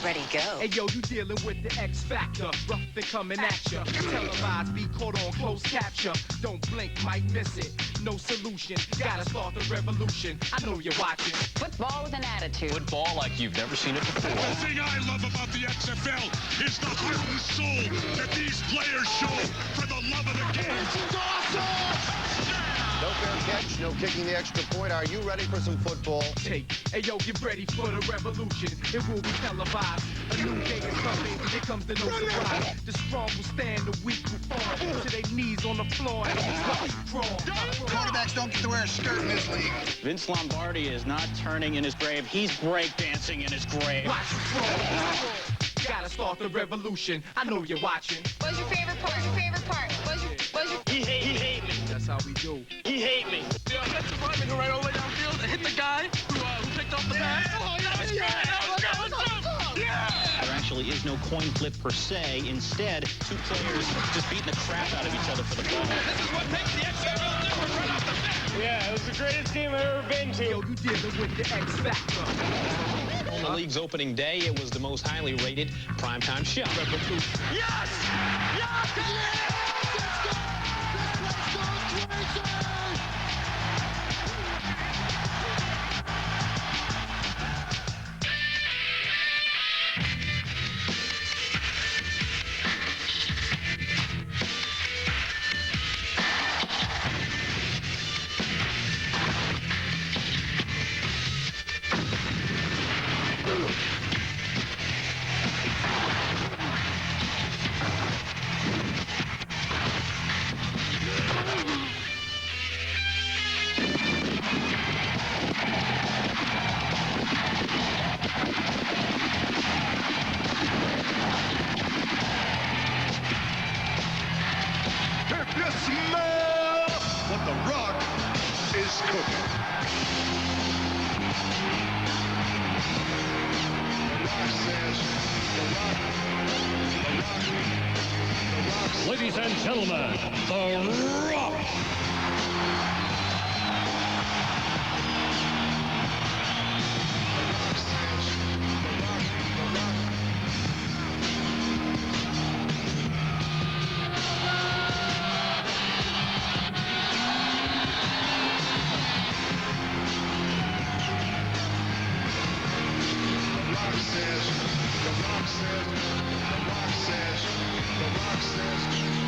Ready, go. Hey, yo, you dealing with the X Factor. Rough and coming at ya. Televised, be caught on close capture. Don't blink, might miss it. No solution. Gotta start the revolution. I know you're watching. Football with an attitude. Football like you've never seen it before. The thing I love about the XFL is the heart and soul that these players show for the love of the game. This is awesome! No fair catch, no kicking the extra point. Are you ready for some football? Take. Hey, yo, get ready for the revolution. It will be televised. A new day is coming. Here comes the no surprise. The strong will stand, the weak will fall. To their knees on the floor and crawl. Quarterbacks don't get to wear a skirt in this league. Vince Lombardi is not turning in his grave. He's breakdancing in his grave. Watch the crawl. Gotta start the revolution. I know you're watching. What's your favorite part? What's your favorite part? He hate me. That's how we do. He hate me. The offensive lineman who ran all the way downfield and hit the guy who picked off the pass. There actually is no coin flip per se. Instead, two players just beating the crap out of each other for the ball. This is what makes the XFL different right off the bat. Yeah, it was the greatest game I've ever been to. Yo, you dealing with the X Factor. On the league's opening day, it was the most highly rated primetime show. Yes! Yes! Ladies and gentlemen, The Rock.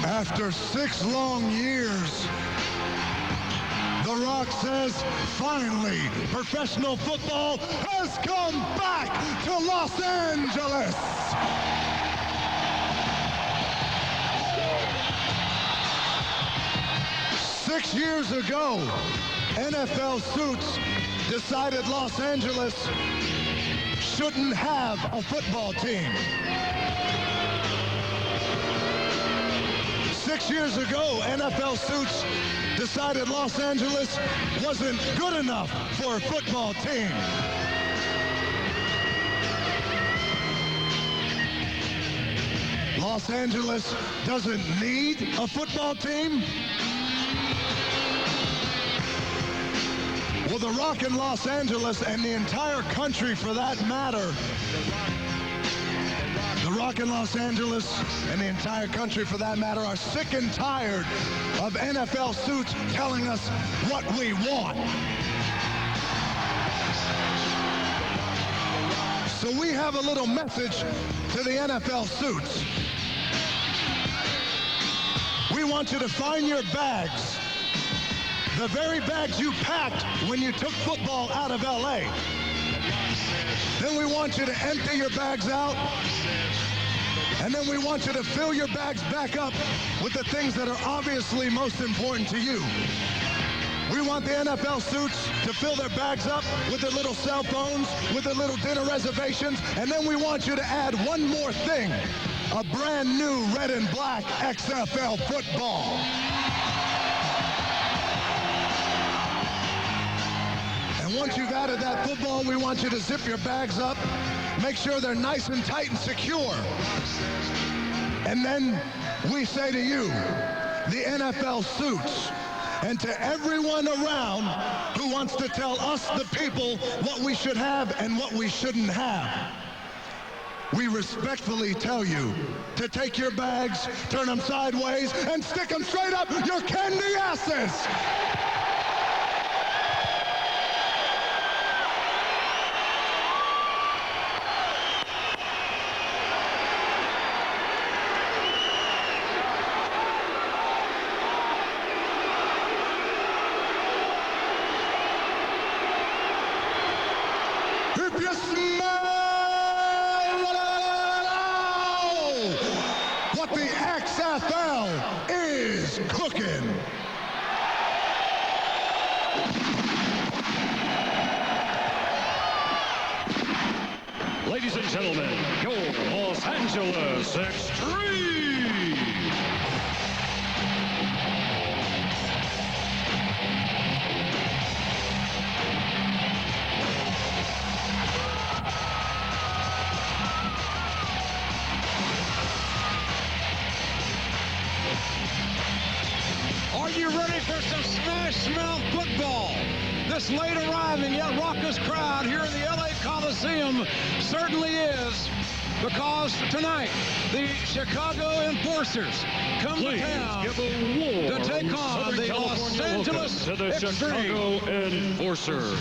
After 6 long years, The Rock says, finally, professional football has come back to Los Angeles. Six years ago, NFL Suits decided Los Angeles shouldn't have a football team. 6 years ago, NFL Suits decided Los Angeles wasn't good enough for a football team. Los Angeles doesn't need a football team? Well, The Rock in Los Angeles, and the entire country for that matter, The Rock in Los Angeles and the entire country for that matter are sick and tired of NFL Suits telling us what we want. So we have a little message to the NFL Suits. We want you to find your bags, the very bags you packed when you took football out of LA. Then we want you to empty your bags out. And then we want you to fill your bags back up with the things that are obviously most important to you. We want the NFL Suits to fill their bags up with their little cell phones, with their little dinner reservations, and then we want you to add one more thing, a brand new red and black XFL football. And once you've added that football, we want you to zip your bags up, make sure they're nice and tight and secure. And then we say to you, the NFL Suits, and to everyone around who wants to tell us, the people, what we should have and what we shouldn't have. we respectfully tell you to take your bags, turn them sideways, and stick them straight up your candy asses! If you smell what the XFL is cooking. Ladies and gentlemen, your Los Angeles Extreme! Are you ready for some Smashmouth football? This late arriving yet raucous crowd here in the LA Coliseum certainly is, because tonight the Chicago Enforcers come to town to take on the Los Angeles to the Chicago Enforcers.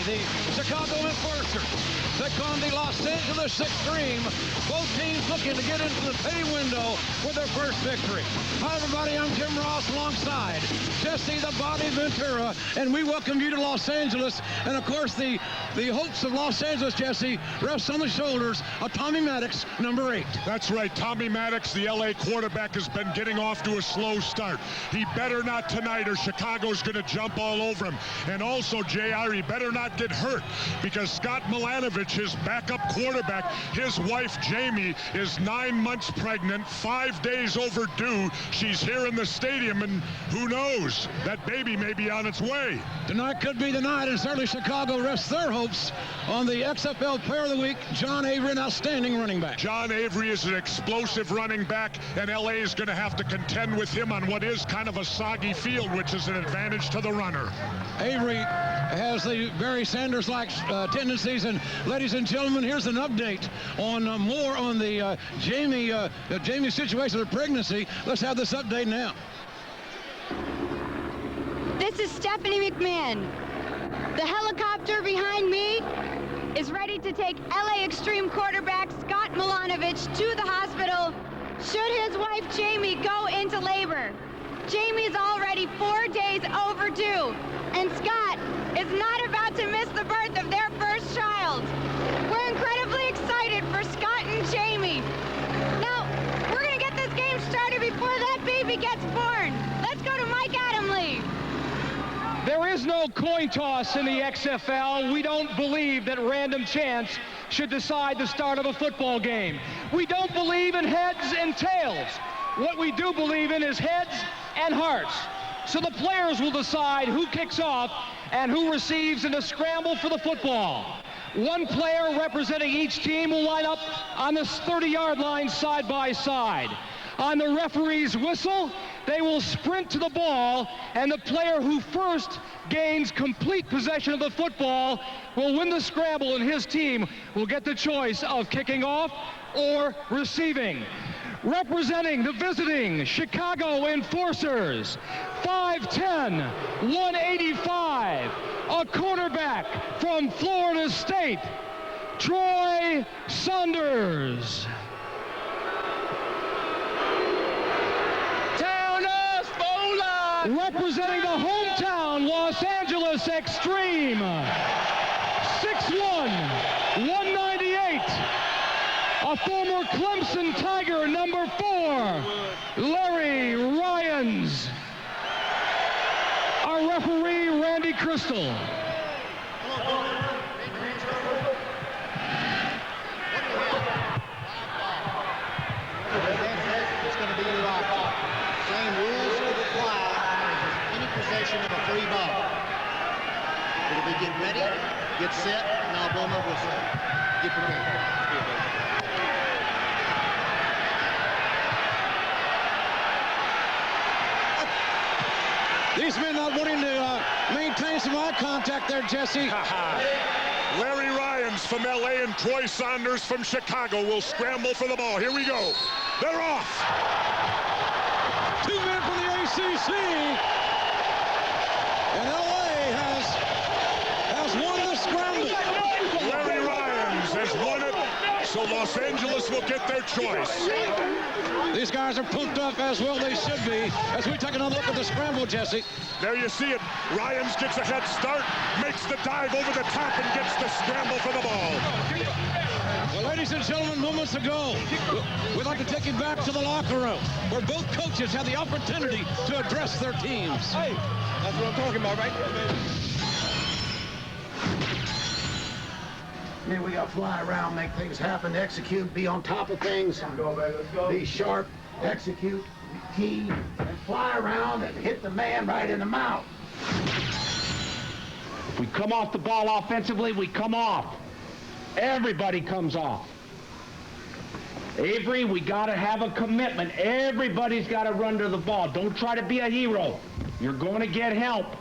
The Chicago Enforcers take on the Los Angeles Extreme. Both teams looking to get into the pay window with their first victory. Hi, everybody. I'm Jim Ross alongside Jesse the Body Ventura, and we welcome you to Los Angeles. And, of course, the hopes of Los Angeles, Jesse, rests on the shoulders of Tommy Maddox, number 8. That's right. Tommy Maddox, the L.A. quarterback, has been getting off to a slow start. He better not tonight, or Chicago's going to jump all over him. And also, JR, he better not get hurt, because Scott Milanovich, his backup quarterback, his wife Jamie is 9 months pregnant, 5 days overdue. She's here in the stadium, and who knows, that baby may be on its way. Tonight could be the night, and certainly Chicago rests their hopes on the XFL Player of the Week, John Avery, an outstanding running back. John Avery is an explosive running back, and LA is going to have to contend with him on what is kind of a soggy field, which is an advantage to the runner. Avery has the Barry Sanders-like tendencies, and ladies and gentlemen, here's an update on more on the Jamie situation of pregnancy. Let's have this update now. This is Stephanie McMahon. The helicopter behind me is ready to take LA Extreme quarterback Scott Milanovich to the hospital should his wife Jamie go into labor. Jamie's already 4 days overdue, and Scott is not about to miss the birth of their first child. We're incredibly excited for Scott and Jamie. Now, we're going to get this game started before that baby gets born. Let's go to Mike Adamle. There is no coin toss in the XFL. We don't believe that random chance should decide the start of a football game. We don't believe in heads and tails. What we do believe in is heads and hearts. So the players will decide who kicks off and who receives in a scramble for the football. One player representing each team will line up on this 30-yard line side by side. On the referee's whistle, they will sprint to the ball, and the player who first gains complete possession of the football will win the scramble, and his team will get the choice of kicking off or receiving. Representing the visiting Chicago Enforcers, 5'10", 185, a quarterback from Florida State, Troy Saunders. Representing the hometown Los Angeles Extreme, 6'1", 198, a former Clemson Tiger, number 4, Larry Ryans. Our referee, Randy Crystal. It's going to be same rules. Set. Now Boomer will get prepared. These men not wanting to maintain some eye contact there, Jesse. Larry Ryans from LA and Troy Saunders from Chicago will scramble for the ball. Here we go. They're off. Two men from the ACC. And LA has won the scramble. Larry Ryans has won it, so Los Angeles will get their choice. These guys are pumped up, as well they should be, as we take another look at the scramble, Jesse. There you see it. Ryans gets a head start, makes the dive over the top, and gets the scramble for the ball. Well, ladies and gentlemen, moments ago, we'd like to take you back to the locker room, where both coaches had the opportunity to address their teams. Hey, that's what I'm talking about, right? Man, we got to fly around, make things happen, execute, be on top of things, be sharp, execute, key, and fly around and hit the man right in the mouth. If we come off the ball offensively, we come off. Everybody comes off. Avery, we got to have a commitment. Everybody's got to run to the ball. Don't try to be a hero. You're going to get help.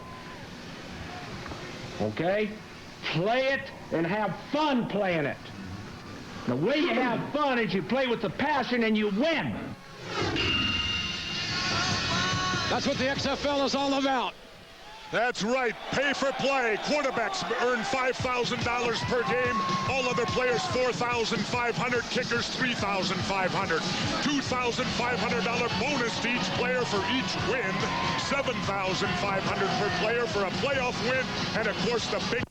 Okay? Play it and have fun playing it. The way you have fun is you play with the passion and you win. That's what the XFL is all about. That's right. Pay for play. Quarterbacks earn $5,000 per game. All other players $4,500. Kickers $3,500. $2,500 bonus to each player for each win. $7,500 per player for a playoff win. And of course the big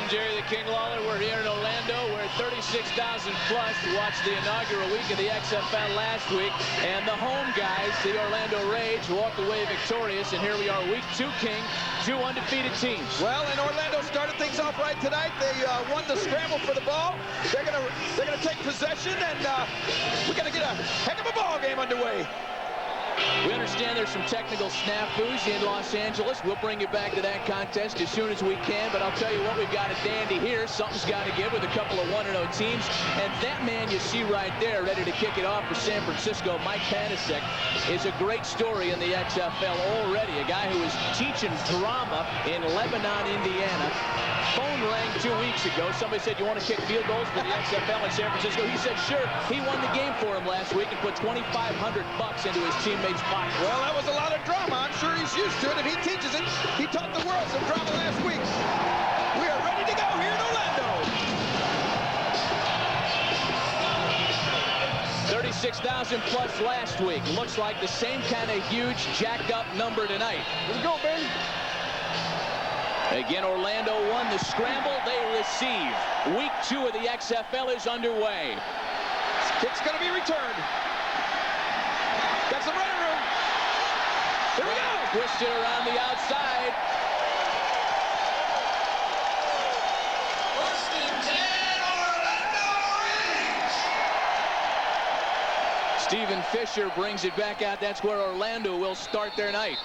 Jerry the King Lawler. We're here in Orlando. We're at 36,000 plus to watch the inaugural week of the XFL last week. And the home guys, the Orlando Rage, walked away victorious. And here we are, week 2, King. 2 undefeated teams. Well, and Orlando started things off right tonight. They won the scramble for the ball. They're gonna take possession, and we're gonna get a heck of a ball game underway. We understand there's some technical snafus in Los Angeles. We'll bring you back to that contest as soon as we can, but I'll tell you what, we've got a dandy here. Something's got to give with a couple of 1-0 teams, and that man you see right there ready to kick it off for San Francisco, Mike Panasek, is a great story in the XFL already. A guy who is teaching drama in Lebanon, Indiana. Phone rang 2 weeks ago. Somebody said, you want to kick field goals for the XFL in San Francisco? He said, sure. He won the game for him last week and put $2,500 into his teammates' pocket. Well, that was a lot of drama. I'm sure he's used to it, and he teaches it. He taught the world some drama last week. We are ready to go here in Orlando. 36,000 plus last week. Looks like the same kind of huge, jacked up number tonight. Let's go, baby. Again, Orlando won the scramble. They receive. Week 2 of the XFL is underway. Kick's going to be returned. Got some running room. Here we go. Twisted around the outside. First and 10, Orlando Reach. Stephen Fisher brings it back out. That's where Orlando will start their night.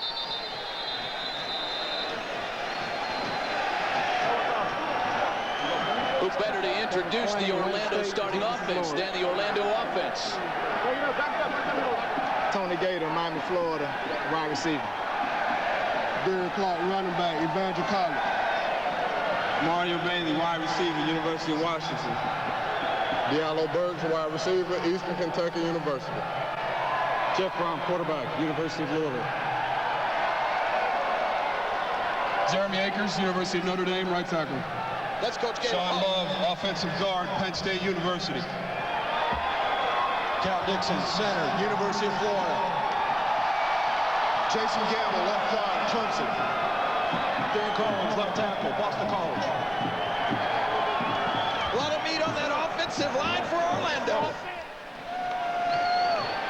Who better to introduce the Orlando starting offense than the Orlando offense? Tony Gator, Miami, Florida, wide receiver. Derek Clark, running back, Evangel College. Mario Bailey, wide receiver, University of Washington. Diallo Burks, wide receiver, Eastern Kentucky University. Jeff Brown, quarterback, University of Louisville. Jeremy Akers, University of Notre Dame, right tackle. Let's Coach Gator. Sean Love, offensive guard, Penn State University. Cal Dixon, center, University of Florida. Jason Gamble, left guard, Clemson. Darren Collins, left tackle, Boston College. A lot of meat on that offensive line for Orlando.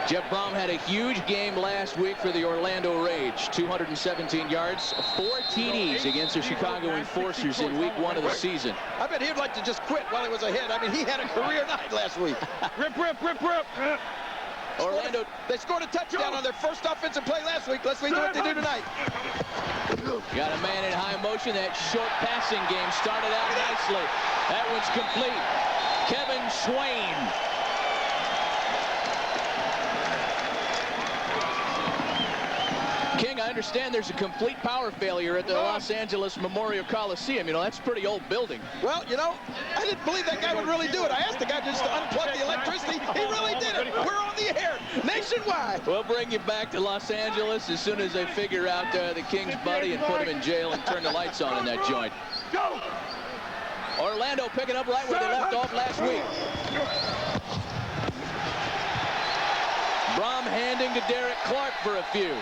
Jeff Brom had a huge game last week for the Orlando Rage. 217 yards, 4 TDs against the Chicago Enforcers in week 1 of the season. I bet he'd like to just quit while he was ahead. I mean, he had a career night last week. Rip, rip, rip, rip. Orlando, they scored a touchdown on their first offensive play last week. Let's see what they do tonight. Got a man in high motion. That short passing game started out nicely. That one's complete. Kevin Swain. King, I understand there's a complete power failure at the Los Angeles Memorial Coliseum. You know, that's a pretty old building. Well, you know, I didn't believe that guy would really do it. I asked the guy just to unplug the electricity. He really did it. We're on the air nationwide. We'll bring you back to Los Angeles as soon as they figure out the King's buddy and put him in jail and turn the lights on in that joint. Go! Orlando picking up right where they left off last week. Brom handing to Derek Clark for a few.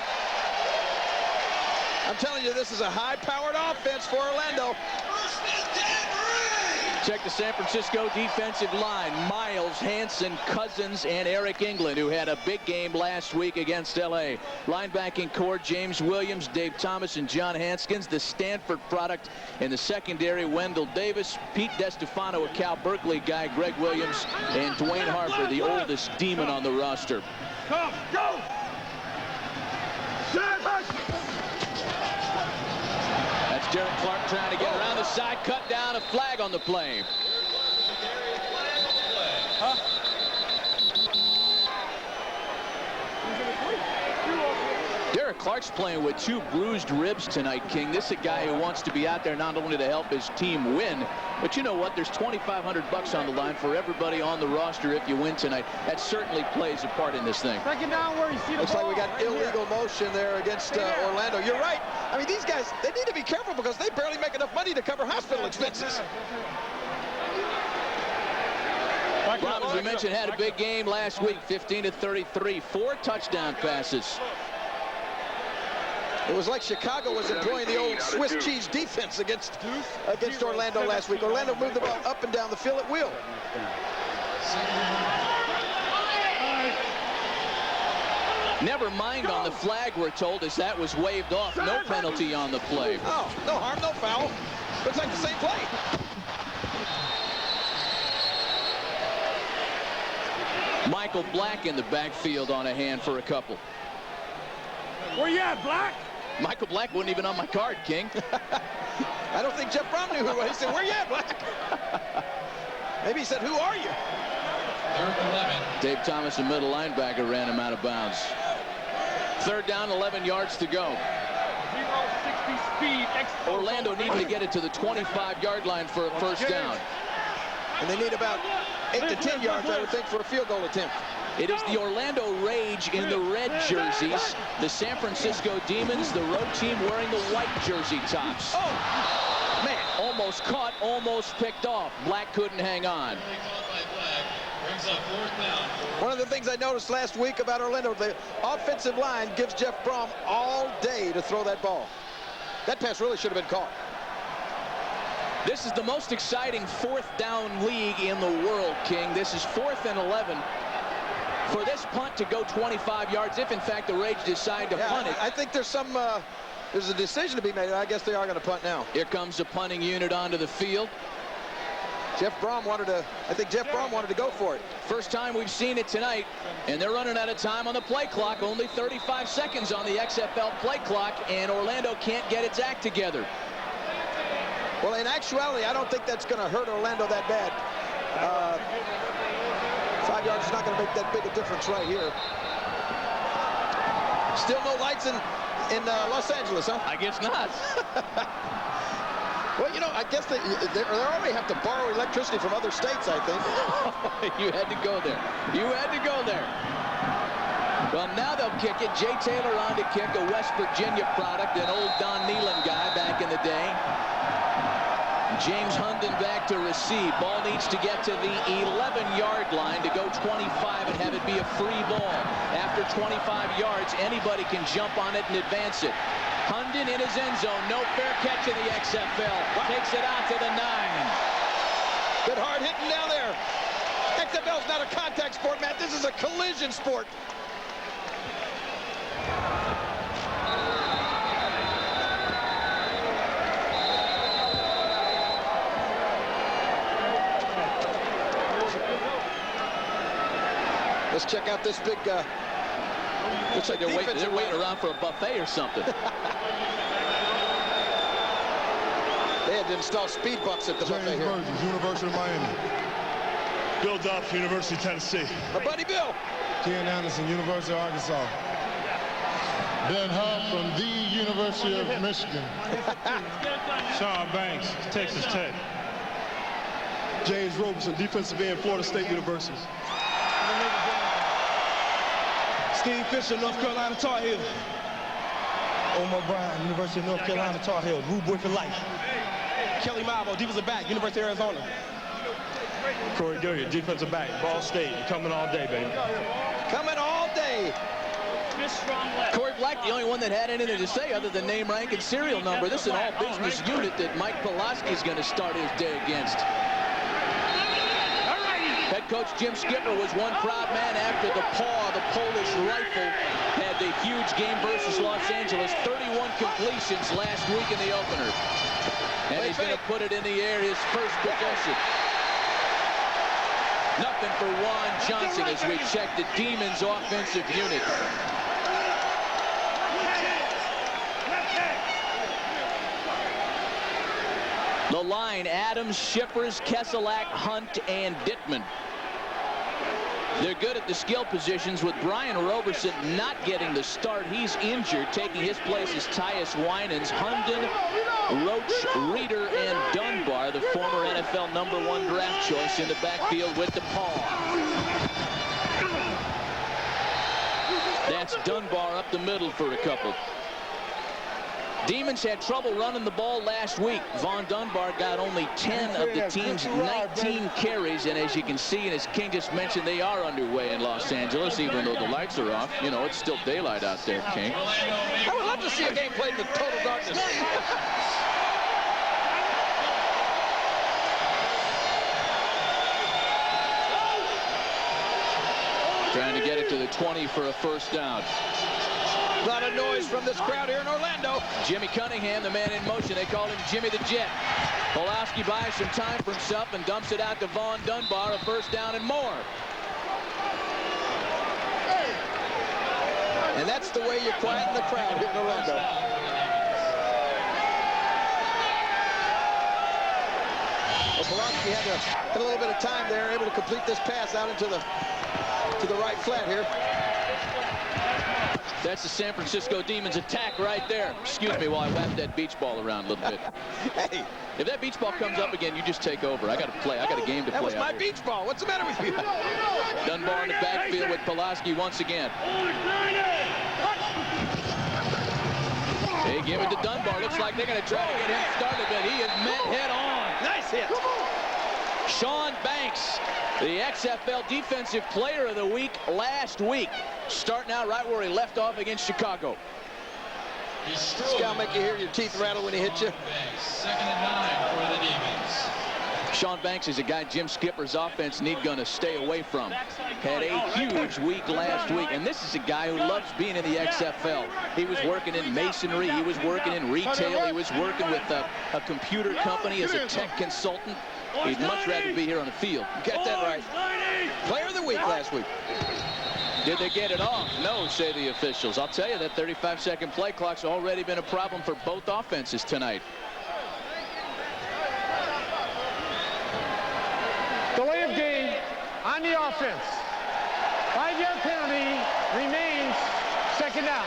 I'm telling you, this is a high-powered offense for Orlando. Check the San Francisco defensive line. Miles, Hanson, Cousins, and Eric England, who had a big game last week against L.A. Linebacking core, James Williams, Dave Thomas, and John Haskins. The Stanford product in the secondary, Wendell Davis, Pete DeStefano, a Cal Berkeley guy, Greg Williams, and Dwayne Harper, the oldest demon on the roster. Come, go! That's Derek Clark trying to get around the side, cut down, a flag on the play. Derek Clark's playing with 2 bruised ribs tonight, King. This is a guy who wants to be out there not only to help his team win, but you know what? There's $2,500 on the line for everybody on the roster if you win tonight. That certainly plays a part in this thing. Break it down where you see the Looks ball. like we got illegal motion there against Orlando. You're right. I mean, these guys, they need to be careful because they barely make enough money to cover hospital expenses. Brom, as we mentioned, had a big game last week, 15-33, 4 touchdown passes. It was like Chicago was enjoying the old Swiss cheese defense against Orlando last week. Orlando moved the ball up and down the field at will. Never mind on the flag, we're told, as that was waved off. No penalty on the play. Oh, no harm, no foul. Looks like the same play. Michael Black in the backfield on a hand for a couple. Where you at, Black? Michael Black wasn't even on my card, King. I don't think Jeff Brom knew who he was. He said, where you at, Black? Maybe he said, who are you? Dave Thomas, the middle linebacker, ran him out of bounds. 3rd down, 11 yards to go. 0-60 speed. Orlando needed to get it to the 25-yard line for a first down. And they need about 8 to 10 yards, I would think, for a field goal attempt. It is the Orlando Rage in the red jerseys. The San Francisco Demons, the road team, wearing the white jersey tops. Oh, man. Almost caught, almost picked off. Black couldn't hang on. One of the things I noticed last week about Orlando, the offensive line gives Jeff Brom all day to throw that ball. That pass really should have been caught. This is the most exciting fourth down league in the world, King. This is 4th and 11. For this punt to go 25 yards, if in fact the Rage decide to punt it. I think there's a decision to be made. I guess they are going to punt now. Here comes the punting unit onto the field. I think Jeff Brom wanted to go for it. First time we've seen it tonight, and they're running out of time on the play clock. Only 35 seconds on the XFL play clock, and Orlando can't get its act together. Well, in actuality, I don't think that's going to hurt Orlando that bad. 5 yards is not going to make that big a difference right here. Still no lights in Los Angeles, huh? I guess not. Well, you know, I guess they already have to borrow electricity from other states, I think. You had to go there. You had to go there. Well, now they'll kick it. Jay Taylor on to kick, a West Virginia product, an old Don Nealon guy back in the day. James Hunden back to receive. Ball needs to get to the 11-yard line to go 25 and have it be a free ball. After 25 yards, anybody can jump on it and advance it. Hunden in his end zone. No fair catch in the XFL. Takes it out to the 9. Good hard hitting down there. XFL's not a contact sport, Matt. This is a collision sport. Let's check out this big looks like they're waiting around for a buffet or something. They had to install speed bumps at the buffet here. Burgess, University of Miami. Bill Duff, University of Tennessee. My buddy Bill. Ken Anderson, University of Arkansas. Ben Huff from the University of Michigan. Sean Banks, Texas Tech. James Roberson, defensive end, Florida State University. Steve Fisher, North Carolina Tar Heels. Omar Brown, University of North Carolina Tar Heels. Rude boy for life. Kelly Malvo, defensive back, University of Arizona. Corey Gilliard, defensive back, Ball State. Coming all day, baby. Coming all day. Corey Black, the only one that had anything to say other than name, rank, and serial number. This is an all-business unit that Mike Pulaski is going to start his day against. Head coach Jim Skipper was one proud man after the Polish rifle, had the huge game versus Los Angeles. 31 completions last week in the opener. And he's going to put it in the air, his first possession. Nothing for Juan Johnson as we check the Demons offensive unit. The line, Adams, Shippers, Kesselak, Hunt, and Dittman. They're good at the skill positions with Brian Roberson not getting the start. He's injured. Taking his place is Tyus Winans, Hunden, Roach, Reeder, and Dunbar, the former NFL #1 draft choice in the backfield with the paw. That's Dunbar up the middle for a couple. Demons had trouble running the ball last week. Von Dunbar got only 10 of the team's 19 carries, and as you can see, and as King just mentioned, they are underway in Los Angeles, even though the lights are off. You know, it's still daylight out there, King. I would love to see a game played in total darkness. Trying to get it to the 20 for a first down. A lot of noise from this crowd here in Orlando. Jimmy Cunningham, the man in motion. They call him Jimmy the Jet. Pulaski buys some time for himself and dumps it out to Von Dunbar, a first down and more. And that's the way you quieten the crowd here in Orlando. Well, Pulaski had a little bit of time there, able to complete this pass out into the right flat here. That's the San Francisco Demons attack right there. Excuse me while I wrap that beach ball around a little bit. Hey, if that beach ball comes up again, you just take over. I got to play. I got a game to play. That was my beach ball. What's the matter with you? Dunbar in the backfield with Pulaski once again. They give it to Dunbar. Looks like they're going to try to get him started, but he is met head on. Nice hit. Sean Banks, the XFL Defensive Player of the Week last week, starting out right where he left off against Chicago. This guy will make you hear your teeth rattle when he hits you. Second and 9 for the Demons. Sean Banks is a guy Jim Skipper's offense need going to stay away from. Had a huge week last week, and this is a guy who loves being in the XFL. He was working in masonry, he was working in retail, he was working with a computer company as a tech consultant. He'd much rather be here on the field. You got that right. Player of the week last week. Did they get it off? No, say the officials. I'll tell you, that 35-second play clock's already been a problem for both offenses tonight. Delay of game on the offense. 5-yard penalty remains second down.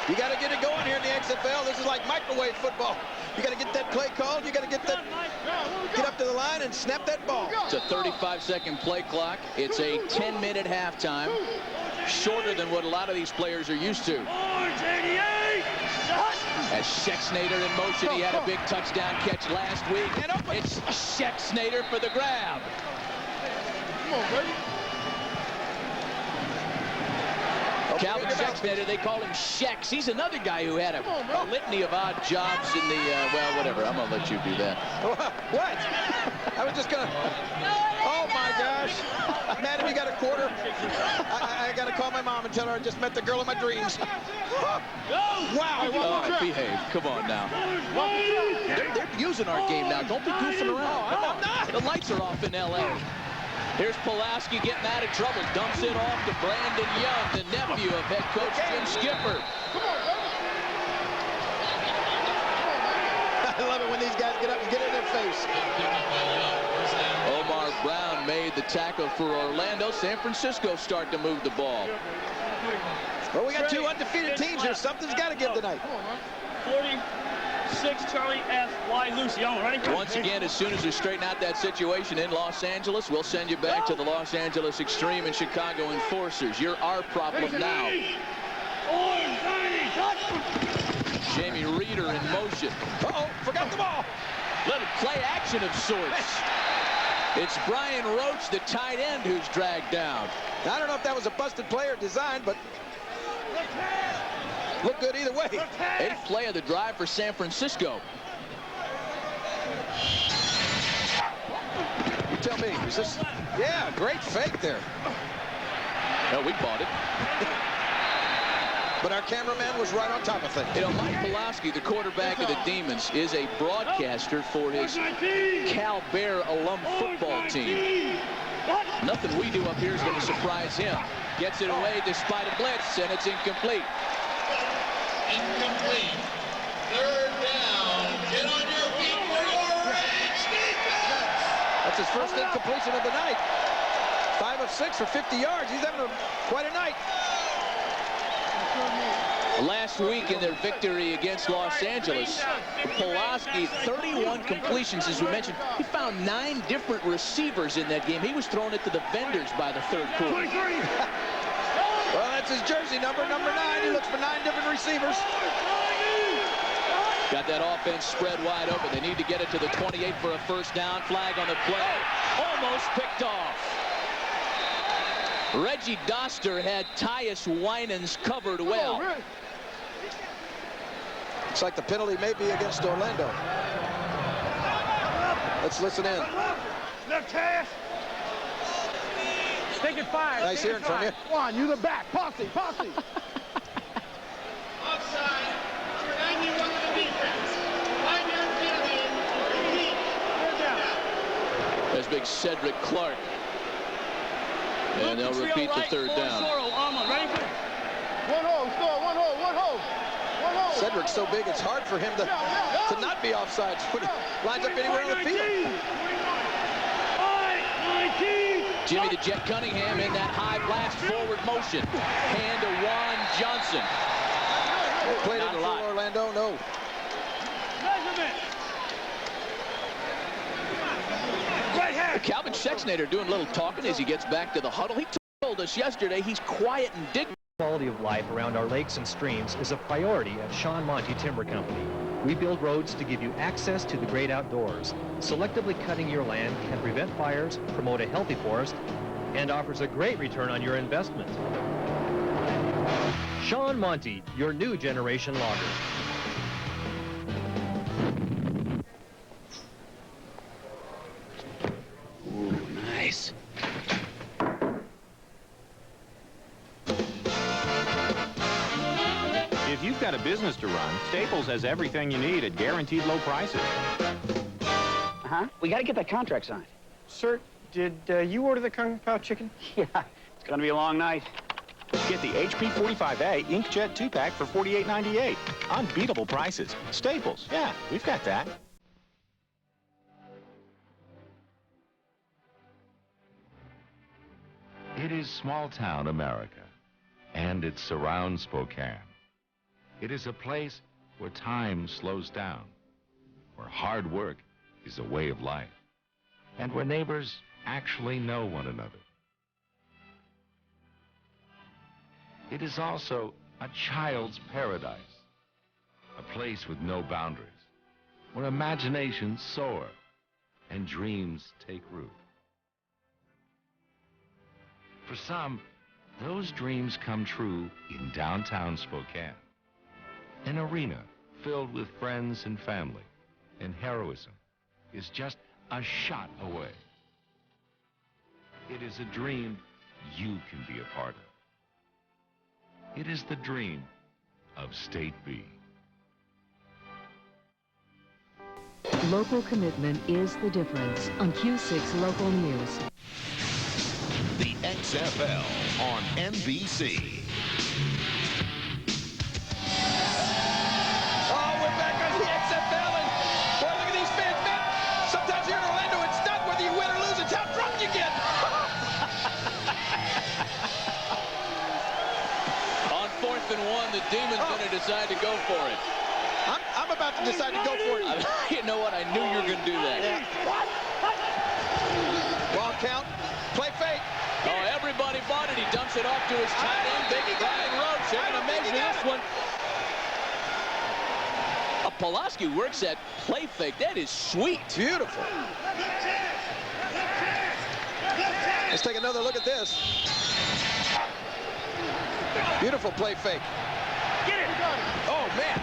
You got to get it going here in the XFL. This is like microwave football. You got to get that play called. You got to get up to the line and snap that ball. It's a 35-second play clock. It's a 10-minute halftime. Shorter than what a lot of these players are used to. As Schexnader in motion, he had a big touchdown catch last week. It's Schexnader for the grab. Come on, baby. Calvin Schexnader, they call him Shex. He's another guy who had a litany of odd jobs in the, well, whatever. I'm going to let you do that. What? I was just going to... Oh, my gosh. Madam, you got a quarter? I got to call my mom and tell her I just met the girl of my dreams. Wow. Oh, behave. Come on now. They're using our game now. Don't be goofing around. Come on. The lights are off in L.A. Here's Pulaski getting out of trouble. Dumps it off to Brandon Young, the nephew of head coach Jim Skipper. I love it when these guys get up and get in their face. Omar Brown made the tackle for Orlando. San Francisco start to move the ball. Well, we got two undefeated teams here. Something's got to give tonight. 46 Charlie F. Y. Lucy. All right. Once again, as soon as we straighten out that situation in Los Angeles, we'll send you back to the Los Angeles Extreme and Chicago Enforcers. You're our problem now. Jamie Reeder in motion. Uh-oh, forgot the ball. Little play action of sorts. It's Brian Roach, the tight end, who's dragged down. Now, I don't know if that was a busted play or design, but look good either way. 8th play of the drive for San Francisco. You tell me, is this... Yeah, great fake there. No, we bought it. But our cameraman was right on top of things. You know, Mike Pulaski, the quarterback of the Demons, is a broadcaster for his Cal Bear alum football team. Nothing we do up here is going to surprise him. Gets it away despite a blitz, and it's incomplete. Incomplete. Third down. Get on your feet for your Rage defense. That's his first incompletion of the night. 5 of 6 for 50 yards. He's having quite a night. Last week in their victory against Los Angeles, Pulaski, 31 completions, as we mentioned. He found 9 different receivers in that game. He was throwing it to the vendors by the third quarter. Well, that's his jersey number 9. He looks for 9 different receivers. Got that offense spread wide open. They need to get it to the 28 for a first down. Flag on the play. Almost picked off. Reggie Doster had Tyus Winans covered well. Looks like the penalty may be against Orlando. Let's listen in. Left half. Take it 5. Nice hearing from you. One, you the back. Posse. Offside. Number 91 of the defense. 5-yard penalty. There's big Cedric Clark. And they'll repeat the third down. One hole. Cedric's so big, it's hard for him to not be offside when he lines up anywhere on the field. Jimmy the Jet Cunningham in that high blast forward motion. Hand to Juan Johnson. Played it a lot. Orlando, no. Calvin Schexnader doing a little talking as he gets back to the huddle. He told us yesterday he's quiet and dignified. Quality of life around our lakes and streams is a priority at Sean Monty Timber Company. We build roads to give you access to the great outdoors. Selectively cutting your land can prevent fires, promote a healthy forest, and offers a great return on your investment. Sean Monty, your new generation logger. you've got a business to run, Staples has everything you need at guaranteed low prices. We got to get that contract signed. Sir, did you order the Kung Pao chicken? Yeah, it's going to be a long night. Get the HP 45A Inkjet 2-pack for $48.98. Unbeatable prices. Staples, yeah, we've got that. It is small-town America, and it surrounds Spokane. It is a place where time slows down, where hard work is a way of life, and where neighbors actually know one another. It is also a child's paradise, a place with no boundaries, where imaginations soar and dreams take root. For some, those dreams come true in downtown Spokane, an arena filled with friends and family, and heroism is just a shot away. It is a dream you can be a part of. It is the dream of State B. Local commitment is the difference on Q6 Local News. The XFL on NBC. Oh, we're back on the XFL, and boy, look at these fans, man. Sometimes here in Orlando, it's not whether you win or lose, it's how drunk you get. On 4th and 1, the Demons going to decide to go for it. I'm about to decide to go for it. You know what? I knew you were going to do that. Yeah. Long count. Play fake. Oh, everybody bought it. He dumps it off to his tight end, Big Brian Roach. They're going to measure this one. Pulaski works that play fake. That is sweet. Beautiful. Let's take another look at this. Beautiful play fake. Get it! Oh, man.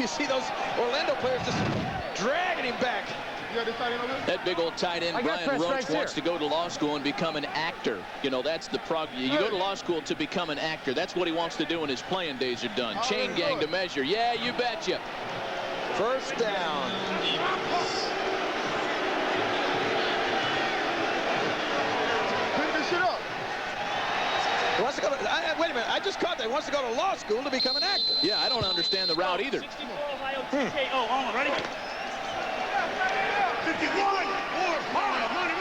You see those Orlando players just dragging him back. That big old tight end, Brian Roach, wants to go to law school and become an actor. You know, that's the you go to law school to become an actor. That's what he wants to do when his playing days are done. Chain gang to measure. Yeah, you betcha. First down. Pick this shit up. He wants to go to, wait a minute, I just caught that. He wants to go to law school to become an actor. Yeah, I don't understand the route either. Ready?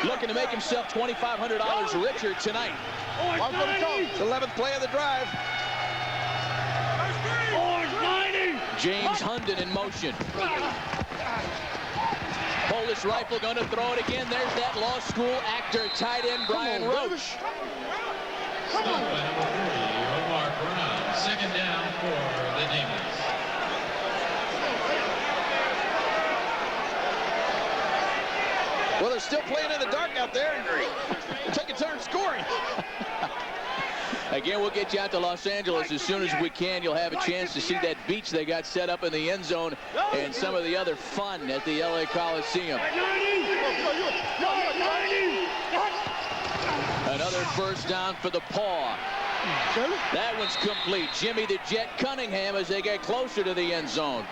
Looking to make himself $2,500 richer tonight. 11th play of the drive. James Hunden in motion. Polish rifle going to throw it again. There's that law school actor, tight end Brian Roach. Omar Brown, second down for the Demons. Well, they're still playing in the dark out there. And take a turn scoring. Again, we'll get you out to Los Angeles as soon as we can. You'll have a chance to see that beach they got set up in the end zone and some of the other fun at the LA Coliseum. Another first down for the Paw. That one's complete. Jimmy the Jet Cunningham as they get closer to the end zone.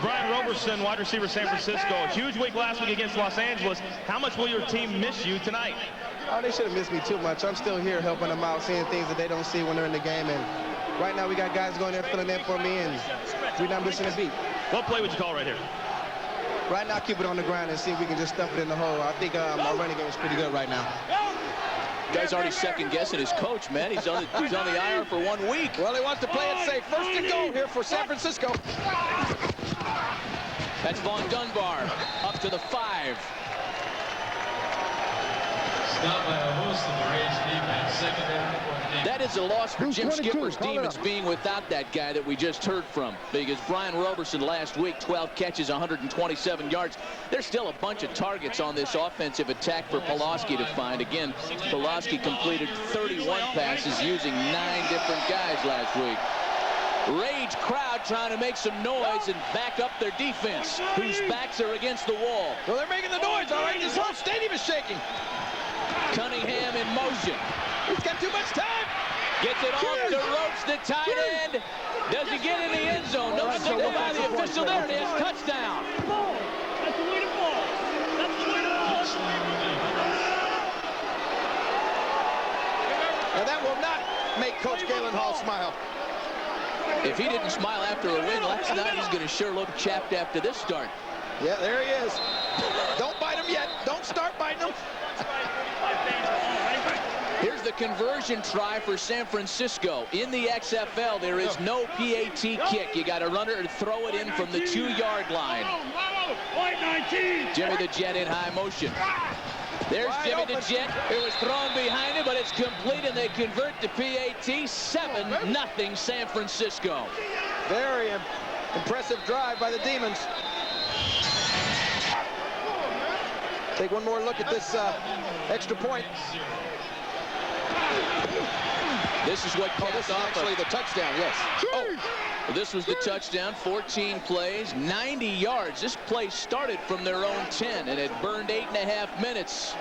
Brian Roberson, wide receiver, San Francisco. A huge week last week against Los Angeles. How much will your team miss you tonight? Oh, they shouldn't miss me too much. I'm still here helping them out, seeing things that they don't see when they're in the game. And right now we got guys going there filling in for me, and we're not missing a beat. What play would you call right here? Right now, keep it on the ground and see if we can just stuff it in the hole. I think our running game is pretty good right now. Guy's already second-guessing his coach, man. He's on the IR for 1 week. Well, he wants to play it safe. First and goal here for San Francisco. That's Von Dunbar up to the 5. Stopped by a host of the Rays defense. Second down for the Demons. That is a loss for Jim Skipper's Demons being without that guy that we just heard from. Because Brian Roberson last week, 12 catches, 127 yards. There's still a bunch of targets on this offensive attack for Pulaski to find. Again, Pulaski completed 31 passes using 9 different guys last week. Rage crowd trying to make some noise and back up their defense, whose backs are against the wall. Well, they're making the noise, all right. This whole stadium is shaking. Cunningham in motion. He's got too much time. Gets it off the ropes, the tight end. Does he get in the end zone? No signal by the official. There it is. Touchdown. That's the way to ball. That's the way to ball. And that will not make Coach Galen Hall smile. If he didn't smile after a win last night, he's going to sure look chapped after this start. Yeah, there he is. Don't bite him yet. Don't start biting him. Here's the conversion try for San Francisco. In the XFL, there is no PAT kick. You got to run it or throw it in from the 2-yard line. Jimmy the Jet in high motion. There's Jimmy the Jet. It was thrown behind him, but it's complete, and they convert to PAT. 7-0 San Francisco. Very impressive drive by the Demons. Take one more look at this extra point. This is what this is actually the touchdown, yes. Oh, this was the touchdown. 14 plays, 90 yards. This play started from their own 10, and it burned 8.5 minutes.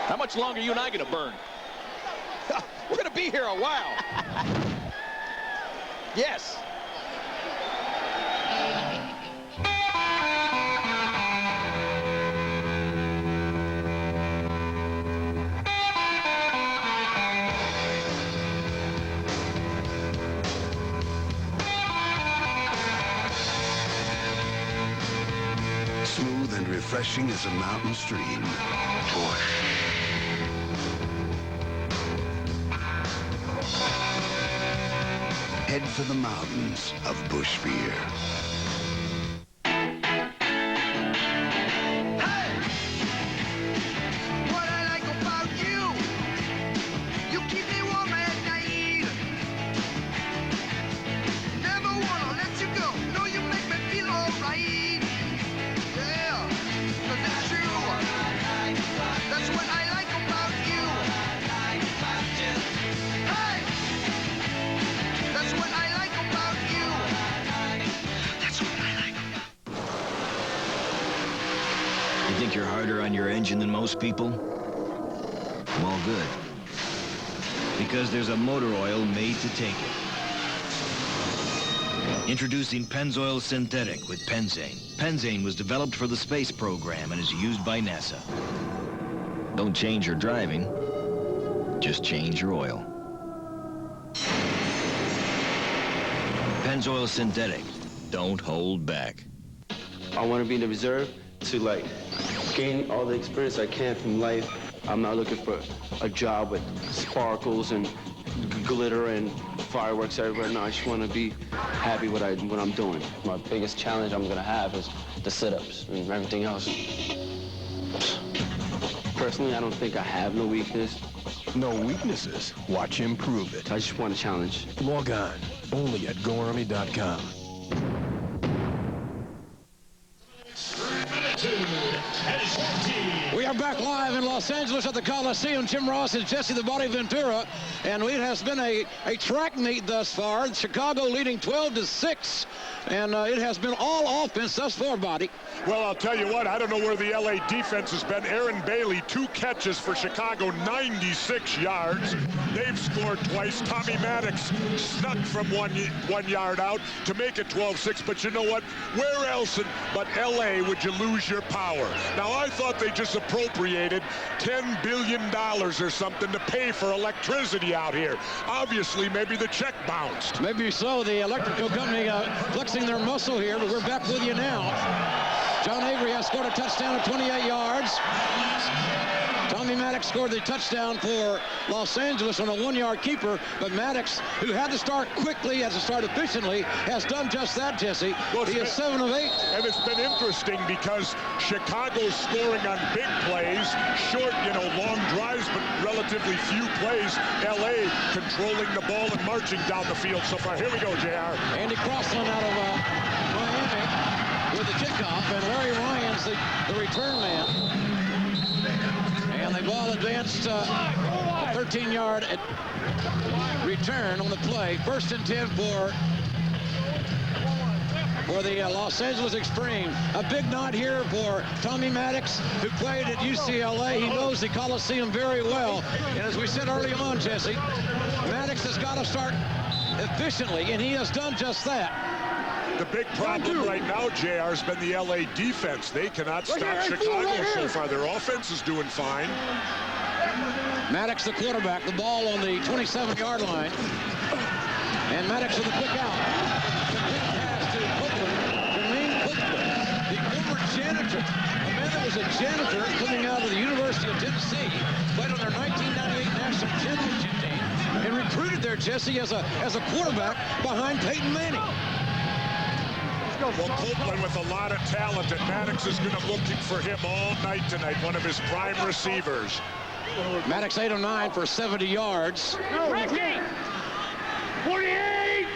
How much longer are you and I going to burn? We're going to be here a while. Yes. Smooth and refreshing as a mountain stream. Head for the mountains of Busch beer. Think you're harder on your engine than most people? Well, good. Because there's a motor oil made to take it. Introducing Pennzoil Synthetic with Penzane. Penzane was developed for the space program and is used by NASA. Don't change your driving, just change your oil. Pennzoil Synthetic. Don't hold back. I want to be in the reserve to, like, gain all the experience I can from life. I'm not looking for a job with sparkles and glitter and fireworks everywhere. No, I just want to be happy with what I'm doing. My biggest challenge I'm going to have is the sit-ups and everything else. Personally, I don't think I have no weakness. No weaknesses? Watch him prove it. I just want a challenge. Log on, only at GoArmy.com. We are back live in Los Angeles at the Coliseum. Jim Ross and Jesse the Body Ventura, and it has been a track meet thus far. Chicago leading 12-6, and it has been all offense thus far, Body. Well, I'll tell you what, I don't know where the LA defense has been. Aaron Bailey, 2 catches for Chicago, 96 yards. They've scored twice. Tommy Maddox snuck from one yard out to make it 12-6. But you know what? Where else but LA would you lose your power? Now, I thought they just appropriated $10 billion or something to pay for electricity out here. Obviously, maybe the check bounced. Maybe so. The electrical company flexing their muscle here, but we're back with you now. John Avery has scored a touchdown at 28 yards. Tommy Maddox scored the touchdown for Los Angeles on a 1-yard keeper, but Maddox, who had to start quickly, has to start efficiently, has done just that, Jesse. Well, he is 7 of 8. And it's been interesting because Chicago's scoring on big plays, short, long drives, but relatively few plays. LA controlling the ball and marching down the field so far. Here we go, JR. Andy Crossland out of Miami with the kickoff, and Larry Ryan's the return man. And the ball advanced a 13-yard return on the play. 1st and 10 for for the Los Angeles Extreme. A big nod here for Tommy Maddox, who played at UCLA. He knows the Coliseum very well. And as we said early on, Jesse, Maddox has got to start efficiently, and he has done just that. The big problem right now, JR, has been the LA defense. They cannot stop Chicago so far. Their offense is doing fine. Maddox, the quarterback, the ball on the 27-yard line. And Maddox with a quick out. Pass to Jermaine Copeland, the former janitor. A man that was a janitor coming out of the University of Tennessee, played on their 1998 National Championship team, and recruited there, Jesse, as a quarterback behind Peyton Manning. Well, Copeland with a lot of talent, and Maddox is going to be looking for him all night tonight, one of his prime receivers. Maddox 8 of 9 for 70 yards. 48!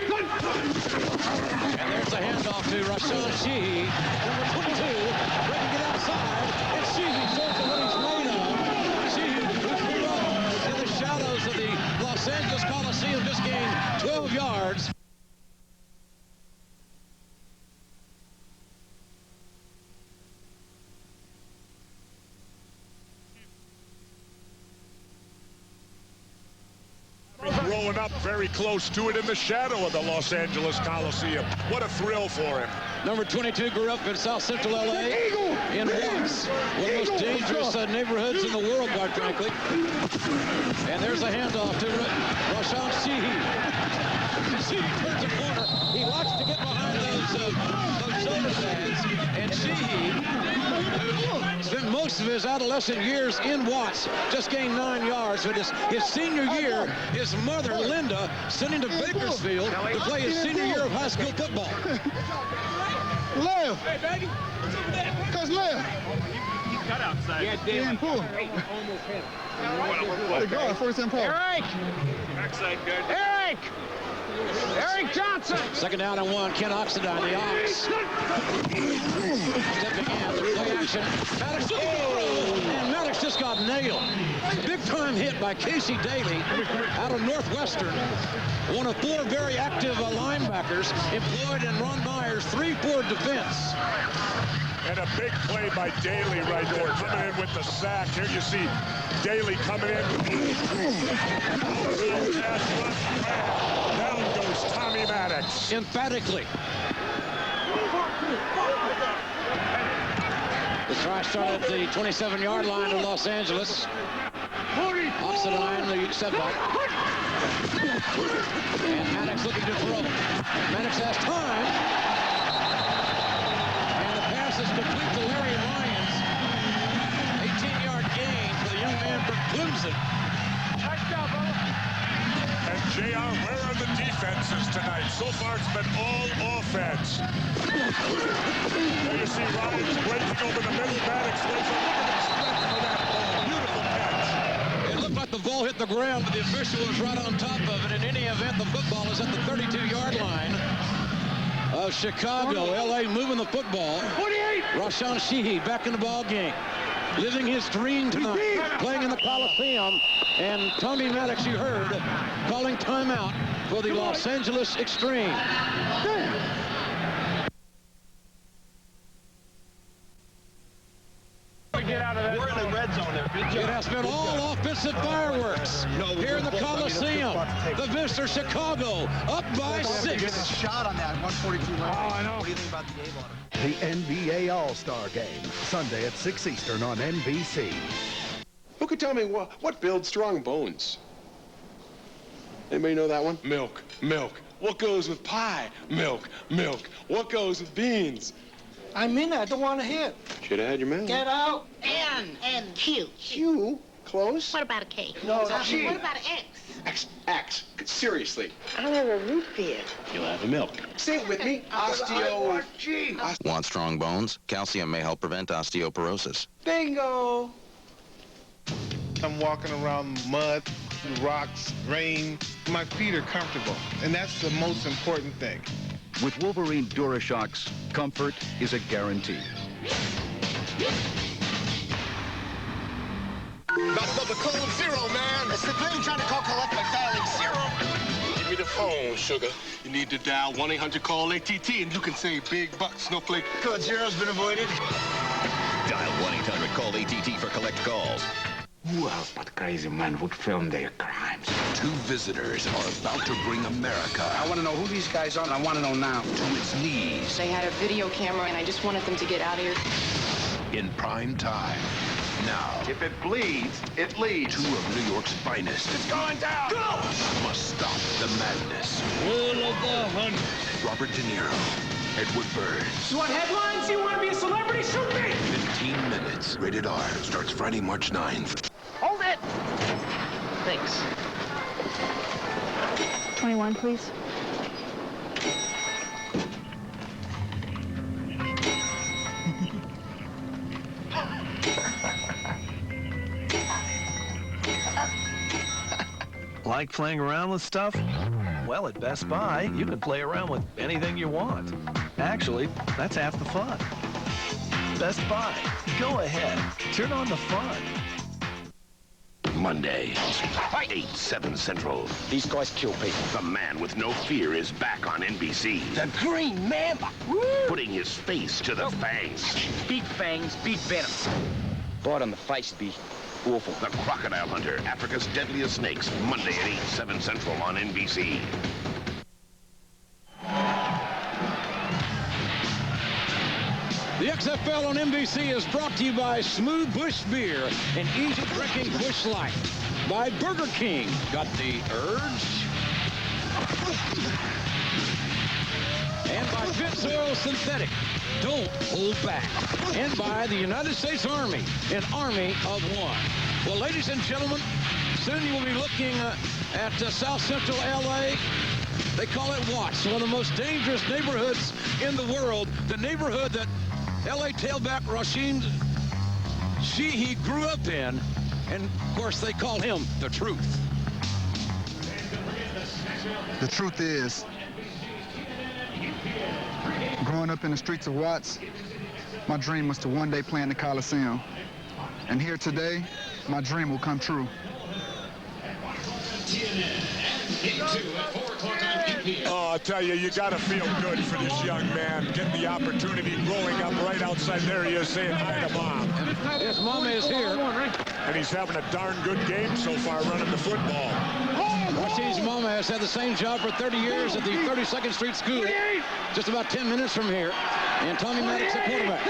And there's a handoff to Rashawn Sheehy, number 22, ready to get outside, and Sheehy shows what he's made of. Sheehy, who's in the shadows of the Los Angeles Coliseum, just gained 12 yards. Growing up very close to it in the shadow of the Los Angeles Coliseum. What a thrill for him. Number 22 grew up in South Central LA in Watts, one of the most dangerous neighborhoods in the world, quite frankly. And there's a handoff to Rashawn Sheehy. Sheehy turns a corner. He likes to get behind those shoulder pads. And Sheehy, who spent most of his adolescent years in Watts, just gained 9 yards. But his senior year, his mother, Linda, sent him to Bakersfield to play his senior year of high school football. Left. Cause left. He cut outside. Yeah, Dan Poole. Almost hit. The guard, first and Paul. Eric! Backside good. Eric! Eric Johnson! Second down and 1. Ken Oxendine, the Ox. Stepping in, play action. Maddox, and Maddox just got nailed. Big time hit by Casey Daly out of Northwestern. One of 4 very active linebackers employed in Ron Meyer's 3-4 defense. And a big play by Daly right there, coming in with the sack. Here you see Daly coming in. Down goes Tommy Maddox. Emphatically. The try started at the 27-yard line of Los Angeles. Oxendine, the setback. And Maddox looking to throw. Maddox has time. And the pass is complete to Larry Lyons. 18-yard gain for the young man from Clemson. Touchdown, brother. And JR, where are the defenses tonight? So far, it's been all offense. There you see Ryans breaking over the middle. Maddox lays a little stretch for that ball. Beautiful catch. It looked like the ball hit the ground, but the official was right on top of it. In any event, the football is at the 32-yard line of Chicago. LA moving the football. 48! Rashawn Sheehy back in the ball game. Living his dream tonight, playing in the Coliseum. And Tommy Maddox, you heard, calling timeout for the Los Angeles Extreme. Get out of that. We're in the red zone there. It has been all offensive fireworks here in the Coliseum. The Mr. Chicago up by 6. Get a shot on that 142 run. Oh, I know. What do you think about the A-Water? The NBA All-Star Game, Sunday at 6 Eastern on NBC. Who could tell me what builds strong bones? Anybody know that one? Milk, milk. What goes with pie? Milk, milk. What goes with beans? I'm in. I don't want to hit. Should have had your man. Get out. N and Q. Q? Close? What about a K? No, G. What about an X? X. Seriously. I'll have a root beer. You'll have a milk. Say it with me. Osteo. G. Want strong bones? Calcium may help prevent osteoporosis. Bingo. I'm walking around mud, rocks, rain. My feet are comfortable, and that's the most important thing. With Wolverine DuraShocks, comfort is a guarantee. That's the code 0, man. It's the plane trying to call collect by dialing 0. me the phone, sugar. You need to dial 1-800-CALL-ATT and you can save big bucks, Snowflake. Code zero's been avoided. Dial 1-800-CALL-ATT for collect calls. Who else but crazy men would film their crimes? Two visitors are about to bring America I want to know who these guys are, and I want to know now. to its knees They had a video camera, and I just wanted them to get out of here. in prime time. Now, If it bleeds, it leads. two of New York's finest It's going down! Go! must stop the madness. Will of the hunt. Robert De Niro, Edward Burns. You want headlines? You want to be a celebrity? Shoot me! 15 minutes. Rated R. Starts Friday, March 9th. Hold it! Thanks. 21, please. Like playing around with stuff? Well, at Best Buy, you can play around with anything you want. Actually, that's half the fun. Best Buy. Go ahead. Turn on the fun. Monday, 8/7 Central. These guys kill people. The man with no fear is back on NBC. The Green Mamba. Putting his face to the fangs. Beat fangs, beat venom. Blood on the face would be awful. The Crocodile Hunter, Africa's Deadliest Snakes. Monday at 8/7 Central on NBC. The XFL on NBC is brought to you by Smooth Bush Beer and Easy Drinking Bush Light. By Burger King. Got the urge? And by Pennzoil Synthetic. Don't hold back. And by the United States Army, an army of one. Well, ladies and gentlemen, soon you will be looking at South Central LA. They call it Watts, one of the most dangerous neighborhoods in the world. The neighborhood that LA tailback Rasheen Sheehy grew up in. And, of course, they call him the Truth. The truth is, growing up in the streets of Watts, my dream was to one day play in the Coliseum. And here today, my dream will come true. Oh, I tell you, you got to feel good for this young man. Getting the opportunity, growing up right outside there, he is saying hi to Mom. His mom is here. And he's having a darn good game so far running the football. Rasheen's mama has had the same job for 30 years at the 32nd Street School, just about 10 minutes from here. And Tommy Maddox, the quarterback.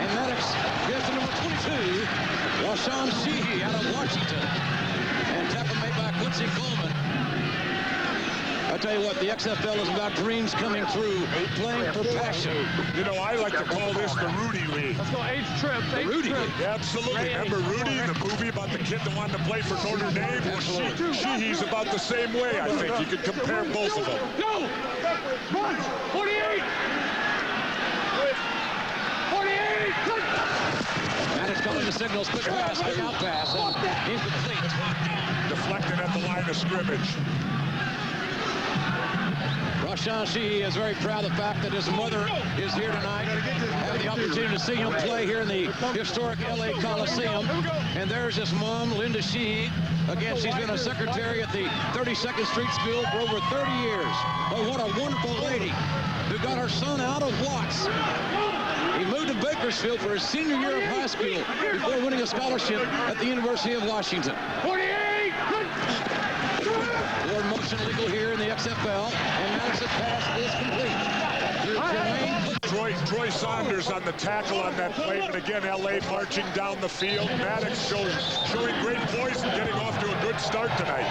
And Maddox gives to number 22, Rasheen Sheehy out of Washington. And tackle made by Quincy Coleman. I tell you what, the XFL is about dreams coming true, playing for passion. You know, I like to call this the Rudy League. Let's go age trip. The Rudy League. Yeah, absolutely. Remember Rudy, the movie about the kid that wanted to play for Notre Dame? Well, Sheehy's about the same way, I think. You could compare both of them. Go! Run! 48! 48! Maddox calling the signals, quick pass, quick out pass, and incomplete. Deflected at the line of scrimmage. Rasheen Sheehy is very proud of the fact that his mother is here tonight. Have the opportunity to see him play here in the historic LA Coliseum. And there's his mom, Linda Sheehy. Again, she's been a secretary at the 32nd Street School for over 30 years. But what a wonderful lady who got her son out of Watts. He moved to Bakersfield for his senior year of high school before winning a scholarship at the University of Washington. 48! Forward motion legal here in the XFL, and Maddox's pass is complete. Troy Saunders on the tackle on that play, but again, LA marching down the field. Maddox showing great poise and getting off to a good start tonight.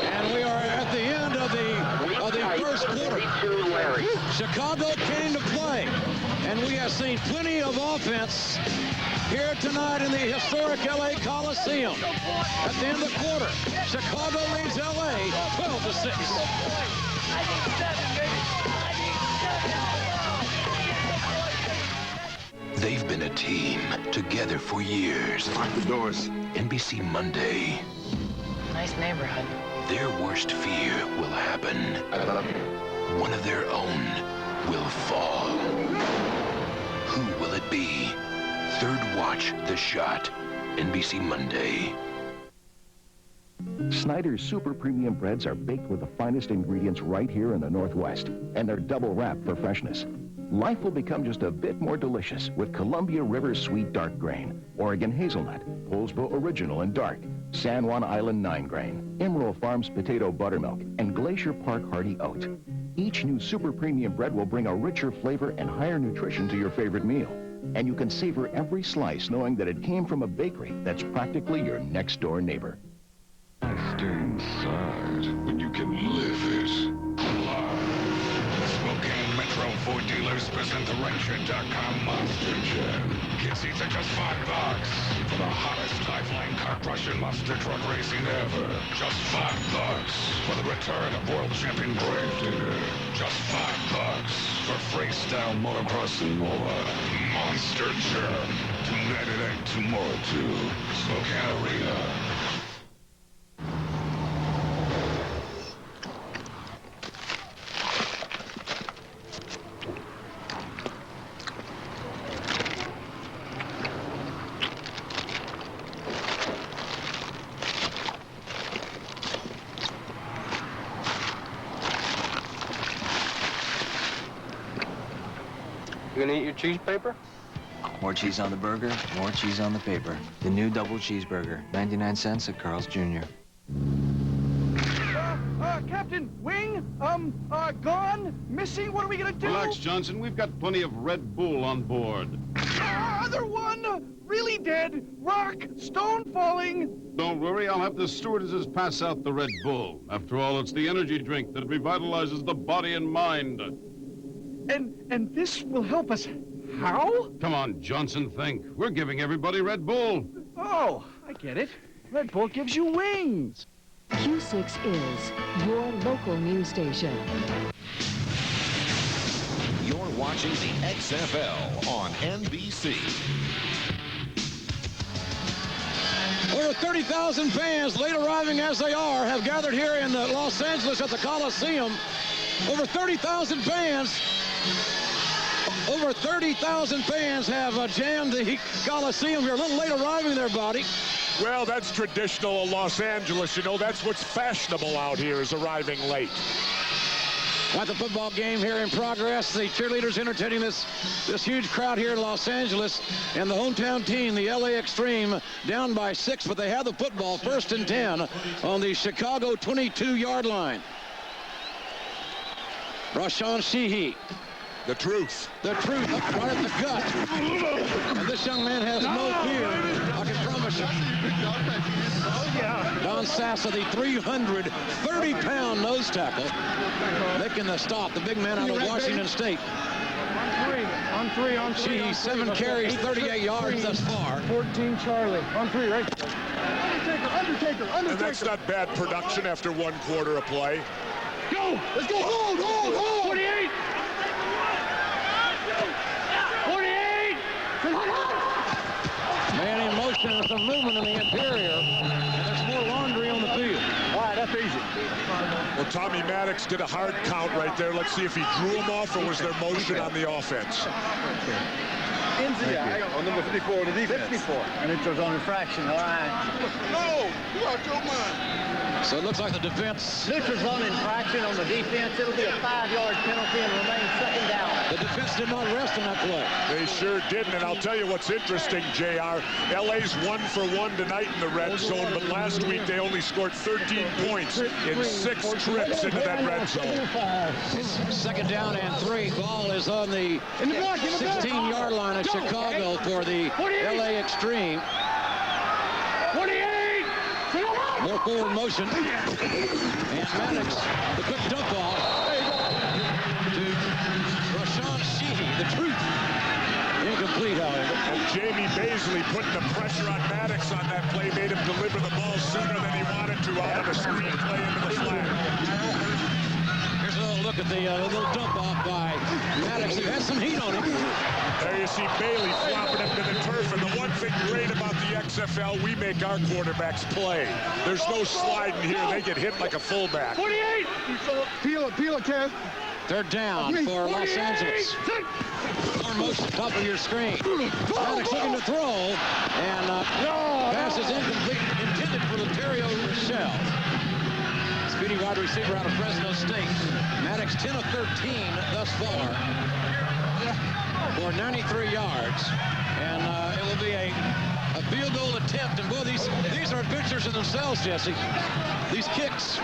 And we are at the end of the first quarter. Chicago came to play, and we have seen plenty of offense here tonight in the historic LA Coliseum. At the end of the quarter, Chicago leads LA 12-6. They've been a team together for years. Lock the doors. NBC Monday. Nice neighborhood. Their worst fear will happen. One of their own will fall. Who will it be? Third watch, The Shot. NBC Monday. Snyder's super premium breads are baked with the finest ingredients right here in the Northwest, and they're double wrapped for freshness. Life will become just a bit more delicious with Columbia River Sweet Dark Grain, Oregon Hazelnut, Poulsbo Original and Dark, San Juan Island 9 Grain, Emerald Farms Potato Buttermilk, and Glacier Park Hearty Oat. Each new super premium bread will bring a richer flavor and higher nutrition to your favorite meal. And you can savor every slice knowing that it came from a bakery that's practically your next door neighbor. I stay inside when you can live it alive. Spokane Metro Ford dealers present the Ranger.com Monster Jam. Kid seats are just $5 for the hottest high-flying car crush and monster truck racing ever. Just $5 for the return of world champion Gravedigger. Just $5 for freestyle motocross and more. Monster Jam. Tonight it ain't tomorrow too. Spokane Arena. You gonna eat your cheese paper? More cheese on the burger, more cheese on the paper. The new double cheeseburger, 99 cents at Carl's Jr. Captain, wing, gone, missing, what are we gonna do? Relax, Johnson, we've got plenty of Red Bull on board. Other one, really dead, rock, stone falling. Don't worry, I'll have the stewardesses pass out the Red Bull. After all, it's the energy drink that revitalizes the body and mind. And this will help us. How? Come on, Johnson, think. We're giving everybody Red Bull. Oh, I get it. Red Bull gives you wings. Q6 is your local news station. You're watching the XFL on NBC. Over 30,000 fans, late arriving as they are, have gathered here in Los Angeles at the Coliseum. Over 30,000 fans. Over 30,000 fans have jammed the Coliseum. We're a little late arriving there, Buddy. Well, that's traditional of Los Angeles. You know, that's what's fashionable out here, is arriving late. Quite the football game here in progress. The cheerleaders entertaining this huge crowd here in Los Angeles. And the hometown team, the LA Extreme, down by 6, but they have the football, 1st and 10 on the Chicago 22-yard line. Rashawn Sheehy. The truth. The truth, right at the gut. And this young man has no fear, I can promise you. Don Sassa, the 330-pound nose tackle, making the stop, the big man out of Washington State. On three. Sheehy, 7 carries, 38 yards thus far. 14 Charlie. On 3, right? Undertaker. And that's not bad production after 1 quarter of play. Go! Let's go! Hold! 48! 48! Man in motion and some movement in the interior. And there's more laundry on the field. All right, that's easy. Well, Tommy Maddox did a hard count right there. Let's see if he drew him off or was there motion on the offense. On number 54, the defense. 54. And it was on infraction, all right. No! You out your mind. So it looks like the defense. Neutral zone infraction on the defense. It'll be a 5-yard penalty and remain 2nd down. The defense did not rest on that play. They sure didn't, and I'll tell you what's interesting, JR. LA's 1 for 1 tonight in the red zone, but last week they only scored 13 points in 6 trips into that red zone. 2nd down and 3. Ball is on the 16-yard line of Chicago for the LA Extreme. 48! More forward motion. And Maddox, the quick dump ball to Rashawn Sheehy, the truth. Incomplete, however. And Jamie Baisley putting the pressure on Maddox on that play made him deliver the ball sooner than he wanted to out of a screen play into the flat. Here's a little look at the little dump off by Maddox, who has some heat on him. There you see Bailey flopping him to the turf, and the one thing great about the XFL, we make our quarterbacks play. There's no sliding here. They get hit like a fullback. 48! Peel it, Kev. 3rd down for Los Angeles. More motion, top of your screen. Maddox looking to throw, and pass is incomplete, intended for Laterio Michelle. Speedy wide receiver out of Fresno State. Maddox 10 of 13 thus far for 93 yards. And it will be a field goal attempt. And boy, these are adventures in themselves, Jesse. These kicks.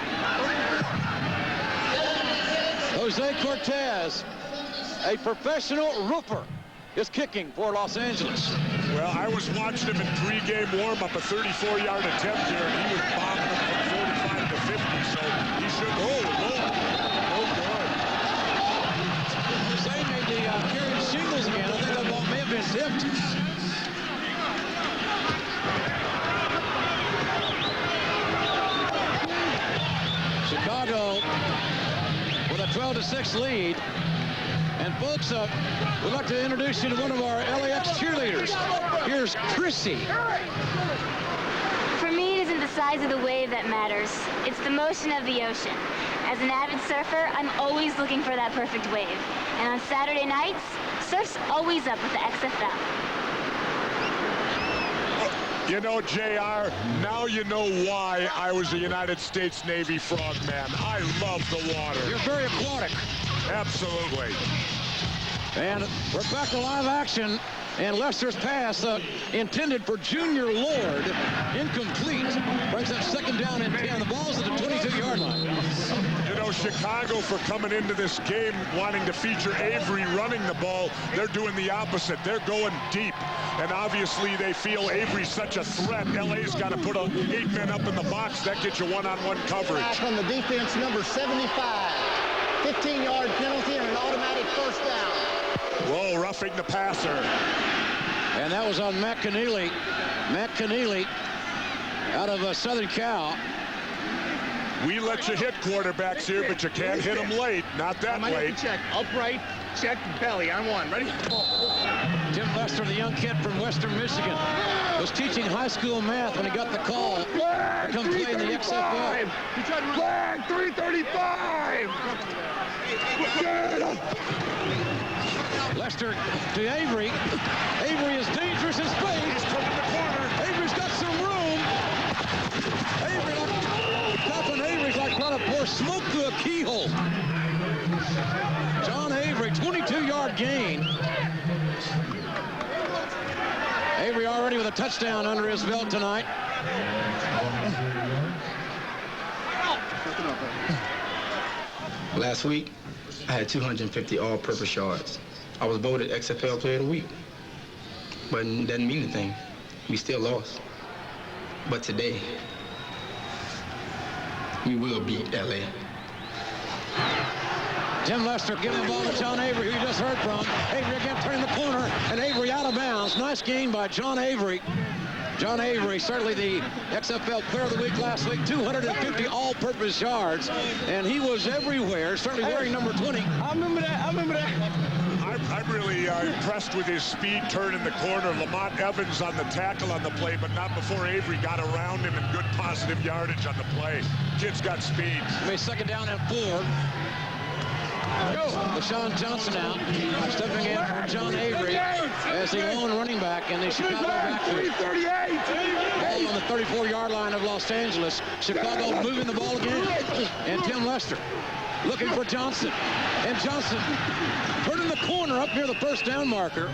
Jose Cortez, a professional roofer, is kicking for Los Angeles. Well, I was watching him in pregame warm-up, a 34-yard attempt here, and he was bombing them from 45 to 50, so he should. Oh, good. Jose made the carrying shingles again. I think that ball may have been tipped. Chicago with a 12-6 lead. And folks, we'd like to introduce you to one of our LAX cheerleaders. Here's Chrissy. For me, it isn't the size of the wave that matters. It's the motion of the ocean. As an avid surfer, I'm always looking for that perfect wave. And on Saturday nights, surf's always up with the XFL. You know, JR, now you know why I was a United States Navy frogman. I love the water. You're very aquatic. Absolutely. And we're back to live action. And Lester's pass intended for Junior Lord, incomplete. Brings up second down and 10. The ball's at the 22-yard line. You know, Chicago, for coming into this game wanting to feature Avery running the ball, they're doing the opposite. They're going deep. And obviously they feel Avery's such a threat. LA's got to put 8 men up in the box. That gets you one-on-one coverage. Back on the defense, number 75. 15-yard penalty and an automatic first down. Whoa, roughing the passer. And that was on Matt Keneally. Matt Keneally out of Southern Cal. We let you hit quarterbacks here, but you can't hit them late. Not that late. Check upright, check belly on one. Ready? Tim Lester, the young kid from Western Michigan, was teaching high school math when he got the call to come play in the XFL. Flag 335! Lester to Avery. Avery is dangerous in space. He's coming the corner. Avery's got some room. Avery, Captain Avery's like trying to pour smoke through a keyhole. John Avery, 22-yard gain. Avery already with a touchdown under his belt tonight. Last week, I had 250 all-purpose yards. I was voted XFL Player of the Week. But it doesn't mean anything. We still lost. But today, we will beat LA. Tim Lester giving the ball to John Avery, who you just heard from. Avery again turning the corner, and Avery out of bounds. Nice gain by John Avery. John Avery, certainly the XFL Player of the Week last week, 250 all-purpose yards, and he was everywhere, certainly wearing number 20. I remember that. I'm really impressed with his speed turning the corner. Lamont Evans on the tackle on the play, but not before Avery got around him and good positive yardage on the play. Kid's got speed. Second down and 4. LaShawn Johnson out, stepping in for John Avery as the lone running back in the Chicago backfield. Ball on the 34-yard line of Los Angeles. Chicago moving the ball again. And Tim Lester looking for Johnson. And Johnson turning the corner up near the first down marker.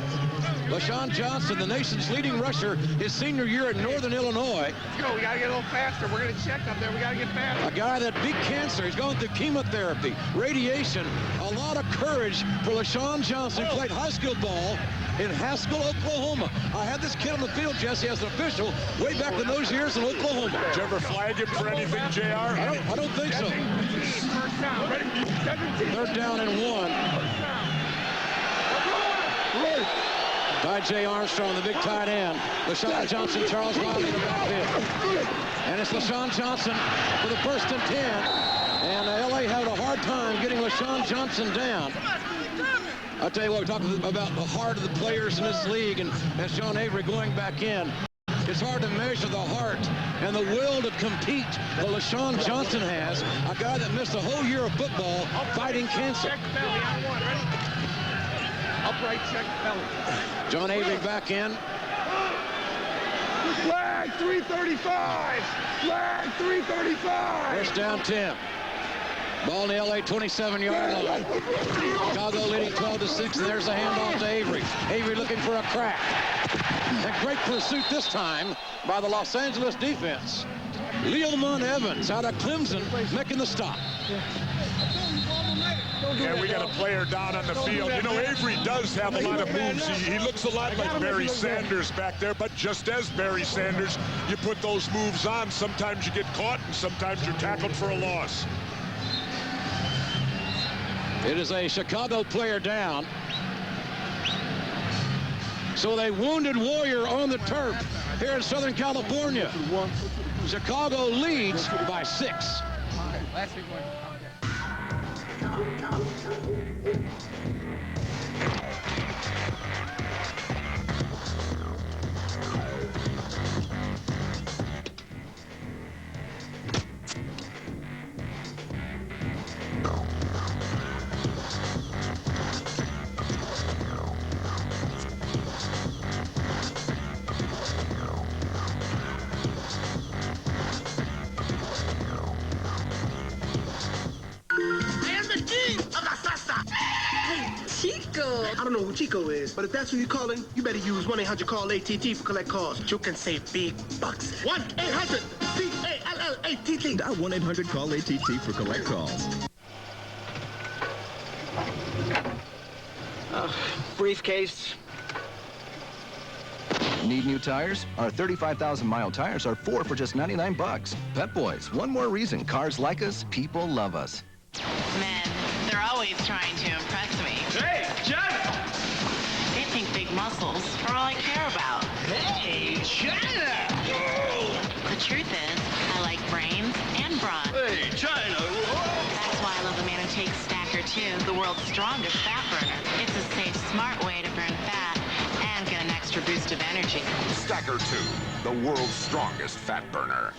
LaShawn Johnson, the nation's leading rusher, his senior year at Northern Illinois. Let's go. We got to get a little faster. We're going to check up there. We got to get faster. A guy that beat cancer. He's going through chemotherapy, radiation, a lot of courage for LaShawn Johnson, who played high school ball in Haskell, Oklahoma. I had this kid on the field, Jesse, as an official way back in those years in Oklahoma. Did you ever flag him for anything, JR? I don't think so. First down. Ready? 17. Third down and 1. By Jay Armstrong, the big tight end. LaShawn Johnson, Charles Wiley in the backfield. And it's LaShawn Johnson for the first and 10. And LA had a hard time getting LaShawn Johnson down. I'll tell you what, we're talking about the heart of the players in this league, and Sean Avery going back in. It's hard to measure the heart and the will to compete that LaShawn Johnson has, a guy that missed a whole year of football fighting cancer. Check belly on one. Ready? Upright check belly. John Avery back in. Flag 335. Flag 335. First down 10. Ball in the LA 27-yard line. Chicago leading 12-6, and there's a handoff to Avery. Avery looking for a crack. And great pursuit this time by the Los Angeles defense. Leomon Evans out of Clemson making the stop. Yeah, we got a player down on the field. You know, Avery does have a lot of moves. He looks a lot like Barry Sanders back there, but just as Barry Sanders, you put those moves on. Sometimes you get caught, and sometimes you're tackled for a loss. It is a Chicago player down. So they wounded Warrior on the turf here in Southern California. Chicago leads by 6. I don't know who Chico is, but if that's who you're calling, you better use 1-800-CALL-ATT for collect calls. You can save big bucks. 1-800-CALL-ATT. Dial 1-800-CALL-ATT for collect calls. Briefcase. Need new tires? Our 35,000-mile tires are 4 for just 99 bucks. Pep Boys, one more reason cars like us, people love us. Men, they're always trying to impress me. Hey, China! They think big muscles are all I care about. Hey, China! The truth is, I like brains and brawn. Hey, China! That's why I love the man who takes Stacker 2, the world's strongest fat burner. It's a safe, smart way to burn fat and get an extra boost of energy. Stacker 2, the world's strongest fat burner.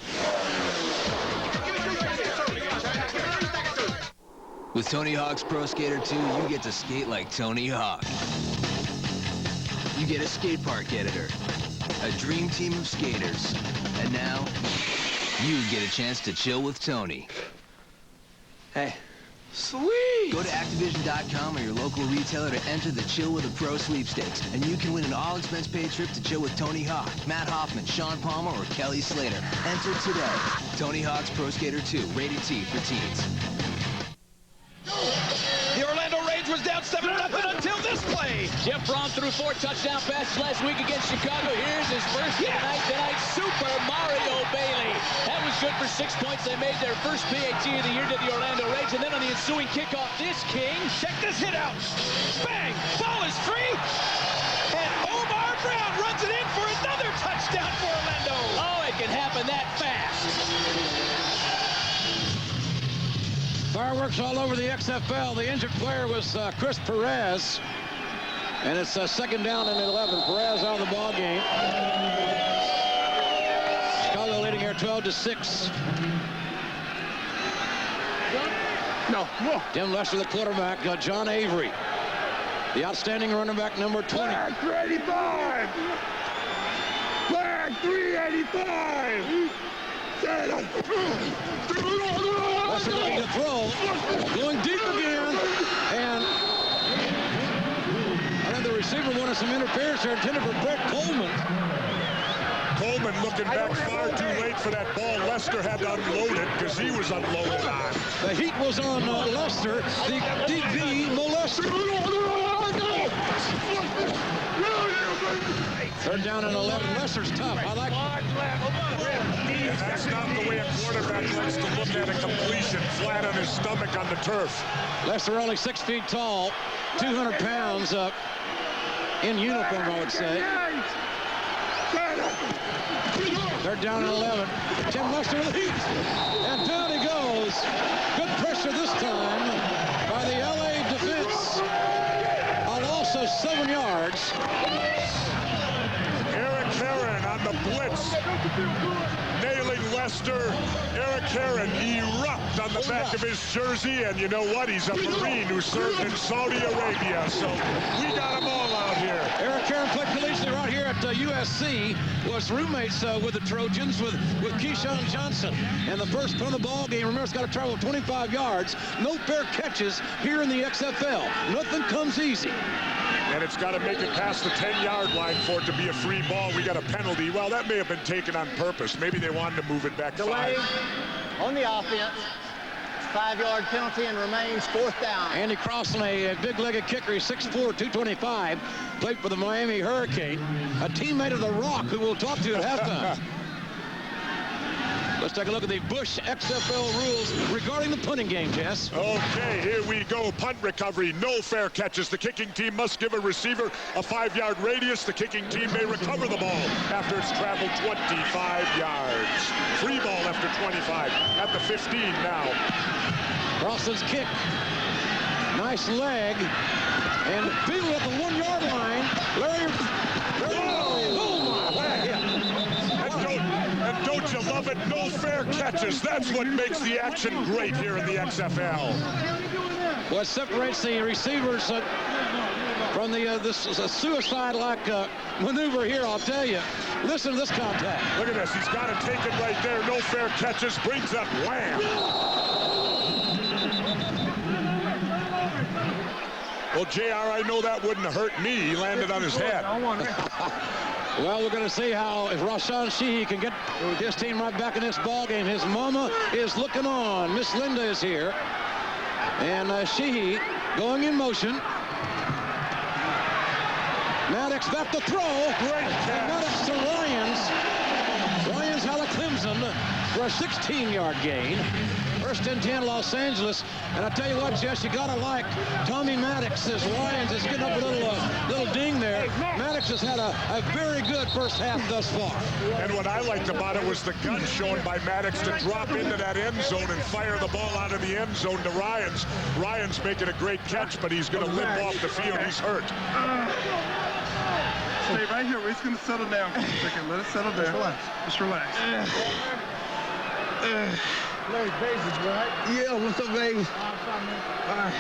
With Tony Hawk's Pro Skater 2, you get to skate like Tony Hawk. You get a skate park editor, a dream team of skaters, and now you get a chance to chill with Tony. Hey. Sweet! Go to Activision.com or your local retailer to enter the Chill with a Pro sweepstakes, and you can win an all-expense-paid trip to chill with Tony Hawk, Matt Hoffman, Sean Palmer, or Kelly Slater. Enter today. Tony Hawk's Pro Skater 2, rated T for teens. The Orlando Rage was down 7-0 until this play. Jeff Braun threw 4 touchdown passes last week against Chicago. Here's his first tonight, Super Mario Bailey. That was good for 6 points. They made their first PAT of the year to the Orlando Rage. And then on the ensuing kickoff, this king. Check this hit out. Bang! Ball is free. And Omar Brown runs it in for another touchdown for Orlando. Oh, it can happen that fast. Fireworks all over the XFL. The injured player was Chris Perez. And it's second down and 11. Perez out of the ball game. Chicago leading here 12-6. No. Tim Lester, the quarterback. John Avery, the outstanding running back, number 20. Flag 385. Flag 385. Lester looking to throw, going deep again, and I think the receiver wanted some interference there, intended for Brett Coleman. Coleman looking back far too late for that ball. Lester had to unload it because he was unloaded on. The heat was on Lester, the DB molester. Third down and 11. Lester's tough. I like it. And that's not the way a quarterback likes to look at a completion, flat on his stomach on the turf. Lester only 6 feet tall, 200 pounds in uniform, I would say. Third down and 11. Tim Lester with the heat. And down he goes. Good pressure this time by the LA defense. A loss of 7 yards. Eric Herron on the blitz. Nailing Lester. Eric Herron erupt on the back of his jersey. And you know what? He's a Marine who served in Saudi Arabia. So we got them all out here. Eric Herron played collegiately right here at USC was roommates with the Trojans with Keyshawn Johnson. And the first punt of the ball game, remember, it's got to travel 25 yards. No fair catches here in the XFL. Nothing comes easy. And it's got to make it past the 10-yard line for it to be a free ball. We got a penalty. Well, that may have been taken on purpose. Maybe they wanted to move it back to Delay 5. on the offense. 5-yard penalty and remains 4th down. Andy Crossan, a big-legged kicker, he's 6'4", 225, played for the Miami Hurricane, a teammate of The Rock, who we'll talk to at halftime. Let's take a look at the Bush XFL rules regarding the punting game, Jess. Okay, here we go. Punt recovery, no fair catches. The kicking team must give a receiver a 5-yard radius. The kicking team may recover the ball after it's traveled 25 yards. Free ball after 25 at the 15 now. Crossan's kick. Nice leg. And field at the 1-yard line. Larry. Oh, my, what a hit. And don't you love it? No fair catches. That's what makes the action great here in the XFL. What separates the receivers from this suicide-like maneuver here, I'll tell you. Listen to this contact. Look at this. He's got to take it right there. No fair catches. Brings up wham. Well, JR, I know that wouldn't have hurt me. He landed on his head. Well, we're going to see how if Rashawn Sheehy can get his team right back in this ball game. His mama is looking on. Miss Linda is here. And Sheehy going in motion. Maddox back to throw. Great catch. Maddox to Ryans. Ryans had a Clemson for a 16-yard gain. First and 10, Los Angeles. And I tell you what, Jess, you gotta like Tommy Maddox as Ryans is getting up a little ding there. Maddox has had a very good first half thus far. And what I liked about it was the gun shown by Maddox to drop into that end zone and fire the ball out of the end zone to Ryans. Ryans making a great catch, but he's going to limp off the field. He's hurt. Stay right here. We're just going to settle down for a second. Let it settle down. Just relax. Larry Vegas, right? Yeah, what's up, Vegas? All right.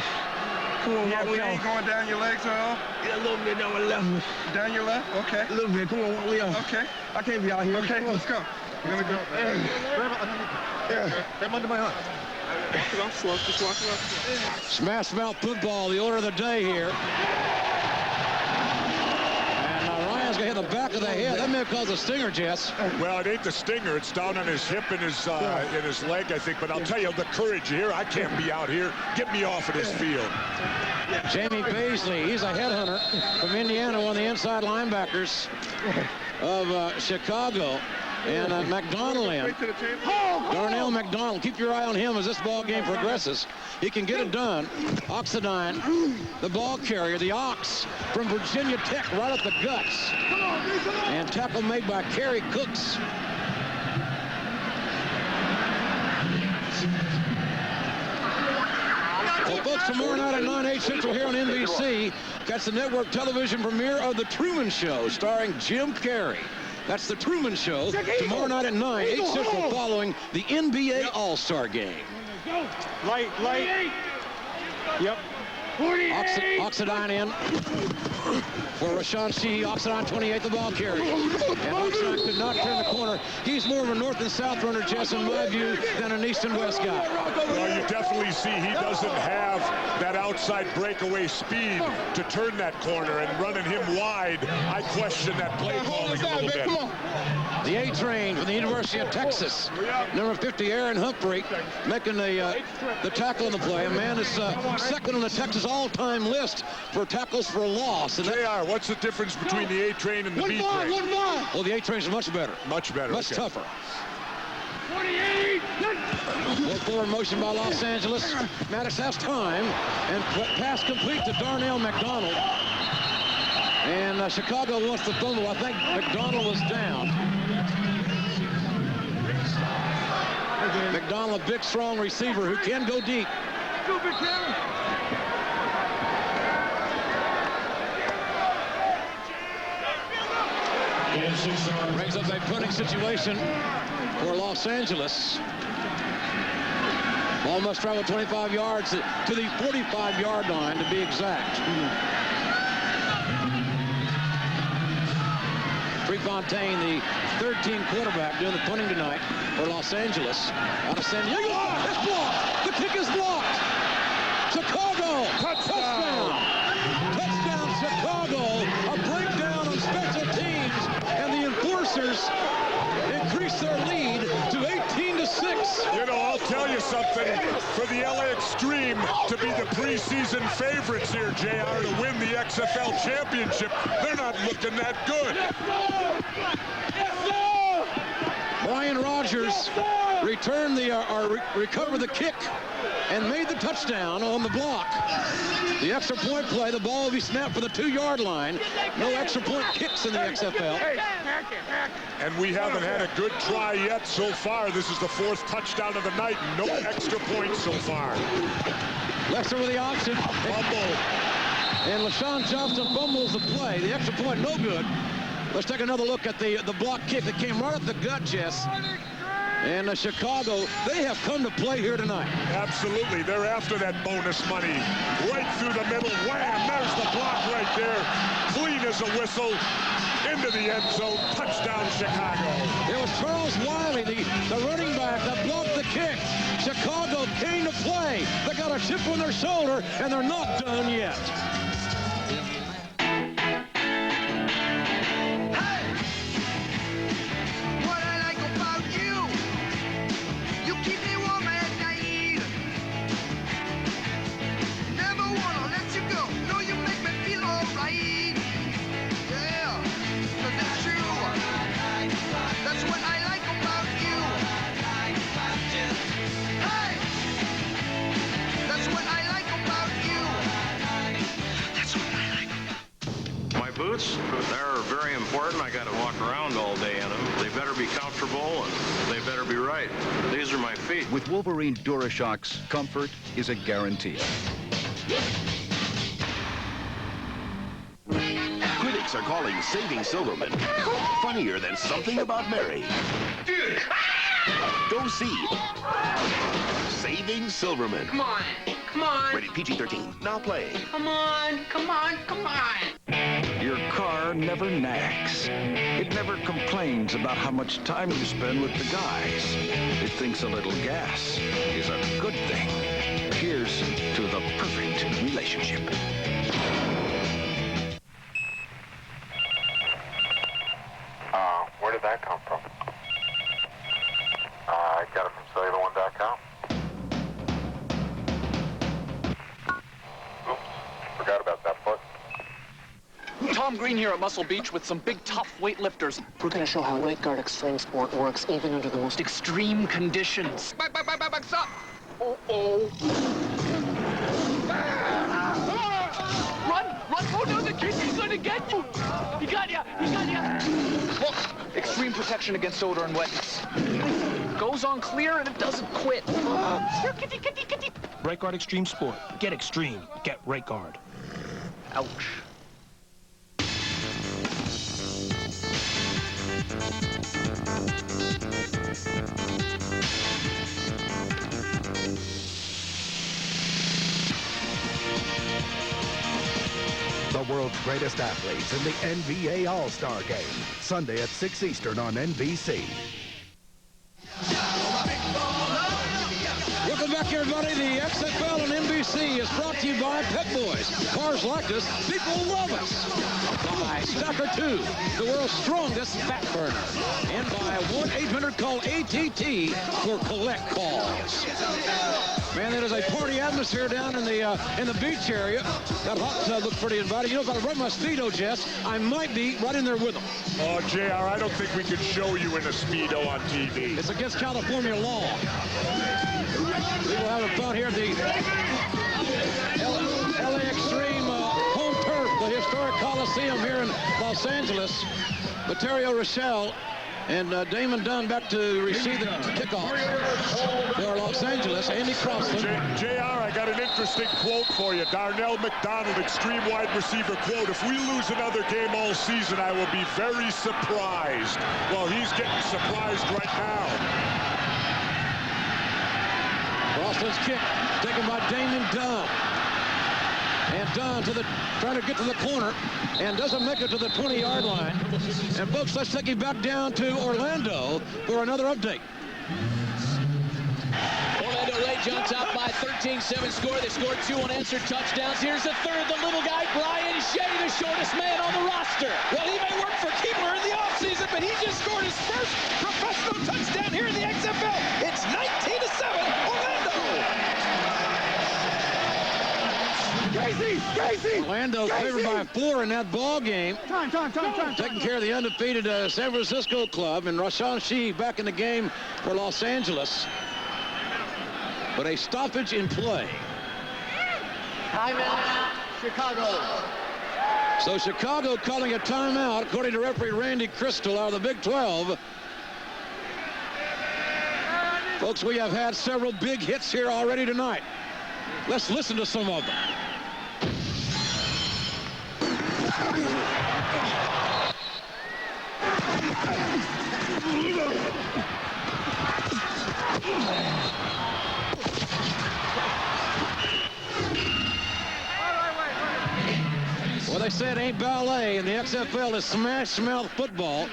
Come on, walk me off. Going down your legs at all? Yeah, a little bit down my left. Down your left? Okay. A little bit. Come on, walk me off. Okay. I can't be out here. Okay, let's go. We're going to go. Grab under my arm. Walk it slow. Just walk it off. Smashmouth football, the order of the day here. Gonna hit the back of the head. That may have caused a stinger, Jess. Well, it ain't the stinger. It's down on his hip and his leg, I think. But I'll tell you, the courage here. I can't be out here. Get me off of this field. Jamie Paisley, he's a headhunter from Indiana, one of the inside linebackers of Chicago. And McDonald in. Darnell McDonald, keep your eye on him as this ball game progresses. He can get it done. Oxidine, the ball carrier, the Ox from Virginia Tech, right up the guts. And tackle made by Kerry Cooks. Well, folks, tomorrow night at 9, 8 Central here on NBC, catch the network television premiere of The Truman Show, starring Jim Carrey. That's The Truman Show, tomorrow night at 9, 8 Central, following the NBA All-Star Game. Light. Yep. Oxidine in for Rashawn Sheehy. Oxidine 28, the ball carrier. And Oxidine could not turn the corner. He's more of a north and south runner, Jess, in my view, than an east and west guy. Well, you definitely see he doesn't have that outside breakaway speed to turn that corner, and running him wide, I question that play calling a little bit. The A-train from the University of Texas. Number 50, Aaron Humphrey, making the tackle on the play. A man is second on the Texas all-time list for tackles for loss. And JR, what's the difference between the A-train and the B-train? Well, the A-train's much better. Much better. Much tougher. 48. Forward motion by Los Angeles. Maddox has time, and pass complete to Darnell McDonald. And Chicago wants the fumble. I think McDonald was down. McDonald, a big, strong receiver who can go deep. Brings up a punting situation for Los Angeles. Ball must travel 25 yards to the 45-yard line, to be exact. Prefontaine, the third-team quarterback, doing the punting tonight for Los Angeles. Out of San Diego. It's blocked. The kick is blocked. Chicago. Touchdown. Touchdown, Chicago. A breakdown on special teams, and the Enforcers increase their lead to 18-6. You know, I'll tell you something. For the LA Extreme to be the preseason favorites here, JR, to win the XFL championship, they're not looking that good. Brian Rogers returned recovered the kick and made the touchdown on the block. The extra point play, the ball will be snapped for the 2-yard line. No extra point kicks in the XFL. And we haven't had a good try yet so far. This is the 4th touchdown of the night. No extra points so far. Lester with the option. Fumble. And LaShawn Johnson fumbles the play. The extra point, no good. Let's take another look at the block kick that came right at the gut, Jess. And Chicago, they have come to play here tonight. Absolutely. They're after that bonus money. Right through the middle. Wham! There's the block right there. Clean as a whistle. Into the end zone. Touchdown, Chicago. It was Charles Wiley, the running back, that blocked the kick. Chicago came to play. They got a chip on their shoulder, and they're not done yet. Boots, they're very important. I got to walk around all day in them. They better be comfortable and they better be right. These are my feet. With Wolverine DuraShocks, comfort is a guarantee. Critics are calling Saving Silverman funnier than Something About Mary. Dude! Go see Saving Silverman. Come on. Come on. Rated PG-13. Now playing. Come on. Come on. Come on. Your car never nags. It never complains about how much time you spend with the guys. It thinks a little gas is a good thing. Here's to the perfect relationship. Where did that come from? I got it from cellularone.com. Oops, forgot about that foot. Tom Green here at Muscle Beach with some big, tough weightlifters. We're going to show how Weight Guard Extreme Sport works even under the most Extreme conditions. Back, stop! Uh-oh. Run! Oh no, the kid is going to get you! He got you! Look, extreme protection against odor and wetness. Goes on clear and it doesn't quit. Here, kitty. Right Guard Extreme Sport. Get extreme. Get Right Guard. Ouch. The world's greatest athletes in the NBA All-Star Game. Sunday at 6 Eastern on NBC. Welcome back, everybody. The XFL on NBC is brought to you by Pet Boys. Cars like us, people love us. By Stacker 2, the world's strongest fat burner. And by 1-800-CALL-ATT for collect calls. Man, it is a party atmosphere down in the beach area. That hot tub looks pretty inviting. You know, if I run my Speedo, Jess, I might be right in there with them. Oh, JR, I don't think we could show you in a Speedo on TV. It's against California law. People having fun here at the LA Extreme home turf, the historic Coliseum here in Los Angeles. Materio Rochelle and Damon Dunn back to receive the kickoff for Los Angeles. Andy Crossland. JR, I got an interesting quote for you. Darnell McDonald, extreme wide receiver quote. If we lose another game all season, I will be very surprised. Well, he's getting surprised right now. Crossland's kick taken by Damon Dunn. And Dunn trying to get to the corner and doesn't make it to the 20-yard line. And folks, let's take you back down to Orlando for another update. Orlando Rage on top by 13-7 score. They scored 2 unanswered touchdowns. Here's the third, the little guy, Brian Shea, the shortest man on the roster. Well, he may work for Keebler in the offseason, but he just scored his first professional touchdown here in the XFL. It's 19-7, Orlando. Casey! Orlando's favored by 4 in that ball game. Time. Taking care of the undefeated San Francisco club, and Rashawn Shee back in the game for Los Angeles. But a stoppage in play. Timeout, Chicago. So Chicago calling a timeout, according to referee Randy Crystal out of the Big 12. Folks, we have had several big hits here already tonight. Let's listen to some of them. Well, they said ain't ballet, and the XFL is Smashmouth football.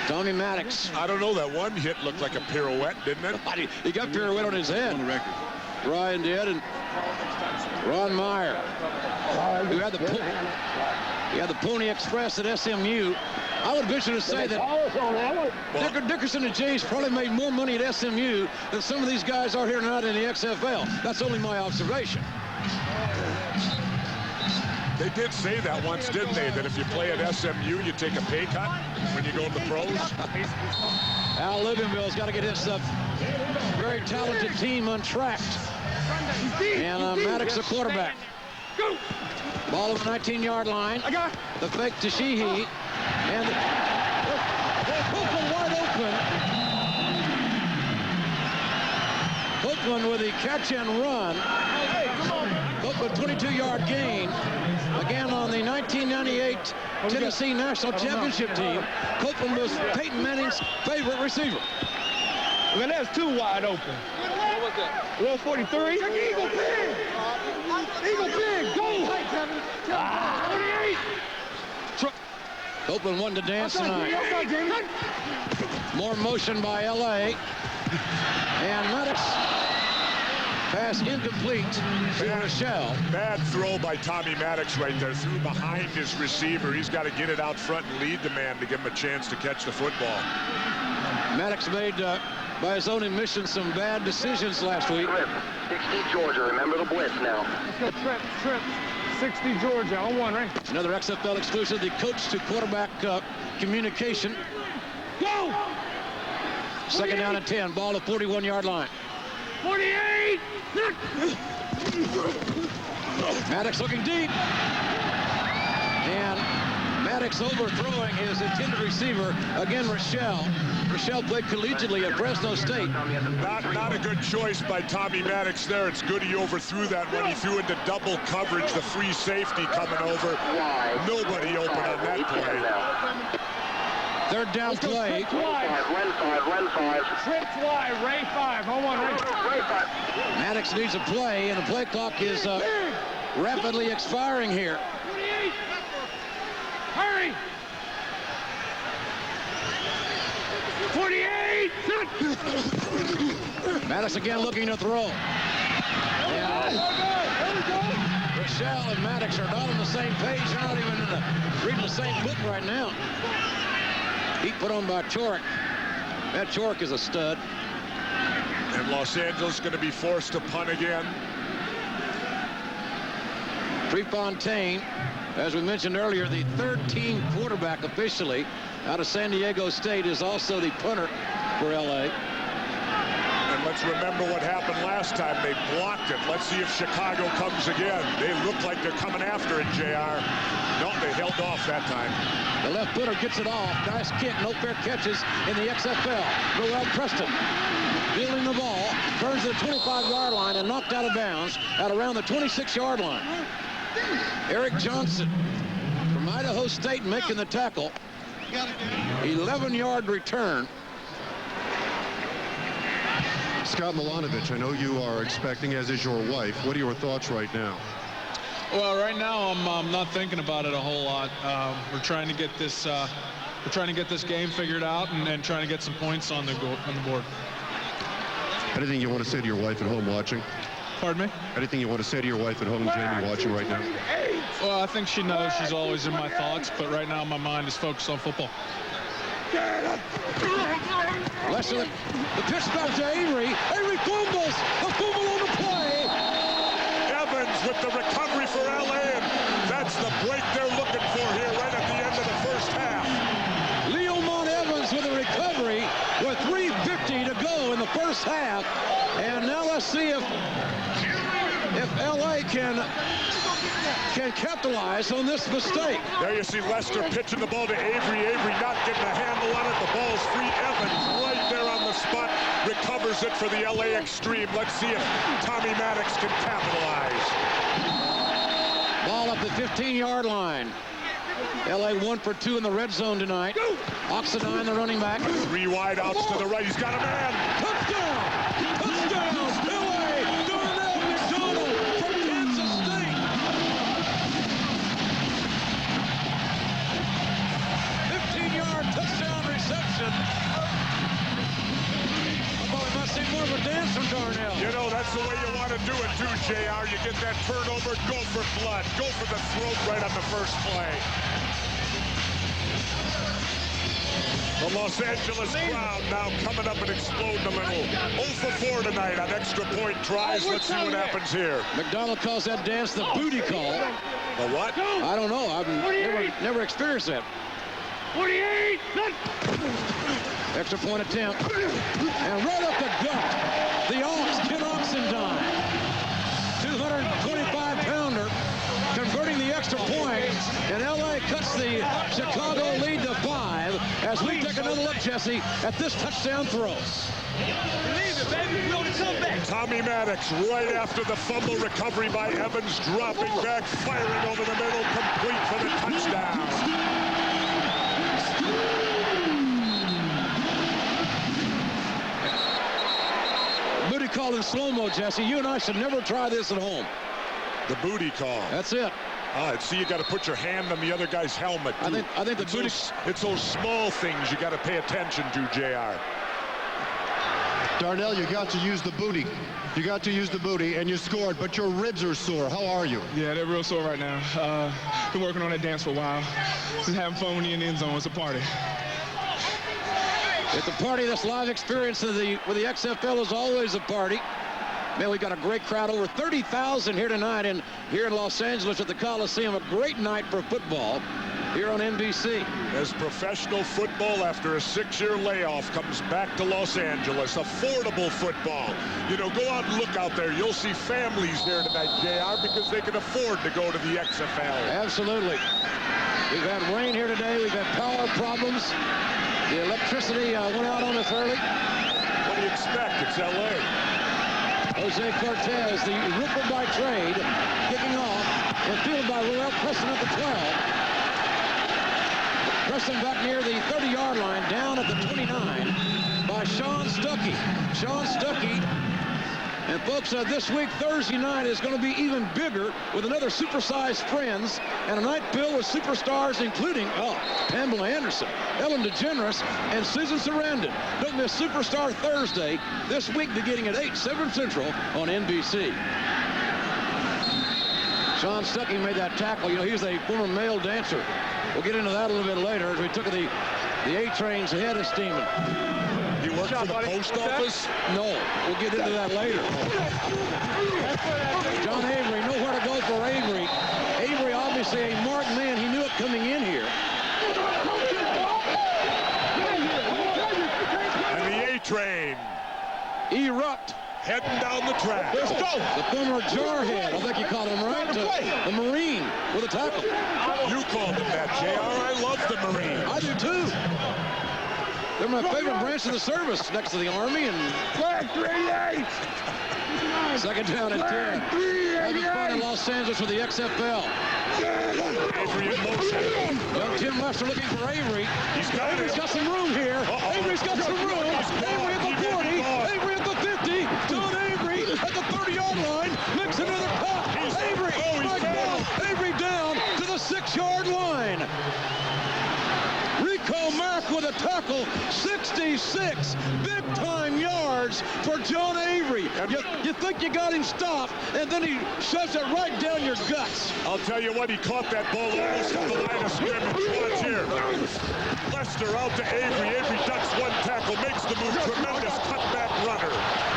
Tommy Maddox. I don't know, that one hit looked like a pirouette, didn't it? He got pirouette on his head. On the record. Ryan did, and Ron Meyer, who had the Pony Express at SMU. I would venture to say that Dickerson and James probably made more money at SMU than some of these guys are here tonight in the XFL. That's only my observation. They did say that once, didn't they? That if you play at SMU, you take a pay cut when you go to the pros. Al Ligonville's got to get his very talented team untracked. And Maddox, the quarterback. Ball at the 19-yard line. The fake to Sheehy. And Copeland wide open. Copeland with the catch and run. Copeland 22-yard gain. Again on the 1998 Tennessee National Championship team. Copeland was Peyton Manning's favorite receiver. Well, that's 2 wide open. What was that? 143. Eagle pig! Eagle pig! Go! 28! Copeland wanted to dance tonight. More motion by LA. And Maddox. Pass incomplete to Rochelle. Bad throw by Tommy Maddox right there. Threw behind his receiver. He's got to get it out front and lead the man to give him a chance to catch the football. Maddox made, by his own admission, some bad decisions last week. 60 Georgia. Remember the blitz now. Let's go, Trip. 60 Georgia on 1, right? Another XFL exclusive, the coach to quarterback communication. Go! Second down and 10. Ball at 41-yard line. 48! Maddox looking deep. And Maddox overthrowing his intended receiver. Again, Rochelle. Rochelle played collegiately at Fresno State. Not a good choice by Tommy Maddox there. It's good he overthrew that when he threw into double coverage, the free safety coming over. Nobody open on that play. Third down play. Run 5. Trips wide, Ray 5. On 1, Ray 5. Maddox needs a play, and the play clock is rapidly expiring here. 28! Hurry! 48! Maddox again looking to throw. Rochelle and Maddox are not on the same page. They're not even reading the same book right now. Heat put on by Chorick. That Chorick is a stud. And Los Angeles is going to be forced to punt again. Prefontaine, as we mentioned earlier, the 13 quarterback officially out of San Diego State, is also the punter for LA. And let's remember what happened last time. They blocked it. Let's see if Chicago comes again. They look like they're coming after it, JR. No, they held off that time. The left footer gets it off. Nice kick. No fair catches in the XFL. Noel Preston fielding the ball. Turns to the 25-yard line and knocked out of bounds at around the 26-yard line. Eric Johnson from Idaho State making the tackle. 11-yard return. Scott Milanovich, I know you are expecting, as is your wife. What are your thoughts right now? Well, right now I'm not thinking about it a whole lot. We're trying to get this game figured out and trying to get some points on the board. Anything you want to say to your wife at home watching? Pardon me? Anything you want to say to your wife at home, Jamie, watching right now? Well, I think she knows she's always in my thoughts, but right now my mind is focused on football. Lester, the pitch back to Avery. Avery fumbles. A fumble on the play. Evans with the recovery for LA, and that's the break they're looking for here right at the end of the first half. Leomont Evans with a recovery with 3:50 to go in the first half. And now let's see if LA can capitalize on this mistake. There you see Lester pitching the ball to Avery. Avery not getting a handle on it. The ball's free. Evans right there on the spot recovers it for the LA Extreme. Let's see if Tommy Maddox can capitalize. Ball up the 15-yard line. LA 1 for 2 in the red zone tonight. Oxidine, the running back. 3 wide outs to the right. He's got a man. Touchdown! Touchdown! LA! Darnell McDonald from Kansas State. 15-yard touchdown reception. Oh, we must see more of a dance from Darnell. You know, that's the way you want to do it too, JR. You get that turnover, go for blood. Go for the throat right on the first play. The Los Angeles crowd now coming up and exploding a little. 0 for 4 tonight on extra point tries. Let's see what happens here. McDonald calls that dance the booty call. The what? I don't know. I've never experienced that. 48! Extra point attempt. And right up the gut. The Ken Oxendine. 225-pounder. Converting the extra point. And LA cuts the Chicago lead to 5 as we take another look, Jesse, at this touchdown throw. Tommy Maddox right after the fumble recovery by Evans, dropping back, firing over the middle, complete for the touchdown. Booty call in slow-mo, Jesse. You and I should never try this at home. The booty call. That's it. All right, see, you got to put your hand on the other guy's helmet. Too. I think the booty. It's those small things you got to pay attention to, JR. Darnell, you got to use the booty. You got to use the booty, and you scored, but your ribs are sore. How are you? Yeah, they're real sore right now. Been working on that dance for a while. Just having fun when you're in the end zone. It's a party. It's a party. This live experience with the XFL is always a party. Man, we got a great crowd, over 30,000 here tonight here in Los Angeles at the Coliseum. A great night for football here on NBC. As professional football, after a 6-year layoff, comes back to Los Angeles. Affordable football. You know, go out and look out there. You'll see families here tonight, JR, because they can afford to go to the XFL. Absolutely. We've had rain here today. We've had power problems. The electricity went out on us early. What do you expect? It's L.A. Jose Cortez, the roofer by trade, kicking off and fielded by Roel Preston at the 12. Preston back near the 30-yard line, down at the 29 by Sean Stuckey. Sean Stuckey. And folks, this week, Thursday night, is going to be even bigger with another supersized Friends and a night filled with superstars, including, Pamela Anderson, Ellen DeGeneres, and Susan Sarandon. Don't miss Superstar Thursday this week, beginning at 8, 7 Central on NBC. Sean Stuckey made that tackle. You know, he's a former male dancer. We'll get into that a little bit later as we took the A-trains ahead of steaming. He worked for the post office? No, we'll get into that later. John Avery, nowhere to go for Avery. Avery, obviously a marked man. He knew it coming in here. And the A-train. Erupt. Heading down the track. Let's go. The former jarhead, I think you called him, right? The Marine with a tackle. You called him that, JR. I love the Marines. I do too. They're my favorite branch of the service next to the Army. And Flag 38. Second down at 10. Having fun in Los Angeles with the XFL. Avery in motion. Young Tim Lester looking for Avery. Avery's got some room here. Avery's got some room. Avery at the 40. Avery at the 50. John Avery at the 30-yard 6-yard line, makes another cut. Avery, Avery down to the 6-yard line. Rico Mack with a tackle, 66 big-time yards for John Avery. You think you got him stopped, and then he shoves it right down your guts. I'll tell you what, he caught that ball almost at the line of scrimmage. Watch here. Lester out to Avery. Avery ducks one tackle, makes the move. Tremendous cutback runner.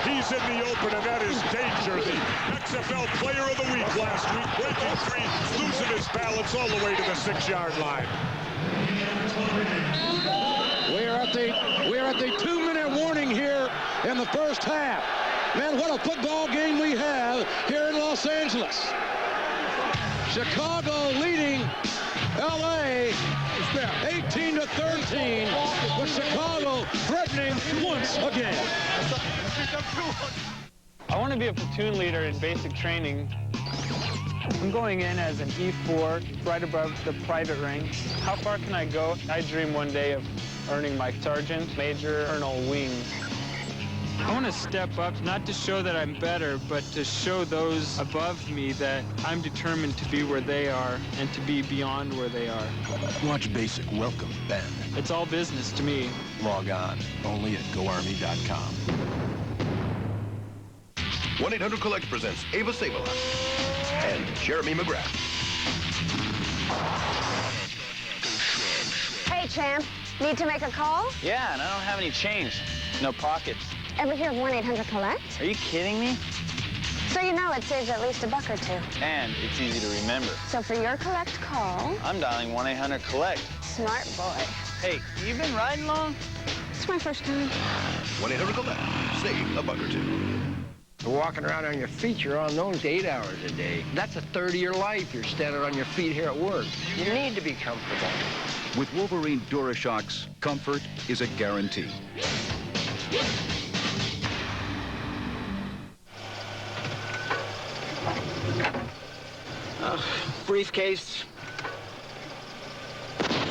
He's in the open, and that is danger. The XFL Player of the Week last week, breaking free, losing his balance all the way to the 6-yard line. We're at the 2-minute warning here in the first half. Man, what a football game we have here in Los Angeles. Chicago leading LA 18-13, with Chicago threatening once again. I want to be a platoon leader in basic training. I'm going in as an E4, right above the private rank. How far can I go? I dream one day of earning my sergeant, major, colonel wings. I want to step up, not to show that I'm better, but to show those above me that I'm determined to be where they are and to be beyond where they are. Watch Basic Welcome Ben. It's all business to me. Log on, only at GoArmy.com. 1-800-COLLECT presents Ava Savala and Jeremy McGrath. Hey, champ. Need to make a call? Yeah, and I don't have any change. No pockets. Ever hear of 1-800-COLLECT? Are you kidding me? So you know it saves at least $1 or $2. And it's easy to remember. So for your collect call... I'm dialing 1-800-COLLECT. Smart boy. Hey, you been riding long? It's my first time. 1-800-COLLECT. Save $1 or $2. Walking around on your feet, you're on those 8 hours a day. That's a third of your life you're standing on your feet here at work. You need to be comfortable. With Wolverine DuraShocks, comfort is a guarantee. Briefcase.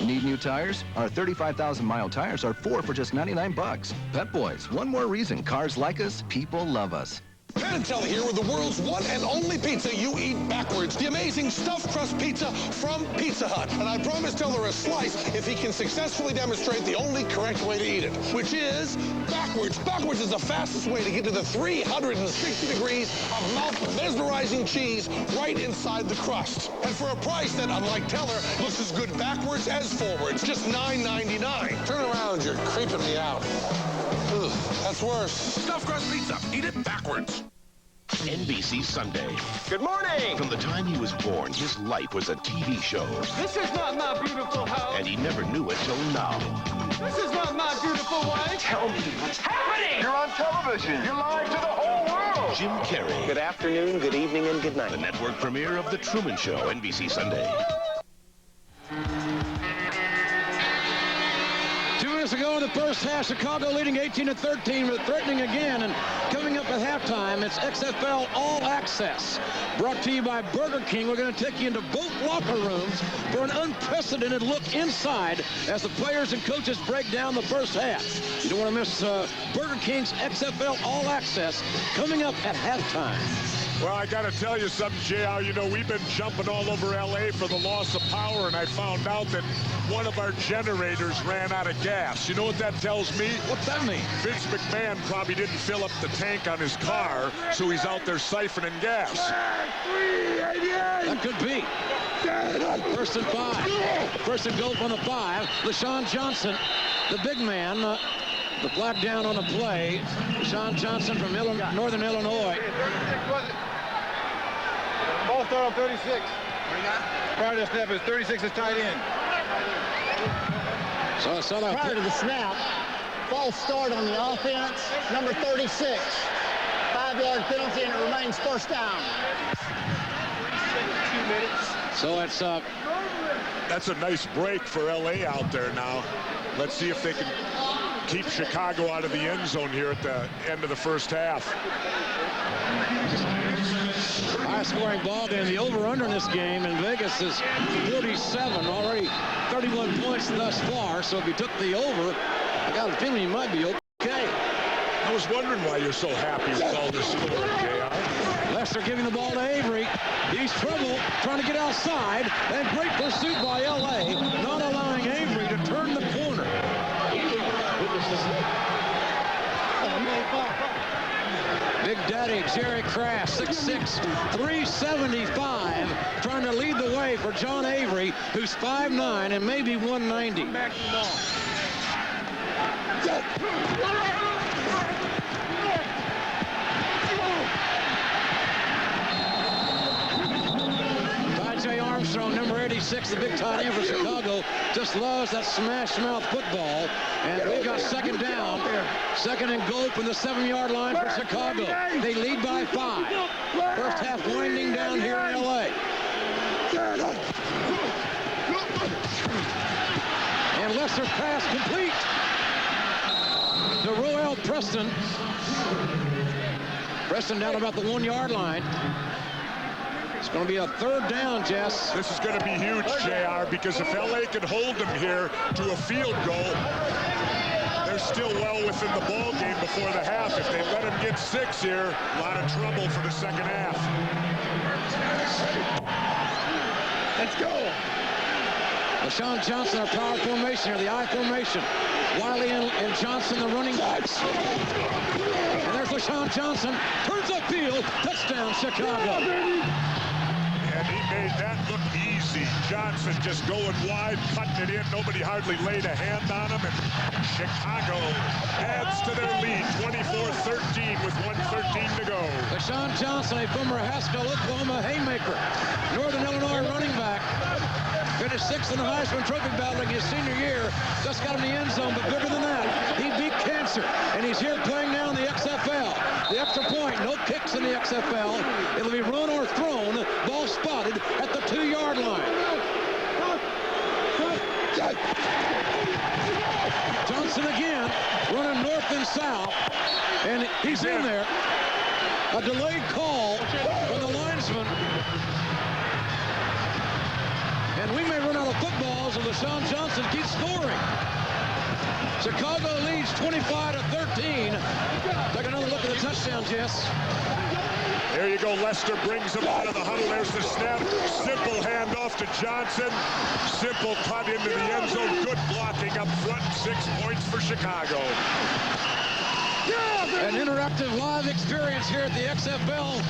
Need new tires? Our 35,000-mile tires are 4 for just 99 bucks. Pep Boys, one more reason cars like us, people love us. Penn and Teller here with the world's one and only pizza you eat backwards. The amazing stuffed crust pizza from Pizza Hut. And I promise Teller a slice if he can successfully demonstrate the only correct way to eat it, which is backwards. Backwards is the fastest way to get to the 360 degrees of mouth mesmerizing cheese right inside the crust. And for a price that, unlike Teller, looks as good backwards as forwards, just $9.99. Turn around, you're creeping me out. Ugh, that's worse. Stuffed crust pizza. Eat it backwards. NBC Sunday. Good morning! From the time he was born, his life was a TV show. This is not my beautiful house. And he never knew it till now. This is not my beautiful wife. Tell me what's happening. You're on television. You're live to the whole world. Jim Carrey. Good afternoon, good evening, and good night. The network premiere of The Truman Show, NBC Sunday. 2 minutes ago in the first half, Chicago leading 18-13, but threatening again. And coming up at halftime, it's XFL All Access. Brought to you by Burger King. We're going to take you into both locker rooms for an unprecedented look inside as the players and coaches break down the first half. You don't want to miss Burger King's XFL All Access coming up at halftime. Well, I got to tell you something, JR. You know, we've been jumping all over L.A. for the loss of power, and I found out that one of our generators ran out of gas. You know what that tells me? What's that mean? Vince McMahon probably didn't fill up the tank on his car, so he's out there siphoning gas. That could be. First and 5. First and goal from the 5. LaShawn Johnson, the big man. The flag down on the play. LaShawn Johnson from Northern Illinois. Ball start on 36. Prior to the snap, is 36 is tight end. So prior to the snap, false start on the offense, number 36. 5-yard penalty, and it remains first down. 2 minutes. So it's That's a nice break for L.A. out there now. Let's see if they can keep Chicago out of the end zone here at the end of the first half. High-scoring ball game. The over-under in this game in Vegas is 47. Already 31 points thus far. So if you took the over, I got a feeling you might be okay. I was wondering why you're so happy with all this scoring, JR. Lester giving the ball to Avery. He's trouble trying to get outside, and great pursuit by LA, not allowing Avery to turn the corner. Big Daddy Jerry Crass, 6'6", 375, trying to lead the way for John Avery, who's 5'9" and maybe 190. Back to the ball. J. Armstrong, number 86, the big tight end for Chicago, just loves that Smashmouth football. And we've got second down, second and goal from the 7-yard line for Chicago. They lead by 5. First half winding down here in LA. And Lester's pass complete to Roel Preston. Preston down about the 1-yard line. It's going to be a third down, Jess. This is going to be huge, JR, because if LA can hold them here to a field goal, they're still well within the ball game before the half. If they let them get 6 here, a lot of trouble for the second half. Let's go. LaShawn Johnson, our power formation here, the I formation. Wiley and Johnson, the running backs. And there's LaShawn Johnson, turns upfield, touchdown, Chicago. And he made that look easy. Johnson just going wide, cutting it in. Nobody hardly laid a hand on him. And Chicago adds to their lead, 24-13 with 1:13 to go. LaShawn Johnson, a former Haskell, Oklahoma haymaker. Northern Illinois running back. Finished 6th in the Heisman Trophy battling his senior year. Just got in the end zone, but bigger than that, he beat cancer. And he's here playing now in the XFL. The extra point, no kicks in the XFL. It'll be run or thrown, ball spotted at the 2-yard line. Johnson again, running north and south, and he's in there. A delayed call from the linesman. And we may run out of footballs if LaShawn Johnson keeps scoring. Chicago leads 25-13. Take another look at the touchdown, Jess. There you go. Lester brings him out of the huddle. There's the snap. Simple handoff to Johnson. Simple cut into the end zone. Good blocking up front. 6 points for Chicago. An interactive live experience here at the XFL.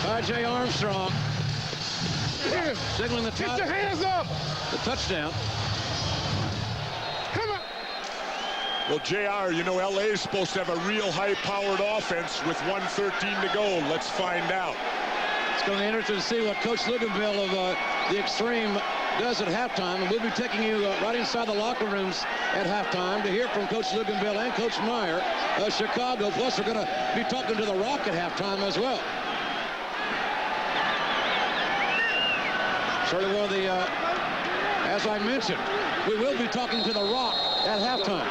By J. Armstrong. Signaling the Get your hands up! The touchdown. Come on! Well, JR, you know, LA is supposed to have a real high-powered offense with 1:13 to go. Let's find out. It's going to be interesting to see what Coach Luganville of the Extreme does at halftime. And we'll be taking you right inside the locker rooms at halftime to hear from Coach Luganville and Coach Meyer of Chicago. Plus, we're going to be talking to The Rock at halftime as well. Certainly one of the, as I mentioned, we will be talking to The Rock at halftime.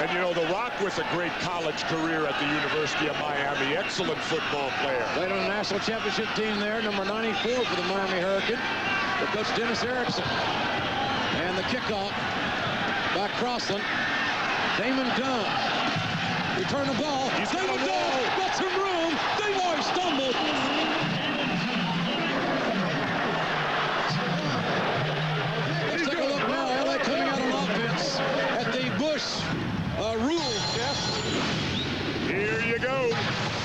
And you know, The Rock with a great college career at the University of Miami. Excellent football player. Played on the national championship team there, number 94 for the Miami Hurricane, for Coach Dennis Erickson. And the kickoff by Crossland. Damon Dunn. Return the ball. Damon Dunn got some room. They stumbled. Let's take a look now. LA coming out on offense at the Bush rule, Jeff. Here you go.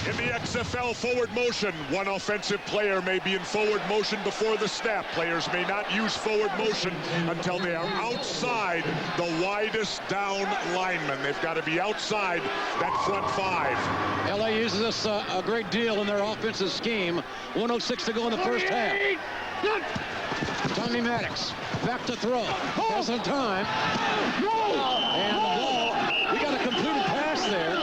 In the XFL forward motion, one offensive player may be in forward motion before the snap. Players may not use forward motion until they are outside the widest down lineman. They've got to be outside that front 5. LA uses this a great deal in their offensive scheme. 1:06 to go in the first half. Tommy Maddox back to throw. Has some time. And the ball, we got a completed pass there.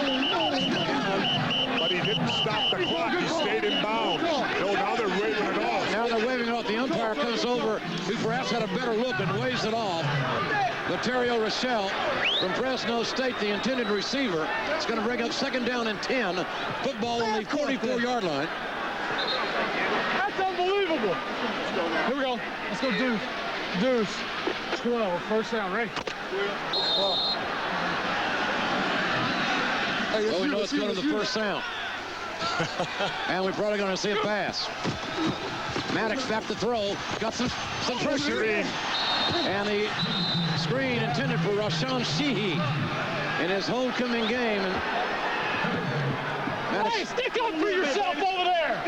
But he didn't stop the clock. He stayed in bounds. No, now they're waving it off. Now they're waving it off. The umpire comes over, who perhaps had a better look, and waves it off. Laterio Rochelle from Fresno State, the intended receiver. It's going to bring up second down and 10. Football on the 44-yard line. That's unbelievable. Here we go. Let's go deuce. Deuce. 12. First down. Ready? Oh, we know it's going to the first down. And we're probably going to see a pass. Maddox back to throw. Got some pressure. And the screen intended for Rashawn Sheehy in his homecoming game. And Maddox, hey, stick up for yourself over there.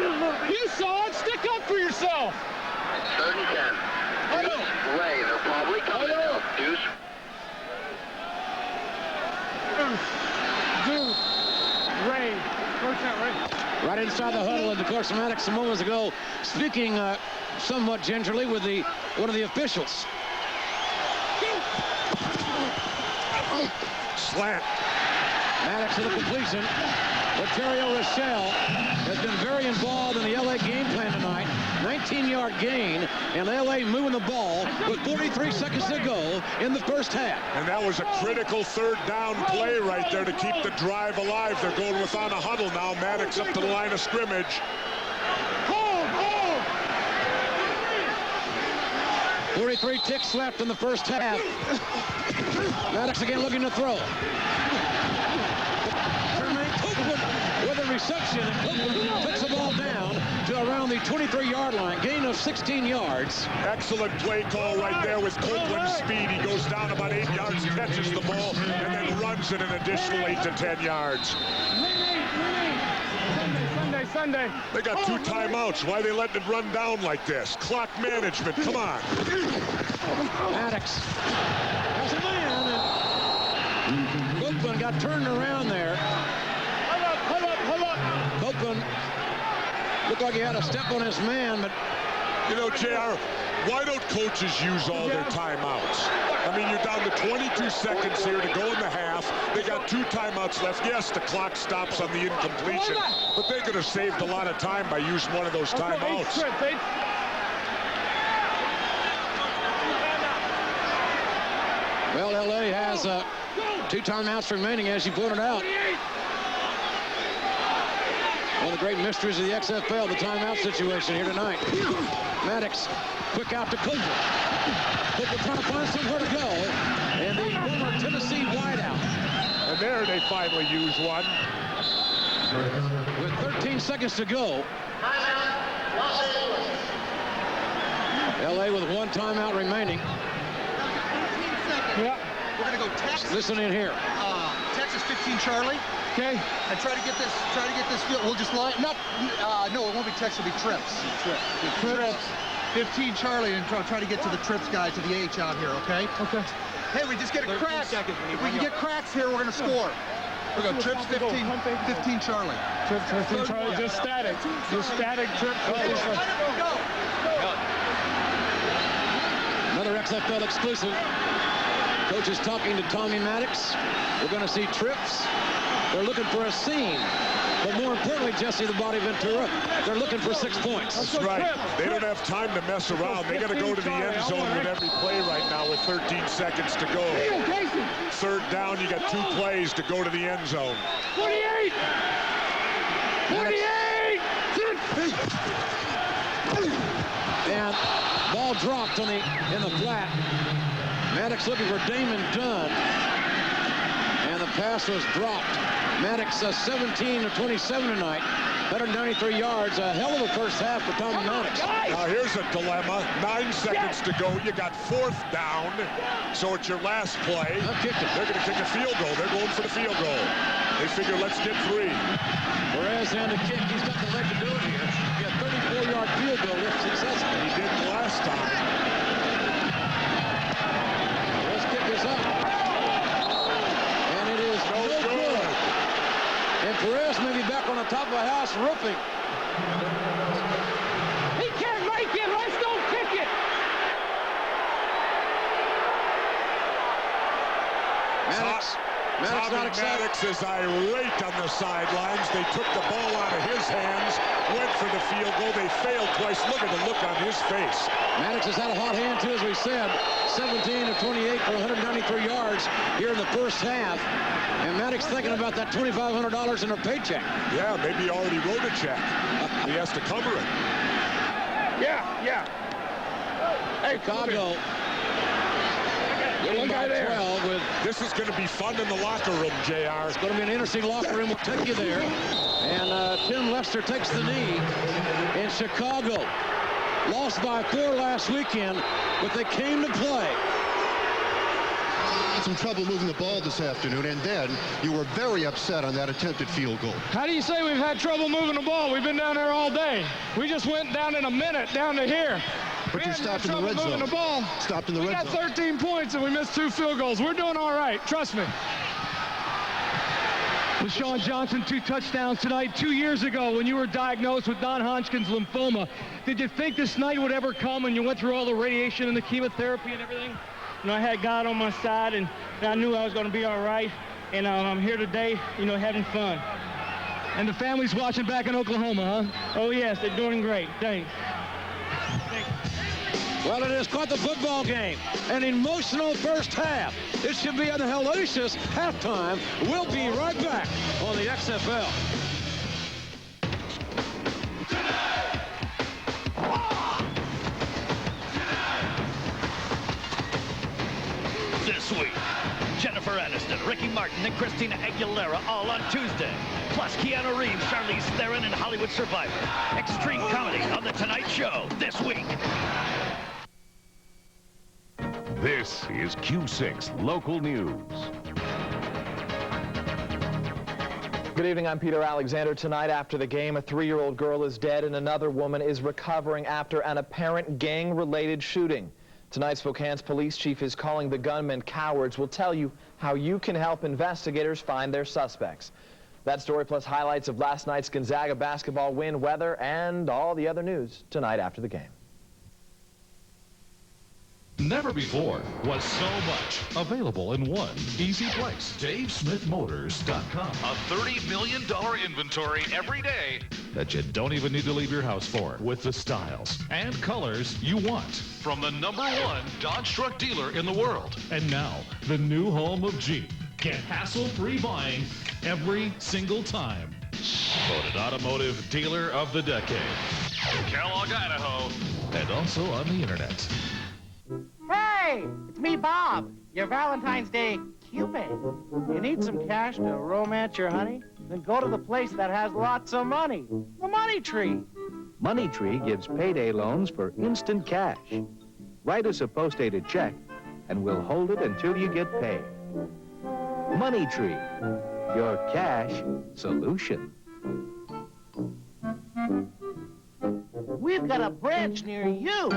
You saw it. Stick up for yourself. 3rd and 10. Deuce, Ray, they're probably coming now. Deuce. Deuce, Ray. First down, Ray. right inside the huddle, and of course Maddox some moments ago speaking somewhat gingerly with one of the officials. Slant. Maddox with a completion. Rogerio Rochelle has been very involved in the LA game plan tonight. 19-yard gain, and LA moving the ball with 43 seconds to go in the first half. And that was a critical third down play right there to keep the drive alive. They're going without a huddle now. Maddox up to the line of scrimmage. 43 ticks left in the first half. Maddox again looking to throw. With a reception, and Copeland puts the ball down to around the 23-yard line, gain of 16 yards. Excellent play call right there with Copeland's speed. He goes down about 8 yards, catches the ball, and then runs it an additional 8 to 10 yards. Sunday. They got 2 timeouts. Why are they letting it run down like this? Clock management, come on. Maddox has a man, and Copeland got turned around there. Hold up. Copeland looked like he had a step on his man, but... You know, JR, why don't coaches use all their timeouts? I mean, you're down to 22 seconds here to go in the half. They got 2 timeouts left. Yes, the clock stops on the incompletion, but they could have saved a lot of time by using one of those timeouts. Well, LA has 2 timeouts remaining, as you pointed out. One of the great mysteries of the XFL, the timeout situation here tonight. Maddox, quick out to Copeland. Copeland trying to find somewhere to go. And the former Tennessee wideout. And there they finally use one. With 13 seconds to go. LA with 1 timeout remaining. Yeah. We're going to go Texas. Listen in here. Texas 15 Charlie. Okay. And try to get this field. We'll just line no, it won't be Texas, it'll be trips. Trips. 15 Charlie, and try to get to the trips guy, to the H out here, okay? Okay. Hey, we just get a crack. If we can get cracks here, we're going to score. We're going to trips 15 Charlie. Trips 15 Charlie, just static. Just static trips. Another XFL exclusive. Coach is talking to Tommy Maddox. We're going to see trips. They're looking for a seam. But more importantly, Jesse the Body Ventura, they're looking for 6 points. That's right. They don't have time to mess around. They got to go to the end zone with every play right now with 13 seconds to go. Third down, you got 2 plays to go to the end zone. 48! 48! And ball dropped in the flat. Maddox looking for Damon Dunn. And the pass was dropped. Maddox 17 of 27 tonight. 193 yards. A hell of a first half for Tommy Maddox. Now here's a dilemma. 9 seconds to go. You got 4th down. So it's your last play. They're going to kick a field goal. They're going for the field goal. They figure, let's get 3. Whereas on the kick, he's got the leg to do it here. He got 34-yard field goal if successful. He didn't last time. This kick is up. And it is no good. And Perez may be back on the top of the house roofing. He can't make it. Let's don't kick it. Maddox not excited. Maddox is irate on the sidelines. They took the ball out of his hands, went for the field goal. They failed twice. Look at the look on his face. Maddox has had a hot hand, too, as we said. 17 of 28 for 193 yards here in the first half. And Maddox thinking about that $2,500 in a paycheck. Yeah, maybe he already wrote a check. He has to cover it. Yeah. Hey, Chicago. Leading by 12 with This is going to be fun in the locker room, JR. It's going to be an interesting locker room. We'll take you there. And Tim Lester takes the knee in Chicago. Lost by 4 last weekend, but they came to play. Some trouble moving the ball this afternoon, and then you were very upset on that attempted field goal. How do you say we've had trouble moving the ball? We've been down there all day. We just went down in a minute down to here. But you stopped in the red zone. The ball. Stopped in the red zone. We got 13 points and we missed 2 field goals. We're doing all right. Trust me. LaShawn Johnson, 2 touchdowns tonight. 2 years ago, when you were diagnosed with non-Hodgkin's lymphoma, did you think this night would ever come when you went through all the radiation and the chemotherapy and everything? You know, I had God on my side, and I knew I was going to be all right. And I'm here today, you know, having fun. And the family's watching back in Oklahoma, huh? Oh, yes, they're doing great. Thanks. Well, it is quite the football game. An emotional first half. It should be an hellacious halftime. We'll be right back on the XFL. This week, Jennifer Aniston, Ricky Martin, and Christina Aguilera all on Tuesday. Plus Keanu Reeves, Charlize Theron, and Hollywood Survivor. Extreme comedy on The Tonight Show this week. This is Q6 Local News. Good evening, I'm Peter Alexander. Tonight after the game, a 3-year-old girl is dead and another woman is recovering after an apparent gang-related shooting. Tonight, Spokane's police chief is calling the gunmen cowards. We'll tell you how you can help investigators find their suspects. That story plus highlights of last night's Gonzaga basketball win, weather, and all the other news tonight after the game. Never before was so much available in one easy place. DaveSmithMotors.com. A $30 million inventory every day that you don't even need to leave your house for, with the styles and colors you want. From the #1 Dodge truck dealer in the world. And now, the new home of Jeep. Get hassle-free buying every single time. Voted Automotive Dealer of the Decade. Kellogg, Idaho. And also on the internet. Hey, it's me, Bob, your Valentine's Day Cupid. You need some cash to romance your honey? Then go to the place that has lots of money, the Money Tree. Money Tree gives payday loans for instant cash. Write us a post-dated check, and we'll hold it until you get paid. Money Tree, your cash solution. We've got a branch near you.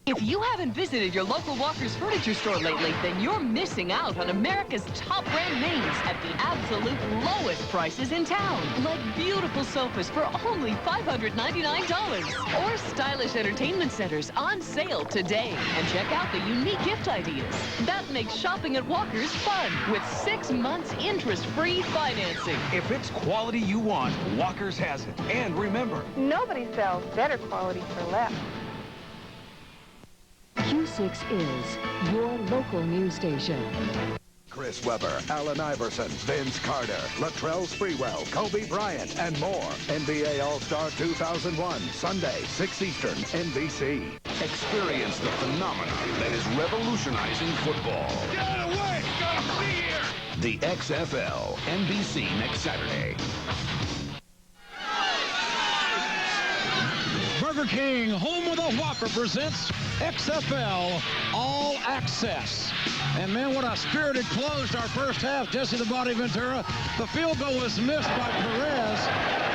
If you haven't visited your local Walker's Furniture store lately, then you're missing out on America's top brand names at the absolute lowest prices in town. Like beautiful sofas for only $599. Or stylish entertainment centers on sale today. And check out the unique gift ideas. That makes shopping at Walker's fun with 6 months interest-free financing. If it's quality you want, Walker's has it. And remember, nobody sells better quality for less. Q6 is your local news station. Chris Webber, Allen Iverson, Vince Carter, Latrell Sprewell, Kobe Bryant, and more. NBA All-Star 2001, Sunday, 6 Eastern, NBC. Experience the phenomenon that is revolutionizing football. Get out of the way! Gotta see here! The XFL, NBC next Saturday. Burger King, home of the Whopper, presents XFL All Access. And man, what a spirited close to our first half. Jesse the Body Ventura. The field goal was missed by Perez,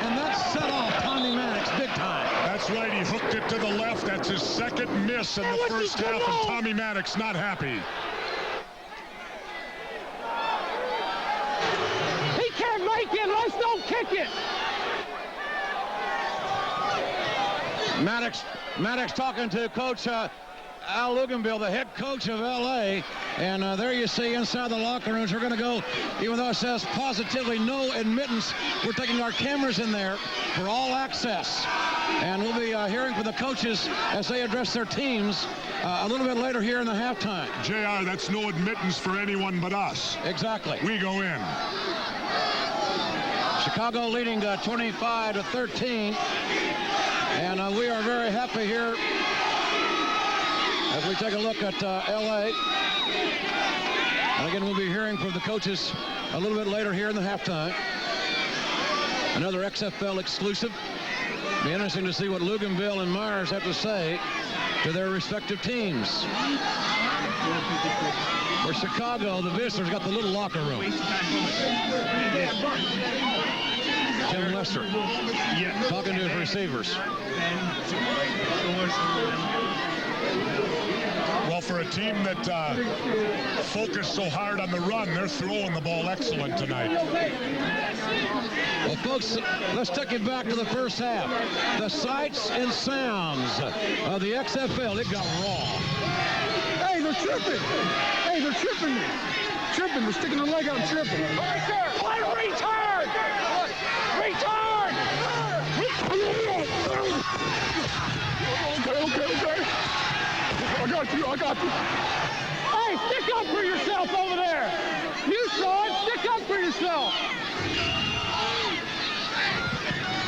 and that set off Tommy Maddox big time. That's right, he hooked it to the left. That's his second miss in the first half, and Tommy Maddox not happy. He can't make it. Let's don't kick it. Maddox talking to Coach Al Luganville, the head coach of L.A. And there you see inside the locker rooms, we're going to go, even though it says positively no admittance, we're taking our cameras in there for all access. And we'll be hearing from the coaches as they address their teams a little bit later here in the halftime. JR, that's no admittance for anyone but us. Exactly. We go in. Chicago leading 25-13. And we are very happy here as we take a look at L.A. And again, we'll be hearing from the coaches a little bit later here in the halftime. Another XFL exclusive. Be interesting to see what Luganville and Myers have to say to their respective teams. For Chicago, the visitors got the little locker room. Tim Lester talking to his receivers. Well, for a team that focused so hard on the run, they're throwing the ball excellent tonight. Well, folks, let's take it back to the first half. The sights and sounds of the XFL, it got raw. Hey, they're tripping. Hey, they're tripping me. Tripping. They're sticking their leg out and tripping. Play retard! Retard! Okay. I got you. Hey, stick up for yourself over there! You saw it! Stick up for yourself!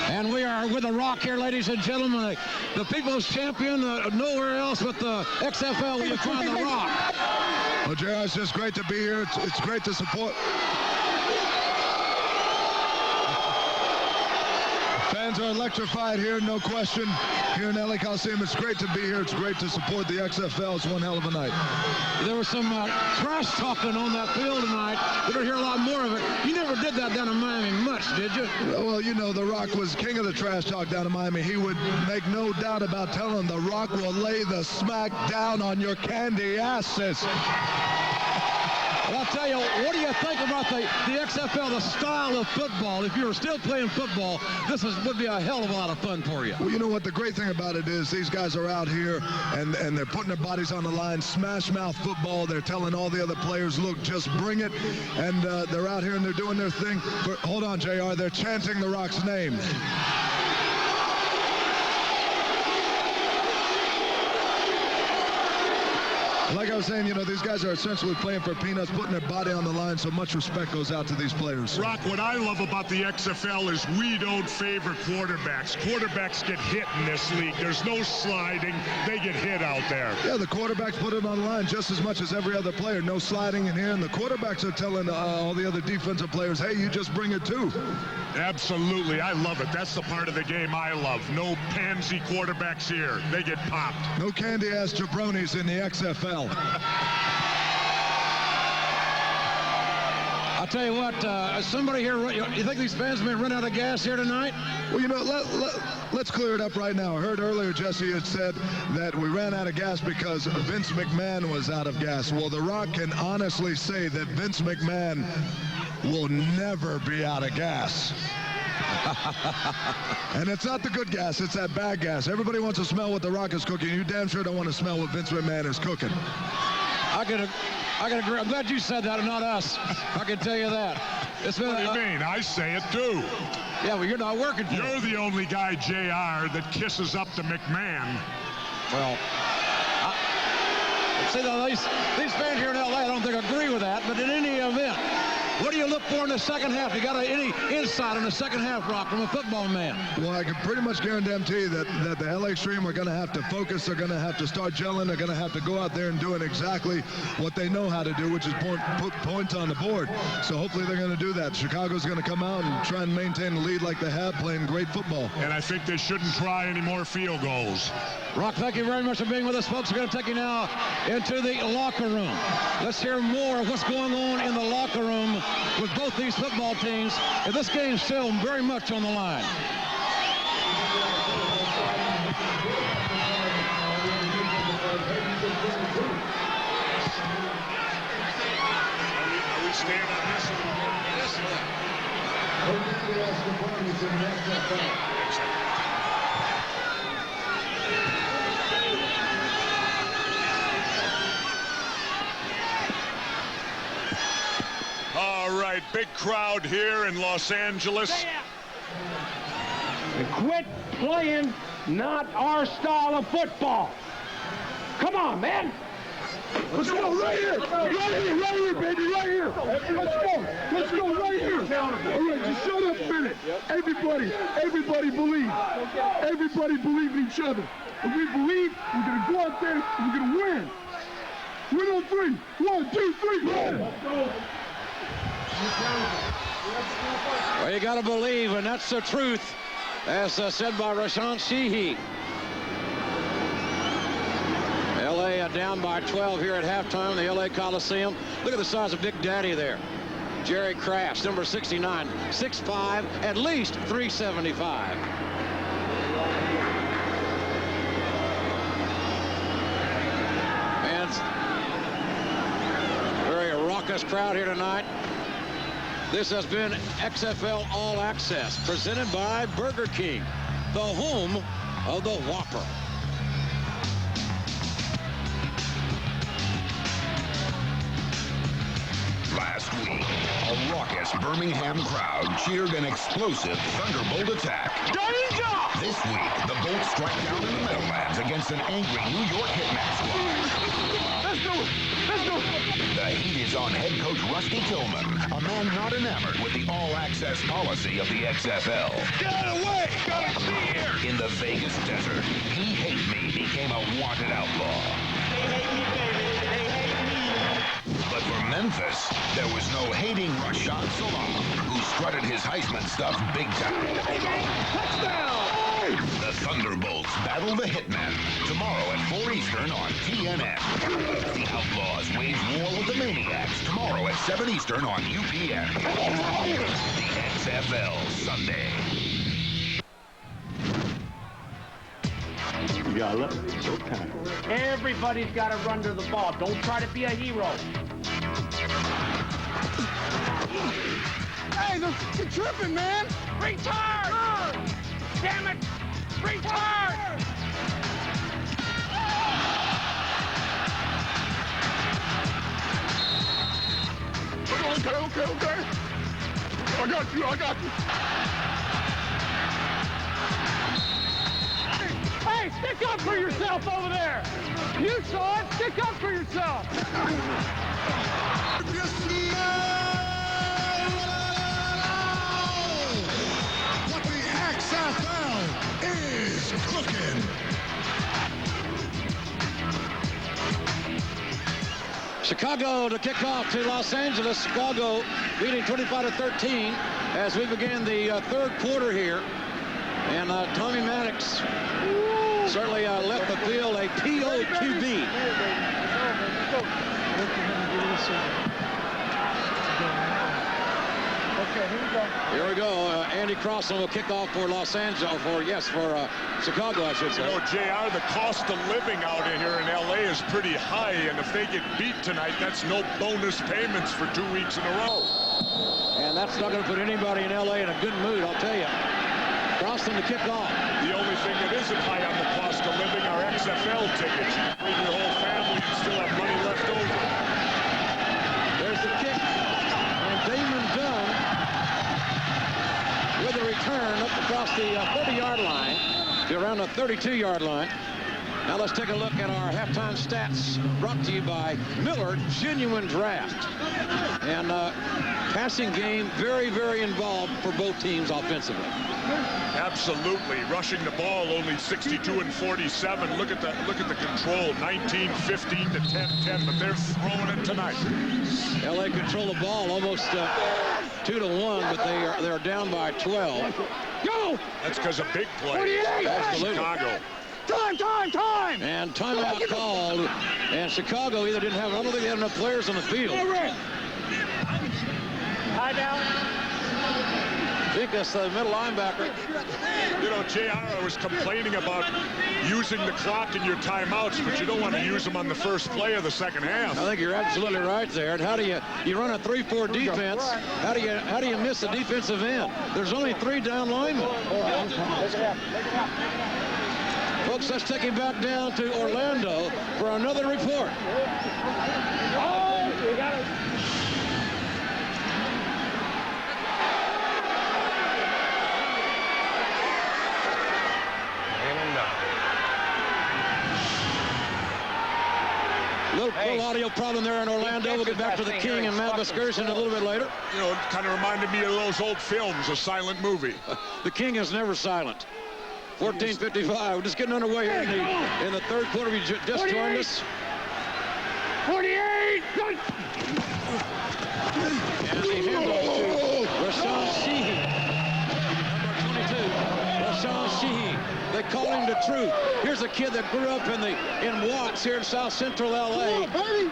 And we are with The Rock here, ladies and gentlemen. The people's champion, nowhere else but the XFL will you find The Rock. Well, JR, it's just great to be here. It's great to support. Fans are electrified here, no question. Here in LA Coliseum, it's great to be here. It's great to support the XFL. It's one hell of a night. There was some trash talking on that field tonight. We're going to hear a lot more of it. You never did that down in Miami much, did you? Well, you know, The Rock was king of the trash talk down in Miami. He would make no doubt about telling The Rock will lay the smack down on your candy asses. Well, I'll tell you, what do you think about the XFL, the style of football? If you were still playing football, this would be a hell of a lot of fun for you. Well, you know what? The great thing about it is these guys are out here and they're putting their bodies on the line. Smashmouth football. They're telling all the other players, look, just bring it. And they're out here and they're doing their thing. Hold on, JR. They're chanting The Rock's name. Like I was saying, you know, these guys are essentially playing for peanuts, putting their body on the line, so much respect goes out to these players. Rock, what I love about the XFL is we don't favor quarterbacks. Quarterbacks get hit in this league. There's no sliding. They get hit out there. Yeah, the quarterbacks put it on the line just as much as every other player. No sliding in here, and the quarterbacks are telling all the other defensive players, hey, you just bring it too. Absolutely. I love it. That's the part of the game I love. No pansy quarterbacks here. They get popped. No candy-ass jabronis in the XFL. I'll tell you what, somebody here, you think these fans may run out of gas here tonight? Well, you know, let's clear it up right now. I heard earlier Jesse had said that we ran out of gas because Vince McMahon was out of gas. Well, The Rock can honestly say that Vince McMahon will never be out of gas. And it's not the good gas, it's that bad gas. Everybody wants to smell what The Rock is cooking. You damn sure don't want to smell what Vince McMahon is cooking. I can agree. I'm glad you said that and not us. I can tell you that. What do you mean? I say it too. Yeah, well, you're not working for You're the only guy, JR, that kisses up to McMahon. Well, see, these fans here in LA, I don't think agree with that, but in any event, what do you look for in the second half? You got any insight on the second half, Rock, from a football man? Well, I can pretty much guarantee that the LA Extreme are going to have to focus. They're going to have to start gelling. They're going to have to go out there and doing exactly what they know how to do, which is put points on the board. So hopefully they're going to do that. Chicago's going to come out and try and maintain the lead like they have, playing great football. And I think they shouldn't try any more field goals. Rock, thank you very much for being with us, folks. We're going to take you now into the locker room. Let's hear more of what's going on in the locker room with both these football teams. And this game's still very much on the line. Are we staying on this All right, big crowd here in Los Angeles. And quit playing not our style of football. Come on, man. Let's go right here, baby, right here. Let's go right here. All right, just shut up a minute. Everybody believe. Everybody believe in each other. If we believe, we're gonna go out there and we're gonna win. Win on three. 1, 2, 3, win. Well, you got to believe, and that's the truth, as said by Rashawn Sheehy. LA down by 12 here at halftime, the LA Coliseum. Look at the size of Big Daddy there. Jerry Crash, number 69, 6'5", at least 375. And very raucous crowd here tonight. This has been XFL All Access, presented by Burger King, the home of the Whopper. Last week, a raucous Birmingham crowd cheered an explosive Thunderbolt attack. Danger! This week, the Bolts strike down in the Meadowlands against an angry New York Hitman squad. Let's do it! Let's do it! The heat is on head coach Rusty Tillman, a man not enamored with the all-access policy of the XFL. Get out of the way! Gotta see here! In the Vegas desert, He Hate Me became a wanted outlaw. They hate me, baby. They hate me. But for Memphis, there was no hating Rashad Salam, who strutted his Heisman stuff big time. Touchdown! The Thunderbolts battle the Hitmen tomorrow at 4 Eastern on TNN. The Outlaws wage war with the Maniacs tomorrow at 7 Eastern on UPN. The XFL Sunday. You gotta love it. It's okay. Everybody's got to run to the ball. Don't try to be a hero. Hey, you're tripping, man. Return! Damn it! Return! Okay. I got you. Hey, stick up for yourself over there. You saw it. Stick up for yourself. What the XFL is cooking. Chicago to kick off to Los Angeles. Chicago leading 25-13 as we begin the third quarter here. And Tommy Maddox certainly left the field a POQB. Here we go. Andy Crossan will kick off for Los Angeles, for Chicago, I should say. You know, JR, the cost of living out in here in LA is pretty high, and if they get beat tonight, that's no bonus payments for 2 weeks in a row. And that's not going to put anybody in LA in a good mood, I'll tell you. Crossan to kick off. The only thing that isn't high on the cost of living are XFL tickets. You bring your whole family and still have money left over. There's the kick. And Damon Dunn with a return up across the 30-yard line to around the 32-yard line. Now let's take a look at our halftime stats brought to you by Miller Genuine Draft. And passing game very, very involved for both teams offensively. Absolutely. Rushing the ball only 62-47. Look at the control. 19-15 to 10-10, but they're throwing it tonight. LA control the ball almost 2-1, but they're down by 12. Go! That's because of big play. 48! Absolutely. Chicago. Time! And timeout called. And Chicago either didn't have, I don't think they had enough players on the field. High down. Vicas, the middle linebacker. You know, JR, I was complaining about using the clock in your timeouts, but you don't want to use them on the first play of the second half. I think you're absolutely right there. And how do you run a 3-4 defense? How do you miss a defensive end? There's only 3 down linemen. Folks, let's take him back down to Orlando for another report. We got it. Little audio problem there in Orlando. We'll get back to the King and Mount Excursion a little bit later. You know, it kind of reminded me of those old films, a silent movie. The King is never silent. 14:55. We're just getting underway here in the third quarter. We just joined us. 48! And the handoff truth. Here's a kid that grew up in Watts here in South Central LA.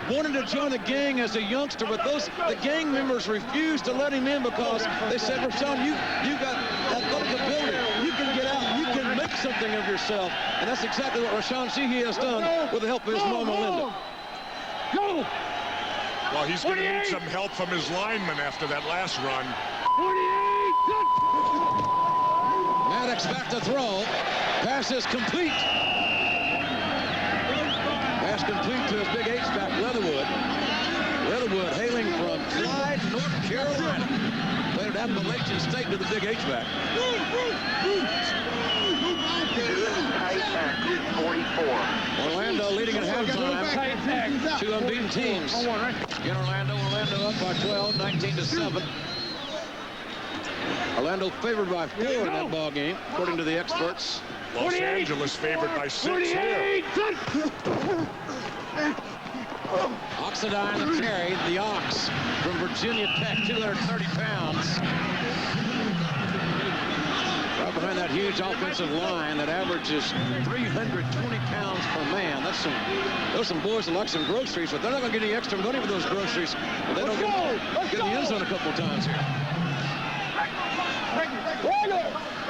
Wanted to join the gang as a youngster, but the gang members refused to let him in because they said, Rashawn, you got athletic ability. You can get out. You can make something of yourself. And that's exactly what Rashawn Sheehy has done with the help of his mama, Linda. Go! Well, he's going to need some help from his lineman after that last run. 48! Maddox back to throw. Pass is complete. Pass complete to his big H-back, Leatherwood. Leatherwood hailing from Clyde, North Carolina. Played at Appalachian State to the big H-back. 44. Orlando leading at halftime. Two unbeaten teams. In Orlando up by 12, 19-7. Orlando favored by 4 in that ball game, according to the experts. Los Angeles favored by 6 here. Oxidine the carry, the Ox from Virginia Tech, 230 pounds. Right behind that huge offensive line that averages 320 pounds per man. Those are some boys that like some groceries, but they're not going to get any extra money for those groceries. But they don't get in the end zone a couple of times here.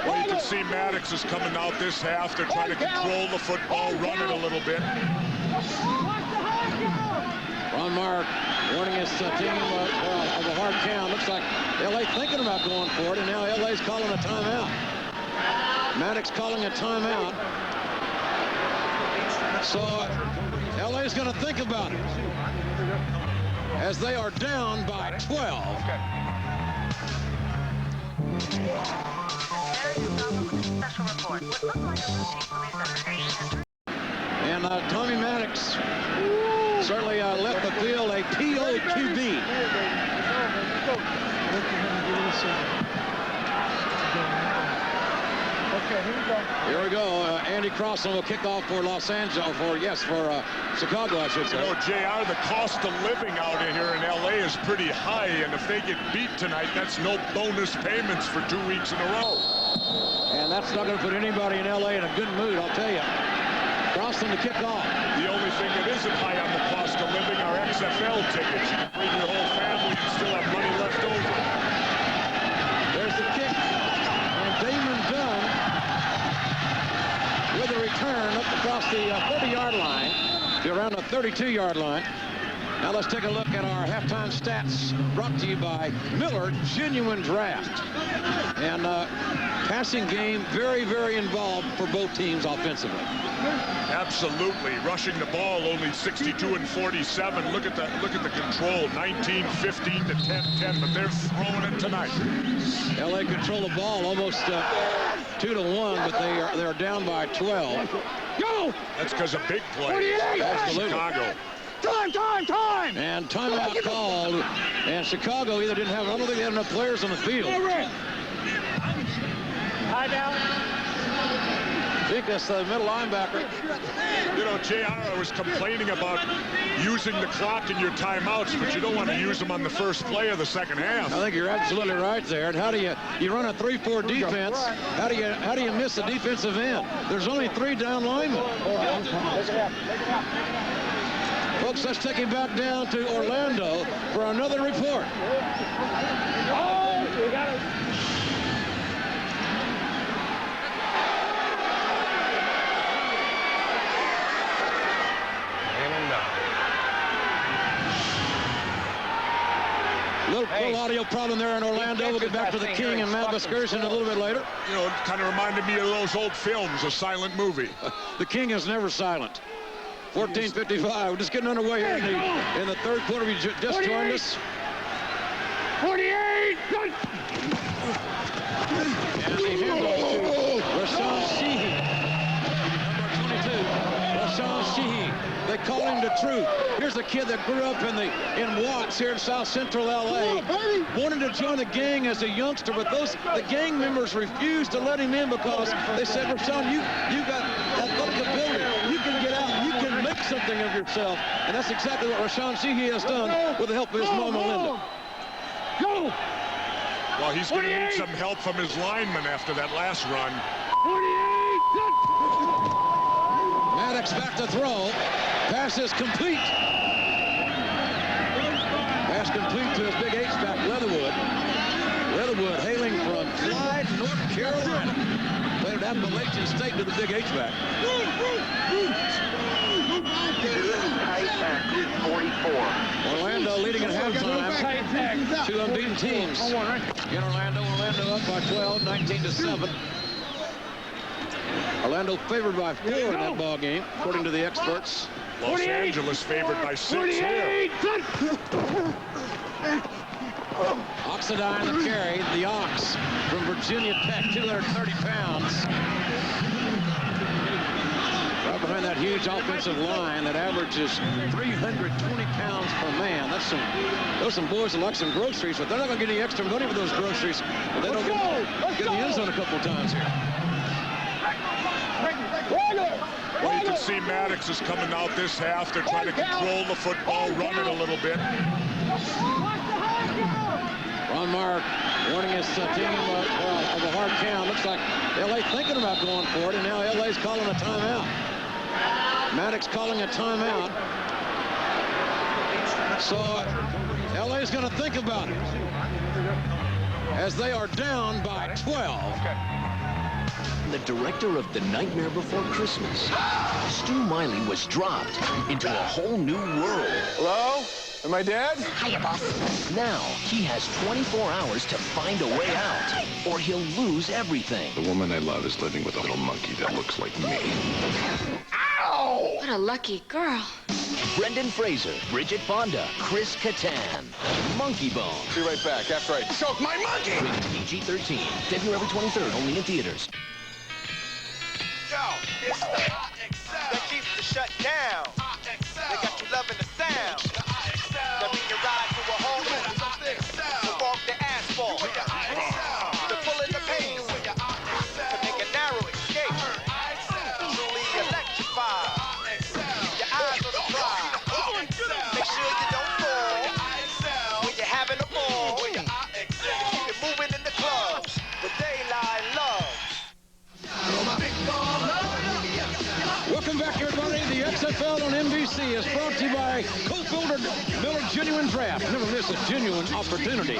Well, you can see Maddox is coming out this half. They're trying to control the football, run it a little bit. Ron Meyer warning his team of a hard count. Looks like L.A. thinking about going for it, and now L.A.'s calling a timeout. Maddox calling a timeout. So L.A.'s going to think about it as they are down by 12. And Tommy Maddox certainly left the field a POQB. Here we go. Andy Crossan will kick off for Los Angeles, for Chicago, I should say. You know, JR, the cost of living out here in LA is pretty high, and if they get beat tonight, that's no bonus payments for 2 weeks in a row. And that's not going to put anybody in LA in a good mood, I'll tell you. Crossan to kick off. The only thing that isn't high on the cost of living are XFL tickets. You can bring your whole family and still have money left over. There's the kick. And Damon Dunn with a return up across the 30-yard line to around the 32-yard line. Now let's take a look at our halftime stats brought to you by Miller Genuine Draft. And passing game very, very involved for both teams offensively. Absolutely. Rushing the ball only 62 and 47. Look at the control. 19, 15 to 10, 10, but they're throwing it tonight. LA control the ball almost 2-1, but they're down by 12. Go! That's because of big plays. Absolutely. Chicago. Time! And timeout called. And Chicago either didn't have, I don't think they had enough players on the field. High down. I think that's the middle linebacker. You know, JR, I was complaining about using the clock in your timeouts, but you don't want to use them on the first play of the second half. I think you're absolutely right there. And how do you run a 3-4 defense? How do you miss a defensive end? There's only 3 down linemen. Folks, let's take him back down to Orlando for another report. Oh, we got it. Little audio problem there in Orlando. We'll get back to the King and Mount Excursion a little bit later. You know, it kind of reminded me of those old films, a silent movie. The King is never silent. 14:55. We're just getting underway here in the third quarter. We just joined us. 48! And the handoff to Rashawn Sheehy. Number 22, Rashawn Sheehy. They call him the truth. Here's a kid that grew up in Watts here in South Central LA. Wanted to join the gang as a youngster, but the gang members refused to let him in because they said, Rashawn, you got athletic ability. You can get out. You can make something of yourself. And that's exactly what Rashawn Sheehy has done with the help of his mama, Linda. Go! Well, he's going to need some help from his lineman after that last run. 48! Maddox back to throw. Pass is complete. Pass complete to his big H-back, Leatherwood. Leatherwood hailing from Clyde, North Carolina. Played at Appalachian State to the big H-back. 44. Orlando leading at halftime. Two unbeaten teams. In Orlando up by 12, 19-7. Orlando favored by 4 in that ball game, according to the experts. Los Angeles favored by 6 here. Oxidine the carry, the Ox from Virginia Tech, 230 pounds. Right behind that huge offensive line that averages 320 pounds per man. Those some boys that like some groceries, but they're not going to get any extra money for those groceries. But they don't get in the end zone a couple of times here. Well, you can see Maddox is coming out this half. They're trying to control the football, run it a little bit. Ron Meyer warning his team of a hard count. Looks like L.A. thinking about going for it, and now L.A.'s calling a timeout. Maddox calling a timeout. So L.A.'s going to think about it as they are down by 12. The director of The Nightmare Before Christmas, Stu Miley, was dropped into a whole new world. Hello? Am I dead? Hiya, boss. Now he has 24 hours to find a way out, or he'll lose everything. The woman I love is living with a little monkey that looks like me. Ow! What a lucky girl. Brendan Fraser, Bridget Fonda, Chris Kattan, Monkey Bone. Be right back after I choke my monkey! Rated PG-13, February 23rd, only in theaters. Yo, it's the XFL that keeps the shut down. They got you loving the sound. That mean you ride to a home run. To walk the asphalt. To pull in the pace. To make a narrow escape. Truly electrified. Your eyes on the prize. Make sure you don't fall when you're having a ball. Keep it moving in the clubs. The daylight loves. Welcome back, everybody. The XFL on NBC is brought to you by co-filtered Miller Genuine Draft. Never miss a genuine opportunity.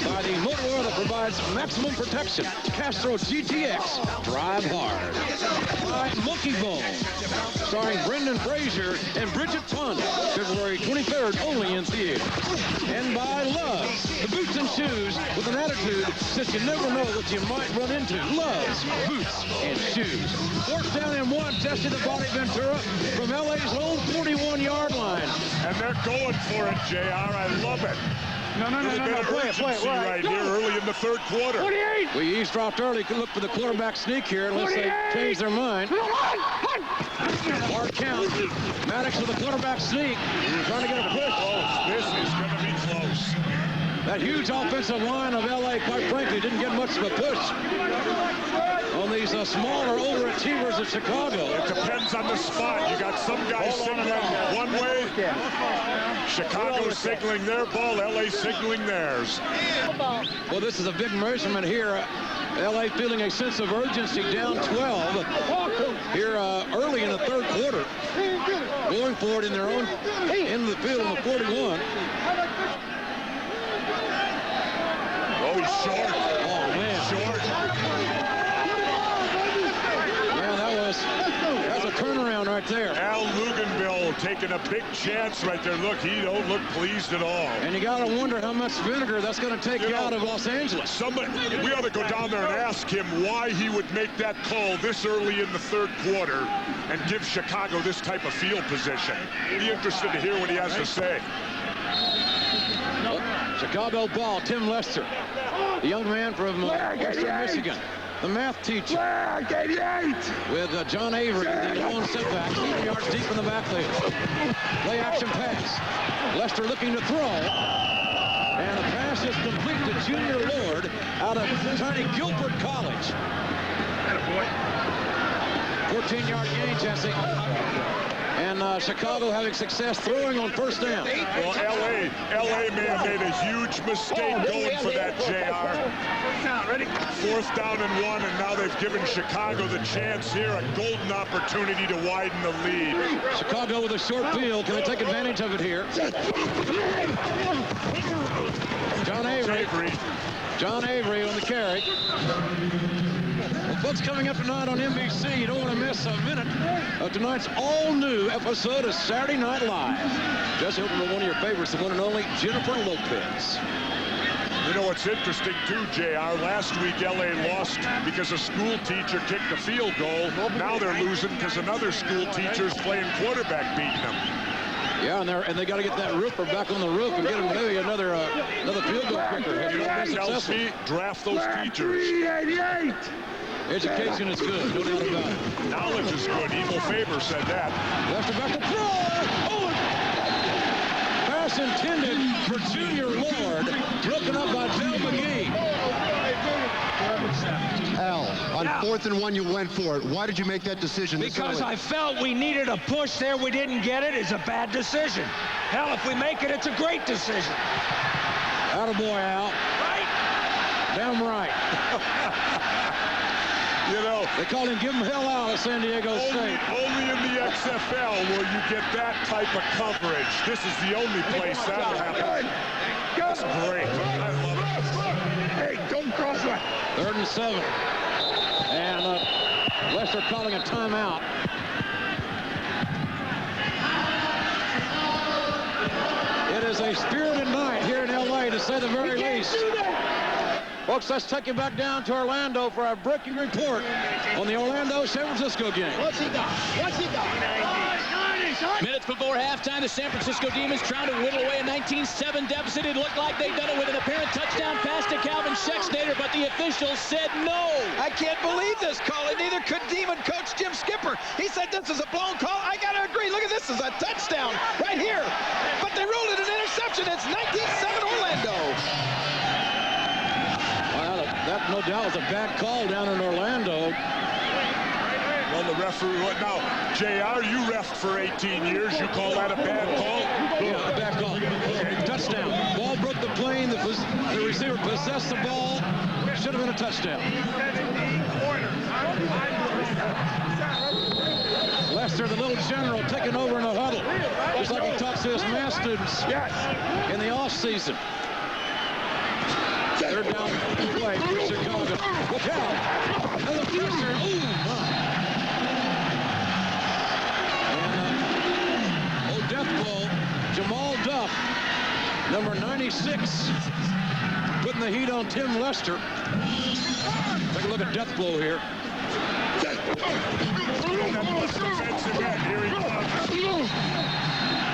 By the motor oil that provides maximum protection. Castro GTX. Drive hard. By Monkey Bone, starring Brendan Fraser and Bridget Fonda. February 23rd, only in theaters. And by Love, the boots and shoes with an attitude since you never know what you might run into. Love's boots and shoes. Fourth down and 1, tested the body Ventura from LA's own 41-yard line. And they're going for it, JR. I love it. No. Play it. Right here early in the third quarter. 48. We eavesdropped early. Could look for the quarterback sneak here unless they change their mind. Hard count. Maddox with a quarterback sneak. Trying to get a push. This is going to be close. That huge offensive line of L.A., quite frankly, didn't get much of a push on these smaller overachievers of Chicago. It depends on the spot. You got some guys signaling one way. Chicago signaling their ball. L.A. signaling theirs. Well, this is a big measurement here. L.A. feeling a sense of urgency, down 12 here early in the third quarter. Going for it in their own end of the field on the 41. Oh, he's short. Oh, man. Short. Yeah, that's a turnaround right there. Al Luganville taking a big chance right there. Look, he don't look pleased at all. And you got to wonder how much vinegar that's going to take you out of Los Angeles. We ought to go down there and ask him why he would make that call this early in the third quarter and give Chicago this type of field position. Be interested to hear what he has to say. Chicago ball, Tim Lester, the young man from Western Michigan, the math teacher, with John Avery, the lone setback, 7 yards deep in the backfield. Play action pass. Lester looking to throw, and the pass is complete to Junior Lord out of tiny Guilford College. 14-yard gain, Jesse. And Chicago having success throwing on first down. Well, LA may have made a huge mistake going for that, JR. First down, ready? 4th down and 1, and now they've given Chicago the chance here, a golden opportunity to widen the lead. Chicago with a short field. Can they take advantage of it here? John Avery on the carry. What's coming up tonight on NBC? You don't want to miss a minute of tonight's all-new episode of Saturday Night Live. Just hoping for one of your favorites, the one and only Jennifer Lopez. You know what's interesting, too, JR? Last week, LA lost because a school teacher kicked a field goal. Now they're losing because another school teacher's playing quarterback beating them. Yeah, and they got to get that roofer back on the roof and get him maybe another field goal kicker. You know what tells me? Draft those teachers. Education is good, no doubt about it. Knowledge is good. Eagle Faber said that. Left back to throw. Oh! Pass intended for Junior Lord, broken up by Del McGee. Al, on 4th and 1, you went for it. Why did you make that decision? Because I felt we needed a push there. We didn't get it. It's a bad decision. Hell, if we make it, it's a great decision. Attaboy, Al. Right? Damn right. You know, they call him give him hell out at San Diego State. Only in the XFL will you get that type of coverage. This is the only place that happens. That's great. I love it. Hey, don't cross that. 3rd and 7. And Lester calling a timeout. It is a spirited night here in LA, to say the very least. Folks, let's take you back down to Orlando for our breaking report on the Orlando-San Francisco game. What's he got? Minutes before halftime, the San Francisco Demons trying to whittle away a 19-7 deficit. It looked like they'd done it with an apparent touchdown pass to Calvin Schexnader, but the officials said no. I can't believe this call, and neither could Demon coach Jim Skipper. He said this is a blown call. I got to agree. Look at this. This is a touchdown right here. But they ruled it an interception. It's 19-7 Orlando. Well, that no doubt was a bad call down in Orlando. Well, the referee, now, JR, you refed for 18 years. You call that a bad call? Yeah, a bad call. Okay. Touchdown. Ball broke the plane. The receiver possessed the ball. Should have been a touchdown. Lester, the little general, taking over in a huddle. Just like he talks to his math students in the off season. 3rd down play for Chicago. Look out. Another pressure. Ooh, my. And death blow. Jamal Duff, number 96, putting the heat on Tim Lester. Take a look at death blow here.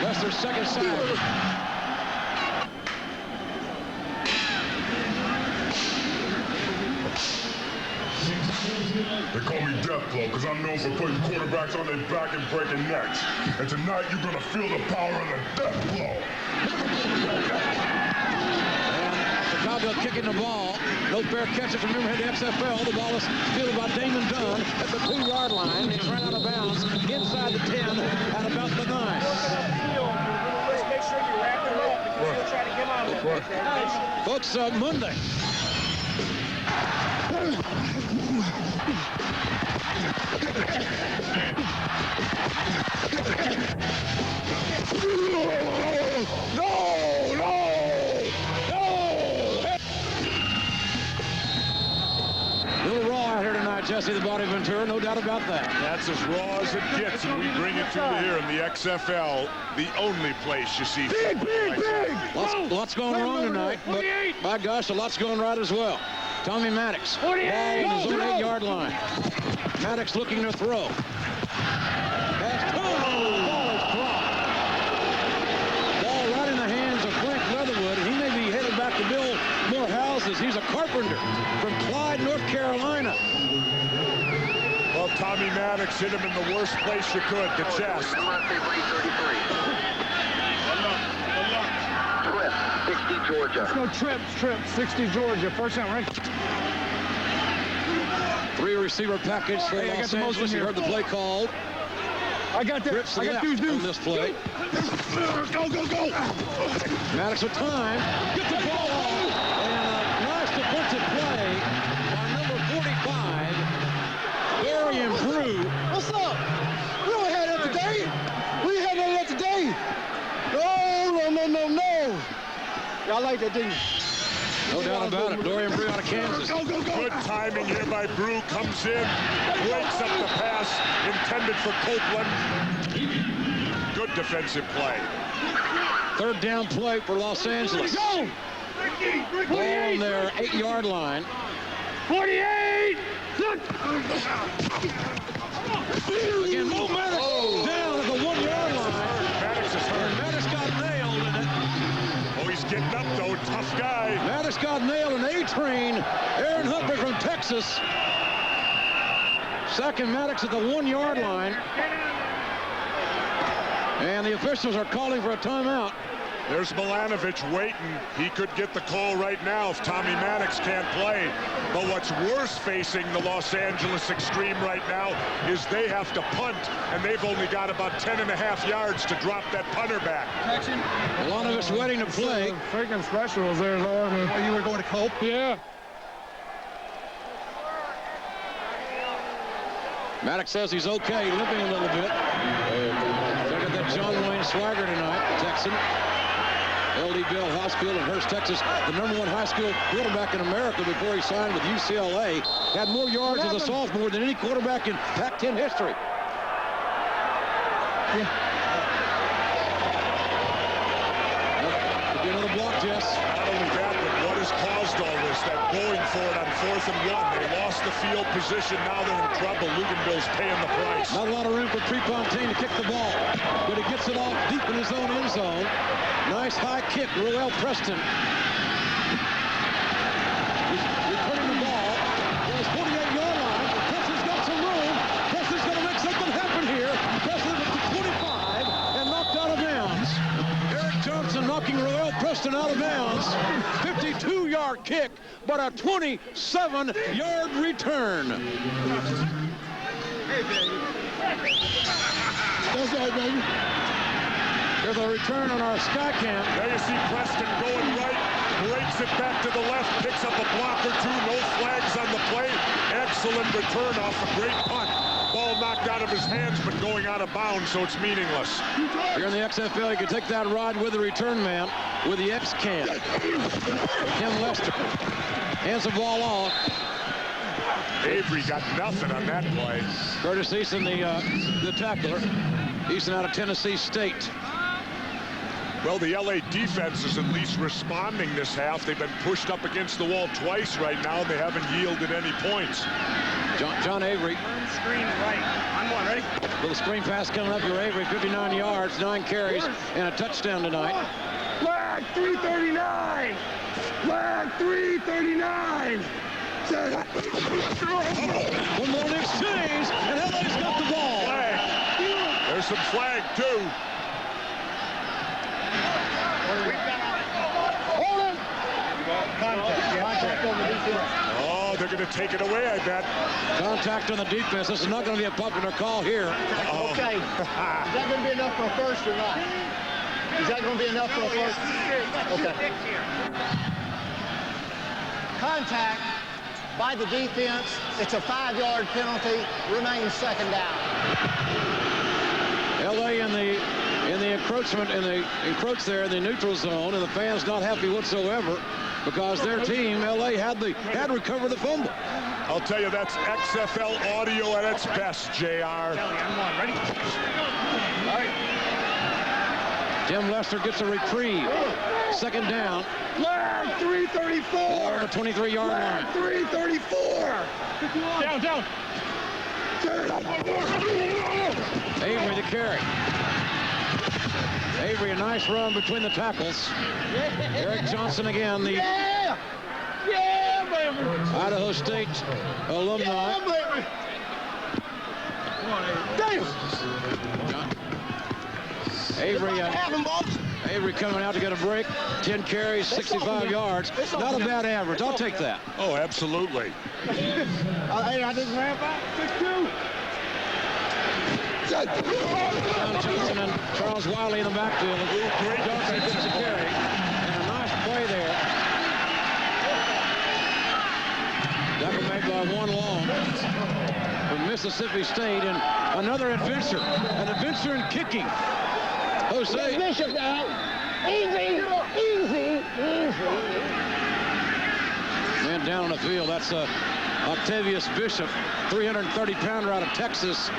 Lester's second sack. They call me Death Blow because I'm known for putting quarterbacks on their back and breaking necks. And tonight you're going to feel the power of the Death Blow. And Chicago kicking the ball. No fair catches from him here in the XFL. The ball is fielded by Damon Dunn at the 2-yard line. It's ran out of bounds inside the 10 at about the 9. Let's make sure you wrap him up because he'll try to get out of it. Folks, Monday. Little raw out here tonight, Jesse the Body Ventura, no doubt about that. That's as raw as it gets, and we bring it to you here in the XFL, the only place you see. Big! Lots going wrong tonight, but my gosh, a lot's going right as well. Tommy Maddox, ball on his own 8-yard line. Maddox looking to throw. Ball is dropped. Ball right in the hands of Frank Leatherwood, and he may be headed back to build more houses. He's a carpenter from Clyde, North Carolina. Well, Tommy Maddox hit him in the worst place you could, the chest. 60 Georgia. Let's go Trip, 60 Georgia. First down, right? 3 receiver package for Los Angeles. You heard the play called. I got that. Grips I got left deuce. on this play. Go, go, go. Maddox with time. Get the ball off. And a nice defensive play by number 45. Dorian Brew. What's up? We don't have that today. We had that today. No. Y'all like that, didn't you? No doubt about it. Dorian Brew out of Kansas. Go. Good timing here by Brew. Comes in, breaks up the pass intended for Copeland. Good defensive play. Third down play for Los Angeles. Go! Ball on their 8-yard line. 48! Again, Mo Maddox down at the 1-yard line. Maddox is hurt. Maddox got nailed in it. Oh, he's getting up, though. Tough guy. Maddox got nailed in A-Train. Aaron Humphrey from Texas. Second Maddox at the 1-yard line. And the officials are calling for a timeout. There's Milanovic waiting. He could get the call right now if Tommy Maddox can't play. But what's worse facing the Los Angeles Extreme right now is they have to punt, and they've only got about 10.5 yards to drop that punter back. Milanovic waiting to play. Freaking specials there, Lord. Oh, you were going to Cope? Yeah. Maddox says he's okay, limping a little bit. Look at that John Wayne swagger tonight, the Texan. L.D. Bell High School in Hurst, Texas, the #1 high school quarterback in America before he signed with UCLA. Had more yards as a sophomore than any quarterback in Pac-10 history. Yeah. Could be another block, Jess. Not only that, but what has caused all this? That going for it on 4th and 1. They lost the field position. Now they're in trouble. Luganville's paying the price. Not a lot of room for Prefontaine to kick the ball, but he gets it off deep in his own end zone. Nice high kick, Roel Preston. He's returning the ball. On his 48-yard line. Preston's got some room. Preston's going to make something happen here. Preston up to 25 and knocked out of bounds. Eric Johnson knocking Roel Preston out of bounds. 52-yard kick, but a 27-yard return. Hey, baby. That's right, baby. Here's a return on our sky cam. There you see Preston going right, breaks it back to the left, picks up a block or two, no flags on the play. Excellent return off a great punt. Ball knocked out of his hands, but going out of bounds, so it's meaningless. Here in the XFL, you can take that ride with the return man with the X-Cam. Tim Lester hands the ball off. Avery got nothing on that play. Curtis Easton, the tackler. Easton out of Tennessee State. Well, the LA defense is at least responding this half. They've been pushed up against the wall twice right now. They haven't yielded any points. John Avery. Screen right. On one, ready? Little screen pass coming up for Avery. 59 yards, 9 carries, and a touchdown tonight. Flag 339. Flag 339. One more in exchange, and LA's got the ball. Flag. There's some flag, too. Hold him. Contact on the defense. Oh, they're going to take it away, I bet. Contact on the defense. This is not going to be a popular call here. Okay. Is that going to be enough for a first or not? Is that going to be enough for a first? Okay. Contact by the defense. It's a 5-yard penalty. Remains second down. LA in the encroachment, encroach there in the neutral zone, and the fans not happy whatsoever because their team, LA, had recovered the fumble. I'll tell you, that's XFL audio at its best, JR. Ready? All right. Tim Lester gets a reprieve. Second down. Flag 334. On the 23-yard line. 334. Down. Avery the carry. Avery, a nice run between the tackles. Eric Johnson again, the baby. Idaho State alumni. Baby. Damn. Avery coming out to get a break. 10 carries, 65 yards. Not a bad average. I'll take that. Oh, absolutely. I didn't ramp out. 6-2. John Johnson and Charles Wiley in the backfield. Great gets a carry. And a nice play there. That was made by one long from Mississippi State. And another adventure. An adventure in kicking. Jose. Bishop now. Easy. Man down on the field. That's Octavius Bishop, 330-pounder out of Texas.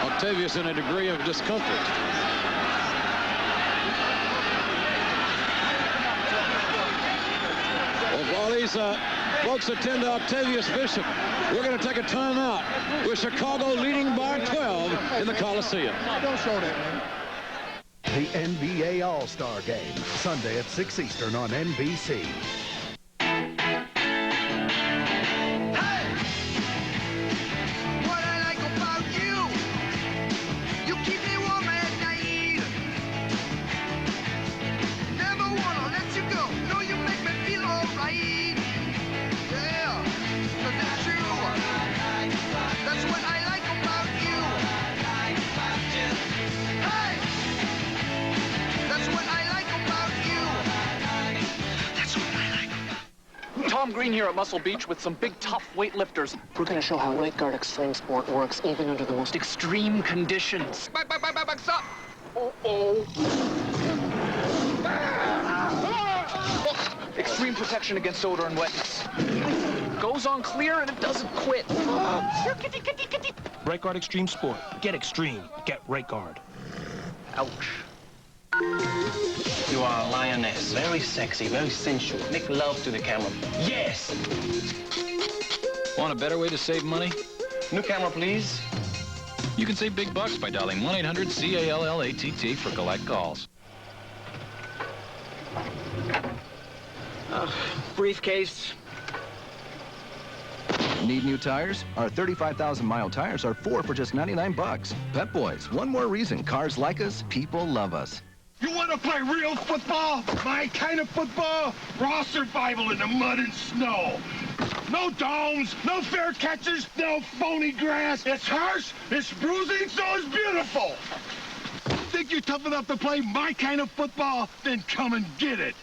Octavius in a degree of discomfort. Well, while these folks attend to Octavius Bishop, we're going to take a timeout with Chicago leading by 12 in the Coliseum. Don't show that, man. The NBA All-Star Game, Sunday at 6 Eastern on NBC. Tom Green here at Muscle Beach with some big, tough weightlifters. We're going to show how right guard extreme sport works even under the most extreme conditions. Stop! Extreme protection against odor and wetness. Goes on clear and it doesn't quit. Right guard extreme sport. Get extreme. Get right guard. Ouch. You are a lioness. Very sexy, very sensual. Make love to the camera. Yes! Want a better way to save money? New camera, please. You can save big bucks by dialing 1-800-CALLATT for collect calls. Briefcase. Need new tires? Our 35,000-mile tires are 4 for just 99 bucks. Pep Boys, one more reason cars like us, people love us. You want to play real football? My kind of football? Raw survival in the mud and snow. No domes, no fair catches, no phony grass. It's harsh, it's bruising, so it's beautiful. Think you're tough enough to play my kind of football? Then come and get it.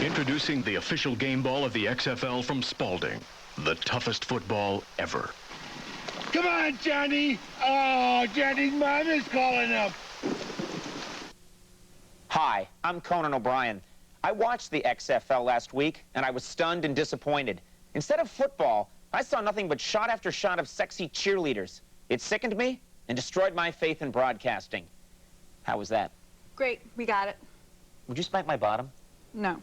Introducing the official game ball of the XFL from Spalding. The toughest football ever. Come on, Johnny. Oh, Johnny's mom is calling him. Hi, I'm Conan O'Brien. I watched the XFL last week, and I was stunned and disappointed. Instead of football, I saw nothing but shot after shot of sexy cheerleaders. It sickened me and destroyed my faith in broadcasting. How was that? Great, we got it. Would you spank my bottom? No.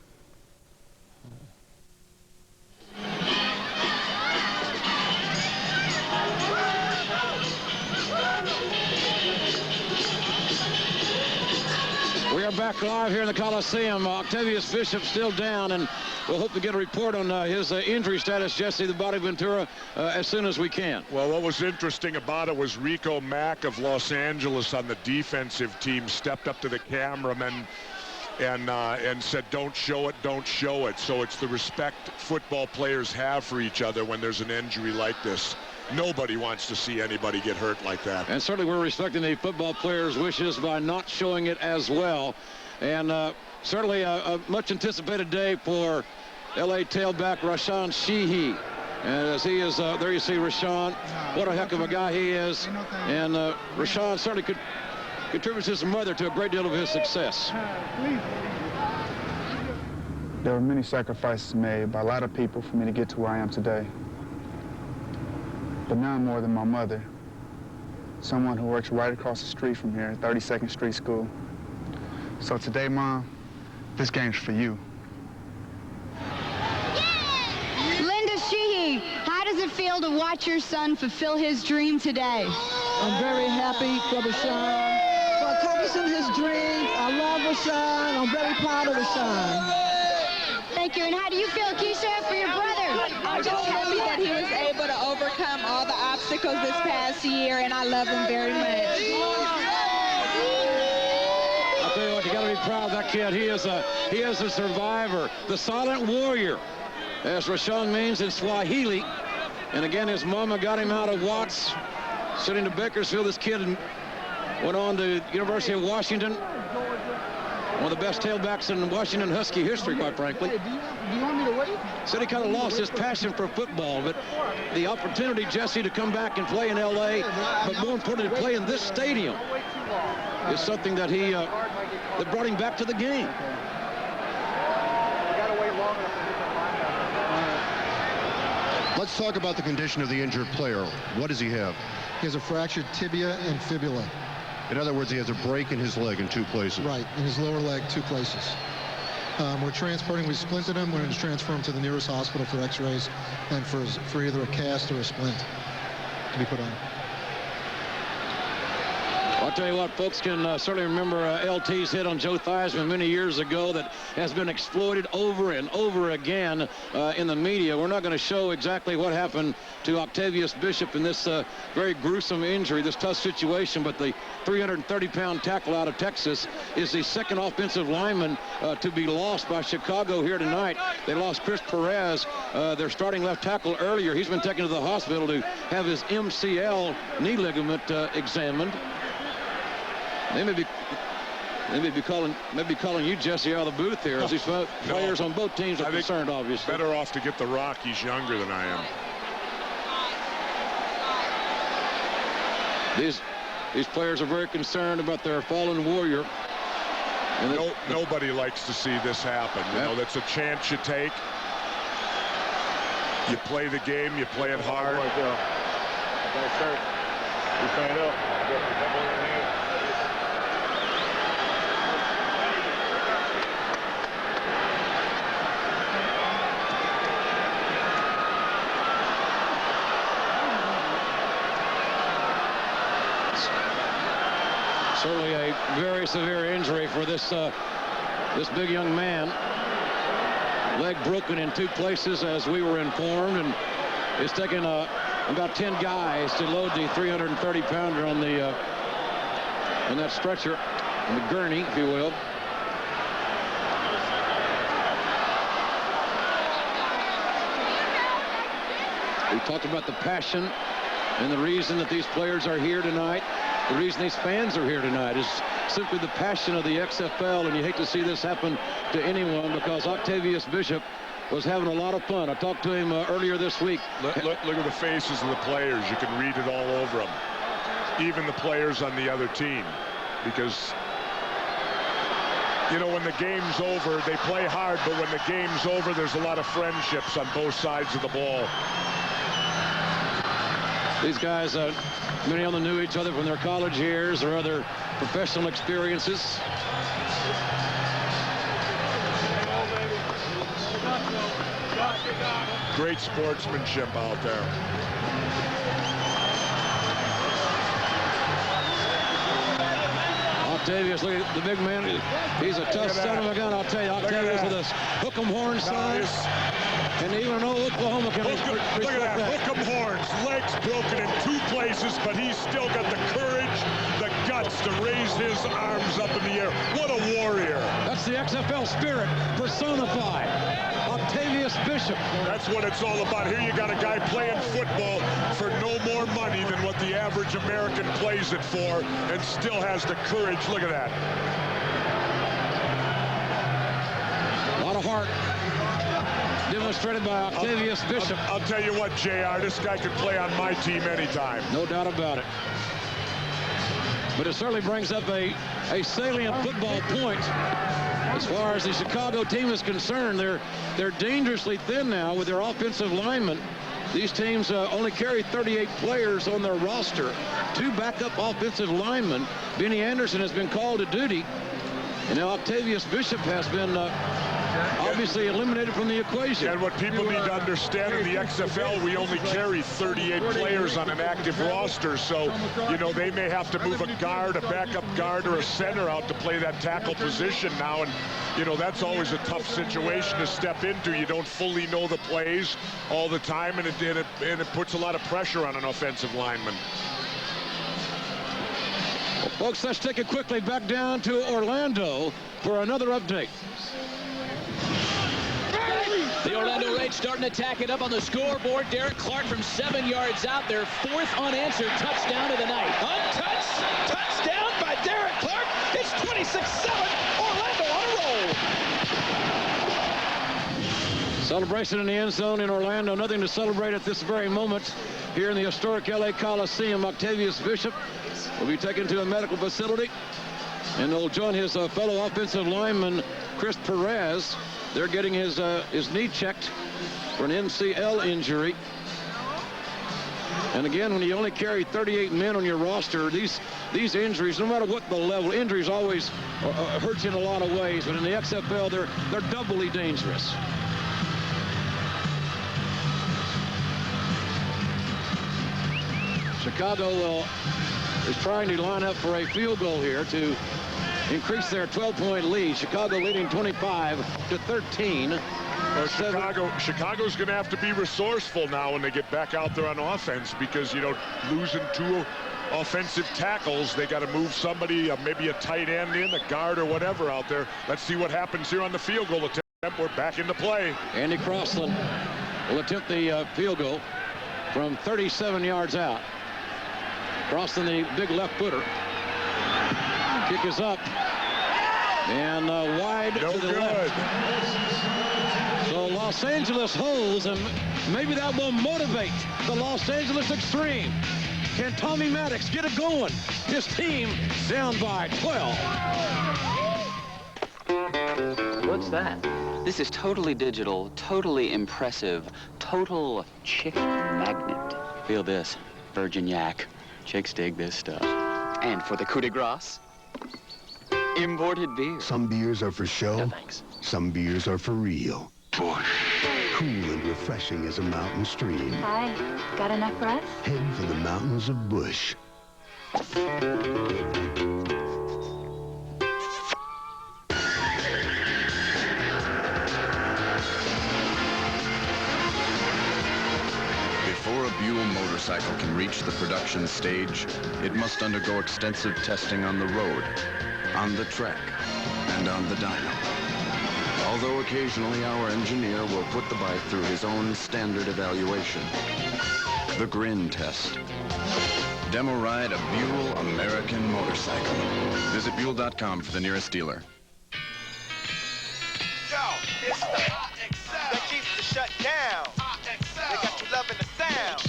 We are back live here in the Coliseum. Octavius Bishop still down, and we'll hope to get a report on his injury status, Jesse the Body Ventura, as soon as we can. Well, what was interesting about it was Rico Mack of Los Angeles on the defensive team stepped up to the cameraman and said, don't show it, don't show it. So it's the respect football players have for each other when there's an injury like this. Nobody wants to see anybody get hurt like that. And certainly we're respecting the football players' wishes by not showing it as well. And certainly a much anticipated day for LA tailback Rashawn Sheehy. And as he is, there you see Rashawn. What a heck of a guy he is. And Rashawn certainly contributes his mother to a great deal of his success. There were many sacrifices made by a lot of people for me to get to where I am today. But none more than my mother, someone who works right across the street from here at 32nd Street School. So today, Mom, this game's for you. Linda Sheehy, how does it feel to watch your son fulfill his dream today? I'm very happy for Rashawn, for accomplishing his dream. I love Rashawn. I'm very proud of Rashawn. Thank you. And how do you feel, Keisha, for your brother? I'm just happy that he was able to overcome all the obstacles this past year, and I love him very much. I'll tell you what, you got to be proud of that kid. He is a survivor, the silent warrior, as Rashawn means in Swahili. And again, his mama got him out of Watts, sent him to Bakersfield. This kid went on to University of Washington, one of the best tailbacks in Washington Husky history, quite frankly. Hey, do you want me to wait? Said he kind of lost his passion for football, but the opportunity, Jesse, to come back and play in L.A., but more importantly, to play in this stadium, is something that that brought him back to the game. Let's talk about the condition of the injured player. What does he have? He has a fractured tibia and fibula. In other words, he has a break in his leg in 2 places. Right, in his lower leg, 2 places. We're transporting, we splinted him. We're going to transfer him to the nearest hospital for x-rays and for either a cast or a splint to be put on. I'll tell you what, folks can certainly remember LT's hit on Joe Theismann many years ago that has been exploited over and over again in the media. We're not going to show exactly what happened to Octavius Bishop in this very gruesome injury, this tough situation, but the 330-pound tackle out of Texas is the second offensive lineman to be lost by Chicago here tonight. They lost Chris Perez, their starting left tackle, earlier. He's been taken to the hospital to have his MCL knee ligament examined. They may be calling you, Jesse, out of the booth here, as these players on both teams are concerned, obviously. Better off to get the rock. He's younger than I am. These players are very concerned about their fallen warrior. And nobody likes to see this happen. You know, that's a chance you take. You play the game, you play it hard. Certainly a very severe injury for this big young man. Leg broken in 2 places, as we were informed, and it's taken about 10 guys to load the 330-pounder on that stretcher, on the gurney, if you will. We talked about the passion and the reason that these players are here tonight. The reason these fans are here tonight is simply the passion of the XFL, and you hate to see this happen to anyone, because Octavius Bishop was having a lot of fun. I talked to him earlier this week. Look at the faces of the players. You can read it all over them. Even the players on the other team. Because, you know, when the game's over, they play hard, but when the game's over, there's a lot of friendships on both sides of the ball. These guys, many of them knew each other from their college years or other professional experiences. Great sportsmanship out there. Octavius, look at the big man. He's a tough son of a gun, I'll tell you. Octavius with his hook 'em horn sign. And even though Oklahoma can look at that. Hook 'em horns, legs broken in 2 places, but he's still got the courage, the guts to raise his arms up in the air. What a warrior. That's the XFL spirit personified. Octavius Bishop. That's what it's all about. Here you got a guy playing football for no more money than what the average American plays it for, and still has the courage. Look at that. A lot of heart demonstrated by Octavius Bishop. I'll tell you what, JR, this guy could play on my team anytime. No doubt about it. But it certainly brings up a salient football point. As far as the Chicago team is concerned, they're dangerously thin now with their offensive linemen. These teams only carry 38 players on their roster. 2 backup offensive linemen. Benny Anderson has been called to duty. And now Octavius Bishop has been obviously eliminated from the equation. And what people need to understand, in the XFL, we only carry 38 players on an active roster. So, you know, they may have to move a guard, a backup guard, or a center out to play that tackle position now. And, you know, that's always a tough situation to step into. You don't fully know the plays all the time, and it puts a lot of pressure on an offensive lineman. Well, folks, let's take it quickly back down to Orlando for another update. The Orlando Rage starting to tack it up on the scoreboard. Derek Clark from 7 yards out. Their 4th unanswered touchdown of the night. Untouched touchdown by Derek Clark. It's 26-7. Orlando on a roll. Celebration in the end zone in Orlando. Nothing to celebrate at this very moment here in the historic LA Coliseum. Octavius Bishop will be taken to a medical facility, and they'll join his fellow offensive lineman, Chris Perez. They're getting his knee checked for an MCL injury. And again, when you only carry 38 men on your roster, these injuries, no matter what the level, injuries always hurt you in a lot of ways. But in the XFL, they're doubly dangerous. Chicago is trying to line up for a field goal here to increase their 12-point lead. Chicago leading 25-13. Well, Chicago's going to have to be resourceful now when they get back out there on offense, because, you know, losing 2 offensive tackles, they got to move somebody, maybe a tight end in, a guard or whatever out there. Let's see what happens here on the field goal attempt. We're back into play. Andy Crossland will attempt the field goal from 37 yards out. Crossland, the big left footer. Kick is up and wide to the left. So Los Angeles holds, and maybe that will motivate the Los Angeles Extreme. Can Tommy Maddox get it going? His team down by 12. What's that? This is totally digital, totally impressive, total chick magnet. Feel this, virgin yak. Chicks dig this stuff. And for the coup de grace, imported beer. Some beers are for show. No, thanks. Some beers are for real. Bush. Cool and refreshing as a mountain stream. Hi, got enough for us? Head for the mountains of Bush. Before a Buell motorcycle can reach the production stage, it must undergo extensive testing on the road, on the track, and on the dyno. Although occasionally our engineer will put the bike through his own standard evaluation. The grin test. Demo ride a Buell American motorcycle. Visit Buell.com for the nearest dealer. Yo, it's the XFL that keeps the shut down. They got you loving the sound.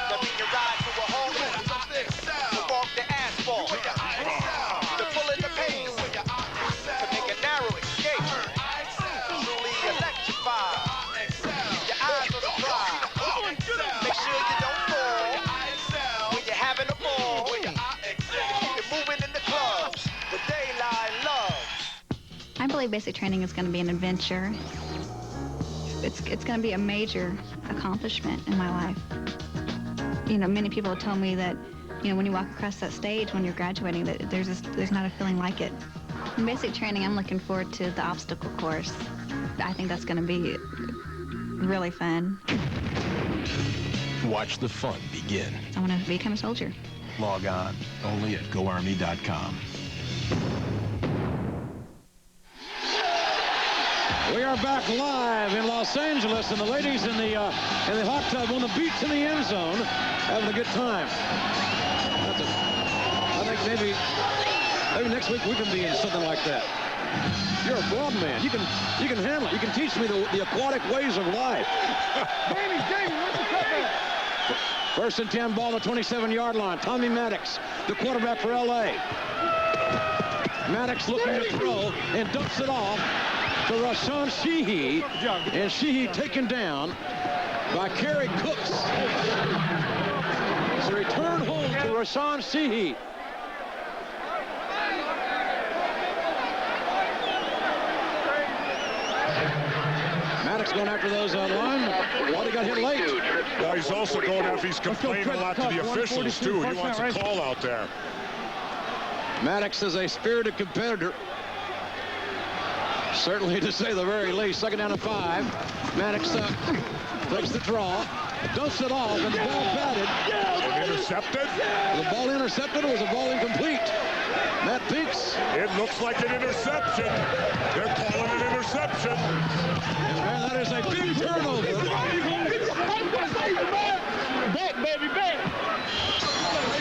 That mean you ride to a home run. To walk the asphalt. To pull in the pace. To make a narrow escape. Truly electrified. Keep your eyes on the prize. Make sure you don't fall when you're having a ball. Keep it moving in the clubs with daylight love. I believe basic training is going to be an adventure. It's going to be a major accomplishment in my life. You know, many people have told me that, you know, when you walk across that stage when you're graduating, that there's not a feeling like it. In basic training, I'm looking forward to the obstacle course. I think that's going to be really fun. Watch the fun begin. I want to become a soldier. Log on only at GoArmy.com. We are back live in Los Angeles, and the ladies in the hot tub on the beach in the end zone having a good time. I think maybe next week we can be in something like that. You're a broad man. You can handle it. You can teach me the aquatic ways of life. Jamie, what's the cutback? First and 10, ball on the 27-yard line. Tommy Maddox, the quarterback for LA. Maddox looking to throw and dumps it off to Rashawn Sheehy, and Sheehy taken down by Kerry Cooks. It's a return home to Rashawn Sheehy. Maddox going after those linemen. Well, he got hit late. Well, he's also going after, he's complaining a lot to the officials, too. He wants a call out there. Maddox is a spirited competitor. Certainly, to say the very least. Second down and 5. Maddox takes the draw, dumps it off, and the ball batted. intercepted? The ball intercepted, or was the ball incomplete? Matt Peaks. It looks like an interception. They're calling it interception. And that is a big turnover. Back, baby, back.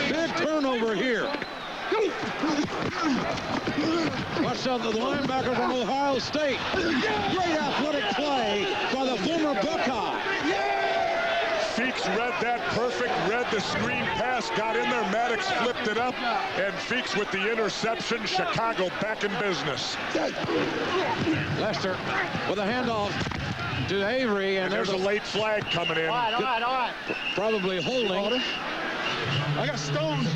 Big turnover here. Watch out, the linebacker from Ohio State. Great athletic play by the former Buckeye. Feeks read that perfect, read the screen pass, got in there, Maddox flipped it up, and Feeks with the interception. Chicago back in business. Lester with a handoff to Avery, and there's a late flag coming in. All right. Probably holding. I got stoned.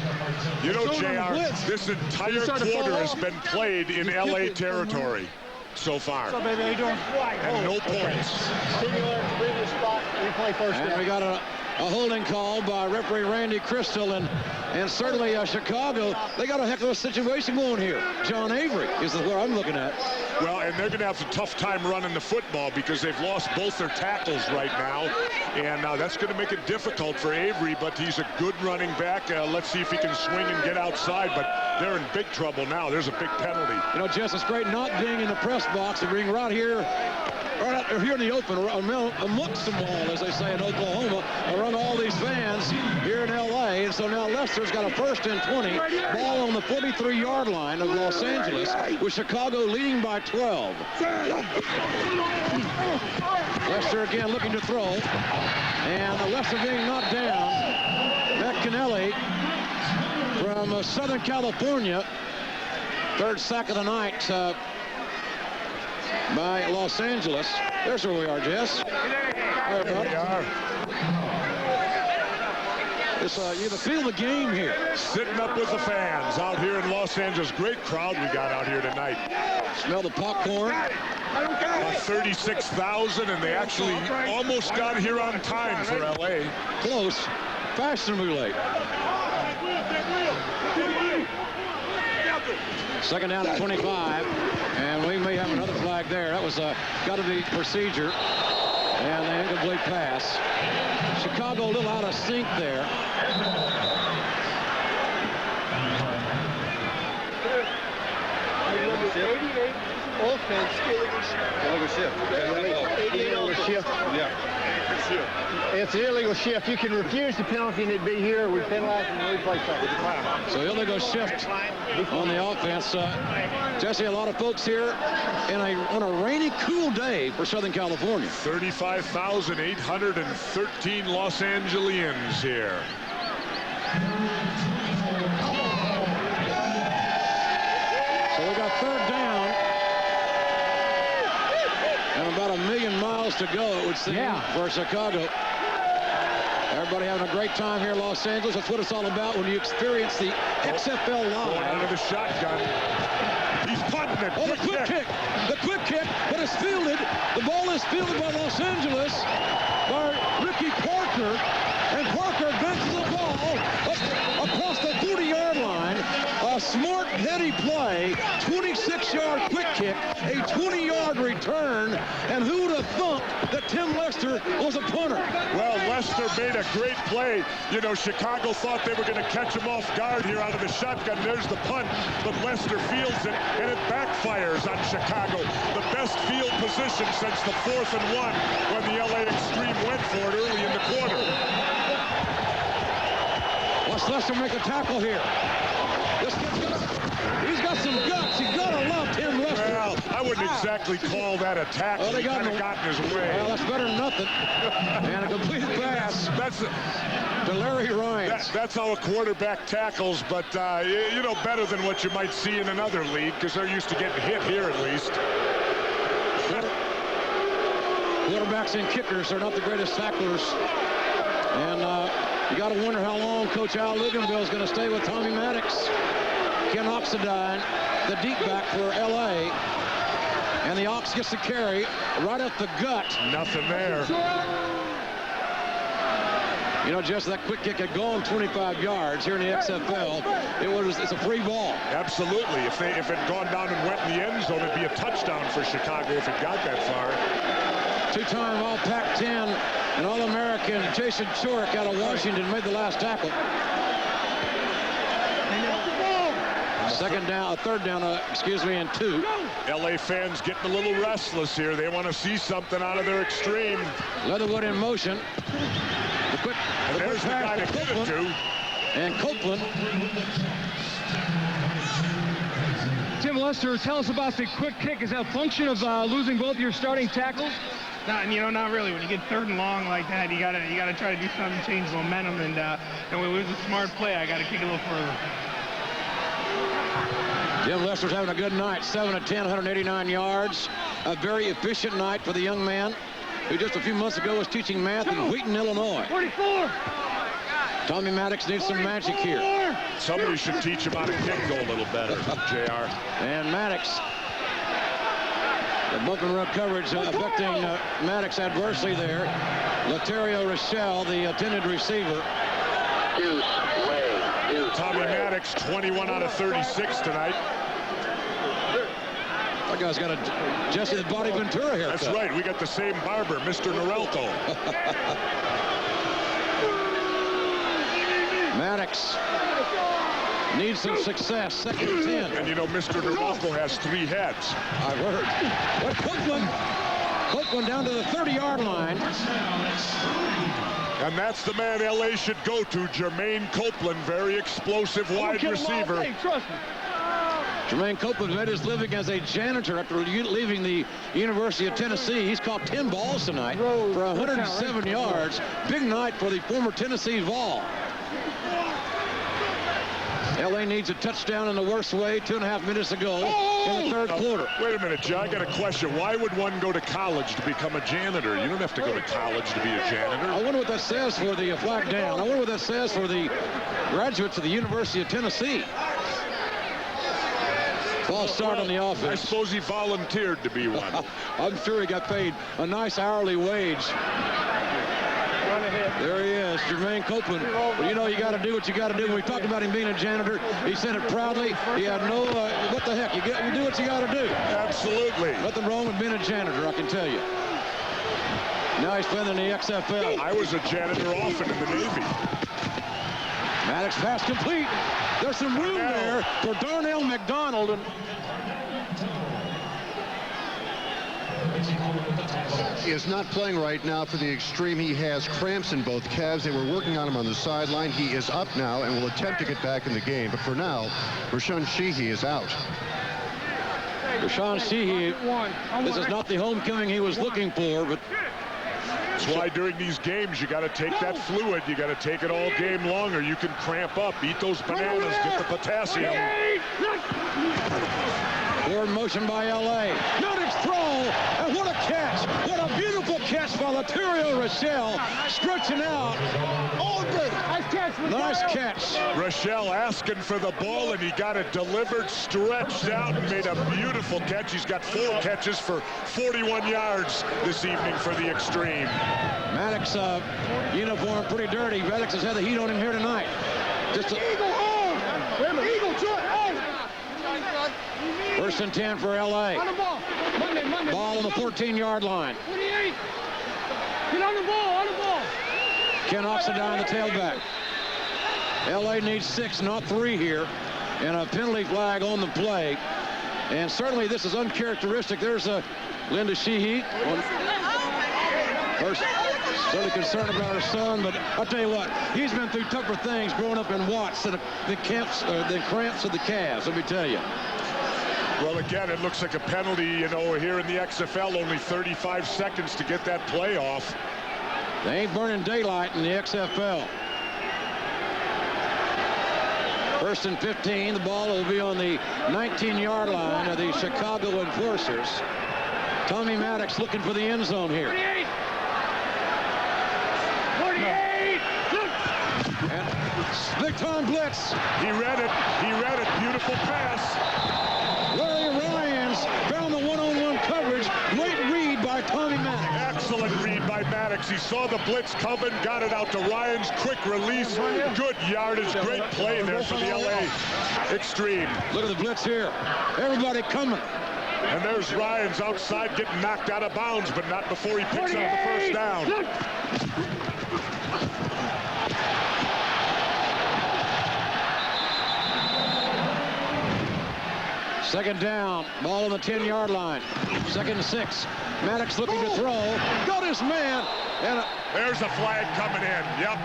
You know, JR, this entire quarter has been played in LA territory so far. What's up, baby? How you doing? And no points. Singular, previous spot. We play first. And we got a holding call by referee Randy Crystal, and certainly Chicago, they got a heck of a situation going here. John Avery is where I'm looking at. Well, and they're going to have a tough time running the football because they've lost both their tackles right now, and that's going to make it difficult for Avery, but he's a good running back. Let's see if he can swing and get outside, but they're in big trouble now. There's a big penalty. You know, Jess, it's great not being in the press box and being right here in the open, amongst them all, as they say in Oklahoma, around all these fans here in L.A. And so now Lester's got a 1st and 20, ball on the 43-yard line of Los Angeles, with Chicago leading by 12. Lester again looking to throw, and Lester being knocked down. Matt Kennelly from Southern California, 3rd sack of the night by Los Angeles. There's where we are, Jess. There we are. You feel the game here. Sitting up with the fans out here in Los Angeles. Great crowd we got out here tonight. Smell the popcorn. About 36,000, and they actually almost got here on time for LA. Close. Fashionably late. 2nd down at 25, and we may have another flag there. That was got to be procedure, and the incomplete pass. Chicago a little out of sync there. Offense. Illegal shift. Illegal shift. Yeah. It's an illegal shift. You can refuse the penalty and it'd be here. We penalize and replay something. So illegal shift on the offense. Jesse, a lot of folks here on a rainy, cool day for Southern California. 35,813 Los Angeles here. So we got 3rd down. And about 1,000,000 miles to go, it would seem, for Chicago. Everybody having a great time here in Los Angeles. That's what it's all about when you experience the XFL live. Going out of the shotgun. He's punting it. Oh, the quick kick. The quick kick, but it's fielded. The ball is fielded by Los Angeles by Ricky Parker. And Parker benches the ball across the 40-yard line. A smart, heady play, 26-yard quick kick, a 20-yard return, and who would have thought that Tim Lester was a punter? Well, Lester made a great play. You know, Chicago thought they were going to catch him off guard here out of the shotgun. There's the punt, but Lester fields it, and it backfires on Chicago. The best field position since the 4th and 1 when the LA Extreme went for it early in the quarter. Watch Lester make a tackle here. This kid's he's got some guts. You gotta love Tim Lester. Well, I wouldn't exactly call that a tackle. Well, he kind of got in his way. Well, that's better than nothing. And a completed pass to Larry Ryan. That's how a quarterback tackles, but you know, better than what you might see in another league because they're used to getting hit here at least. Quarterbacks and kickers are not the greatest tacklers. And you got to wonder how long Coach Al Luganville is going to stay with Tommy Maddox. Ken Oxendine, the deep back for L.A. And the Ox gets the carry right up the gut. Nothing there. You know, just that quick kick had gone 25 yards here in the XFL. It's a free ball. Absolutely. If it had gone down and went in the end zone, it'd be a touchdown for Chicago if it got that far. Two-time All-Pac-10 and All-American Jason Chorick out of Washington made the last tackle. Third down, and 2. LA fans getting a little restless here. They want to see something out of their extreme. Leatherwood in motion. And there's the guy to give it to. And Copeland. Tim Lester, tell us about the quick kick. Is that a function of losing both your starting tackles? Not really. When you get 3rd and long like that, you gotta try to do something to change momentum. And when it was a smart play, I gotta kick a little further. Jim Lester's having a good night. 7 of 10, 189 yards. A very efficient night for the young man who just a few months ago was teaching math in Wheaton, Illinois. 44. Tommy Maddox needs some magic here. Somebody should teach him how to kick goal a little better, JR. And Maddox. The bump and run coverage affecting Maddox adversely there. Laterio Rochelle, the intended receiver. Tommy Maddox, 21 out of 36 tonight. That guy's got a Jesse the Body Ventura haircut. That's right. We got the same barber, Mr. Norelco. Maddox needs some success. 2nd and 10. And you know, Mr. Norelco has 3 heads. I've heard. But Copeland down to the 30-yard line. And that's the man LA should go to, Jermaine Copeland, very explosive wide receiver. Trust me. Jermaine Copeland made his living as a janitor after leaving the University of Tennessee. He's caught 10 balls tonight for 107 yards. Big night for the former Tennessee Vol. LA needs a touchdown in the worst way 2.5 minutes to go in the 3rd quarter. Wait a minute, Joe. I got a question. Why would one go to college to become a janitor? You don't have to go to college to be a janitor. I wonder what that says for the flag down. I wonder what that says for the graduates of the University of Tennessee. False start on the offense. I suppose he volunteered to be one. I'm sure he got paid a nice hourly wage. There he is, Jermaine Copeland. Well, you know, you got to do what you got to do. When we talked about him being a janitor, he said it proudly. He had no, what the heck, you do what you got to do. Absolutely. Nothing wrong with being a janitor, I can tell you. Now he's playing in the XFL. I was a janitor often in the Navy. Maddox pass complete. There's some room there for Darnell McDonald. He is not playing right now for the extreme. He has cramps in both calves. They were working on him on the sideline. He is up now and will attempt to get back in the game. But for now, Rashawn Sheehy is out. Rashawn Sheehy, this is not the homecoming he was looking for, but that's why during these games you got to take that fluid. You got to take it all game long, or you can cramp up. Eat those bananas, get the potassium. Forward motion by LA. Maddox throw, and what a catch! What a beautiful catch by Laterio Rochelle, stretching out. Nice catch. Rochelle asking for the ball, and he got it delivered, stretched out, and made a beautiful catch. He's got 4 catches for 41 yards this evening for the extreme. Maddox uniform pretty dirty. Maddox has had the heat on him here tonight. Just First and 10 for LA. Ball on the 14-yard line. 28. Get on the ball, Ken Oxendine, the tailback. LA needs 6, not 3 here, and a penalty flag on the play. And certainly this is uncharacteristic. There's Linda Sheehy. First, certainly concerned about her son, but I'll tell you what, he's been through tougher things growing up in Watts than the cramps of the calves, let me tell you. Well, again, it looks like a penalty, you know, here in the XFL, only 35 seconds to get that play off. They ain't burning daylight in the XFL. First and 15, the ball will be on the 19-yard line of the Chicago Enforcers. Tommy Maddox looking for the end zone here. 48. And big time blitz. He read it. Beautiful pass. Larry Ryans found the one-on-one coverage. Great read by Tommy Maddox. Excellent read by Maddox. He saw the blitz coming, got it out to Ryans. Quick release. Good yardage. Great play there for the LA Extreme. Look at the blitz here. Everybody coming. And there's Ryans outside getting knocked out of bounds, but not before he picks up the first down. Second down, ball on the 10-yard line. Second and 6. Maddox looking to throw. Got his man. And there's a flag coming in. Yep.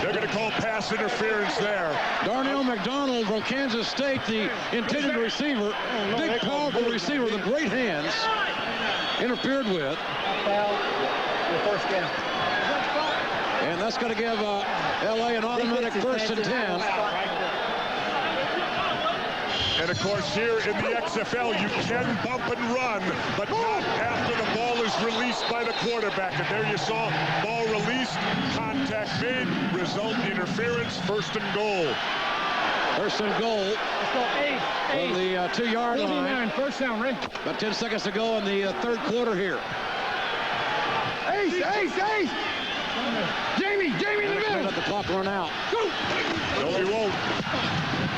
They're going to call pass interference there. Darnell McDonald from Kansas State, the intended receiver, big, powerful receiver with great hands, interfered with. And that's going to give L.A. an automatic 1st and 10. And, of course, here in the XFL, you can bump and run, but not after the ball is released by the quarterback. And there you saw ball released, contact made, result interference, 1st and goal. 1st and goal. Let's go, Ace. On the 2-yard line. 1st down, Ray. About 10 seconds to go in the 3rd quarter here. Ace! Jamie in the middle. Let the clock run out. No, he won't.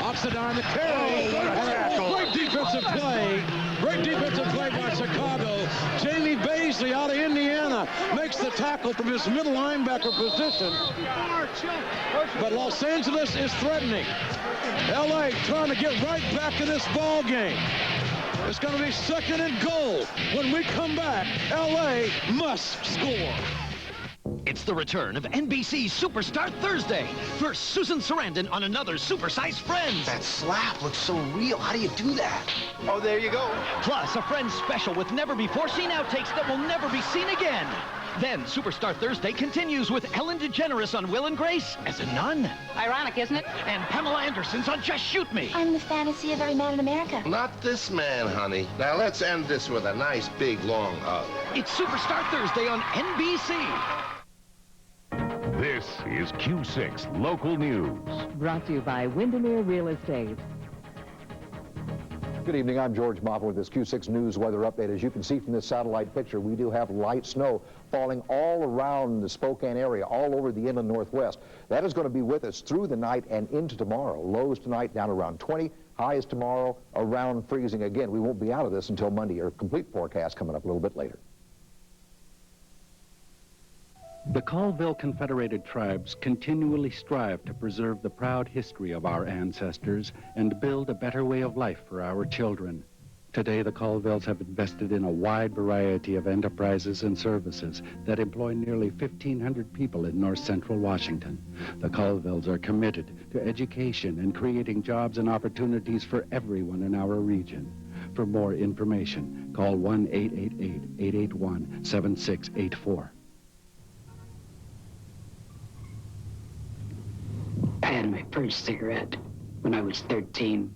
Oxidine the carry. Great defensive play. Great defensive play by Chicago. Jamie Baisley out of Indiana makes the tackle from his middle linebacker position. But Los Angeles is threatening. L.A. trying to get right back in this ball game. It's going to be 2nd and goal. When we come back, L.A. must score. It's the return of NBC Superstar Thursday. First, Susan Sarandon on another Supersized Friends. That slap looks so real. How do you do that? Oh, there you go. Plus, a Friends special with never-before-seen outtakes that will never be seen again. Then, Superstar Thursday continues with Ellen DeGeneres on Will and Grace as a nun. Ironic, isn't it? And Pamela Anderson's on Just Shoot Me. I'm the fantasy of every man in America. Not this man, honey. Now, let's end this with a nice, big, long hug. It's Superstar Thursday on NBC. This is Q6 Local News. Brought to you by Windermere Real Estate. Good evening, I'm George Moffat with this Q6 News weather update. As you can see from this satellite picture, we do have light snow falling all around the Spokane area, all over the inland northwest. That is going to be with us through the night and into tomorrow. Lows tonight down around 20, highs tomorrow around freezing again. We won't be out of this until Monday. Our complete forecast coming up a little bit later. The Colville Confederated Tribes continually strive to preserve the proud history of our ancestors and build a better way of life for our children. Today, the Colvilles have invested in a wide variety of enterprises and services that employ nearly 1,500 people in north central Washington. The Colvilles are committed to education and creating jobs and opportunities for everyone in our region. For more information, call 1-888-881-7684. I had my first cigarette when I was 13.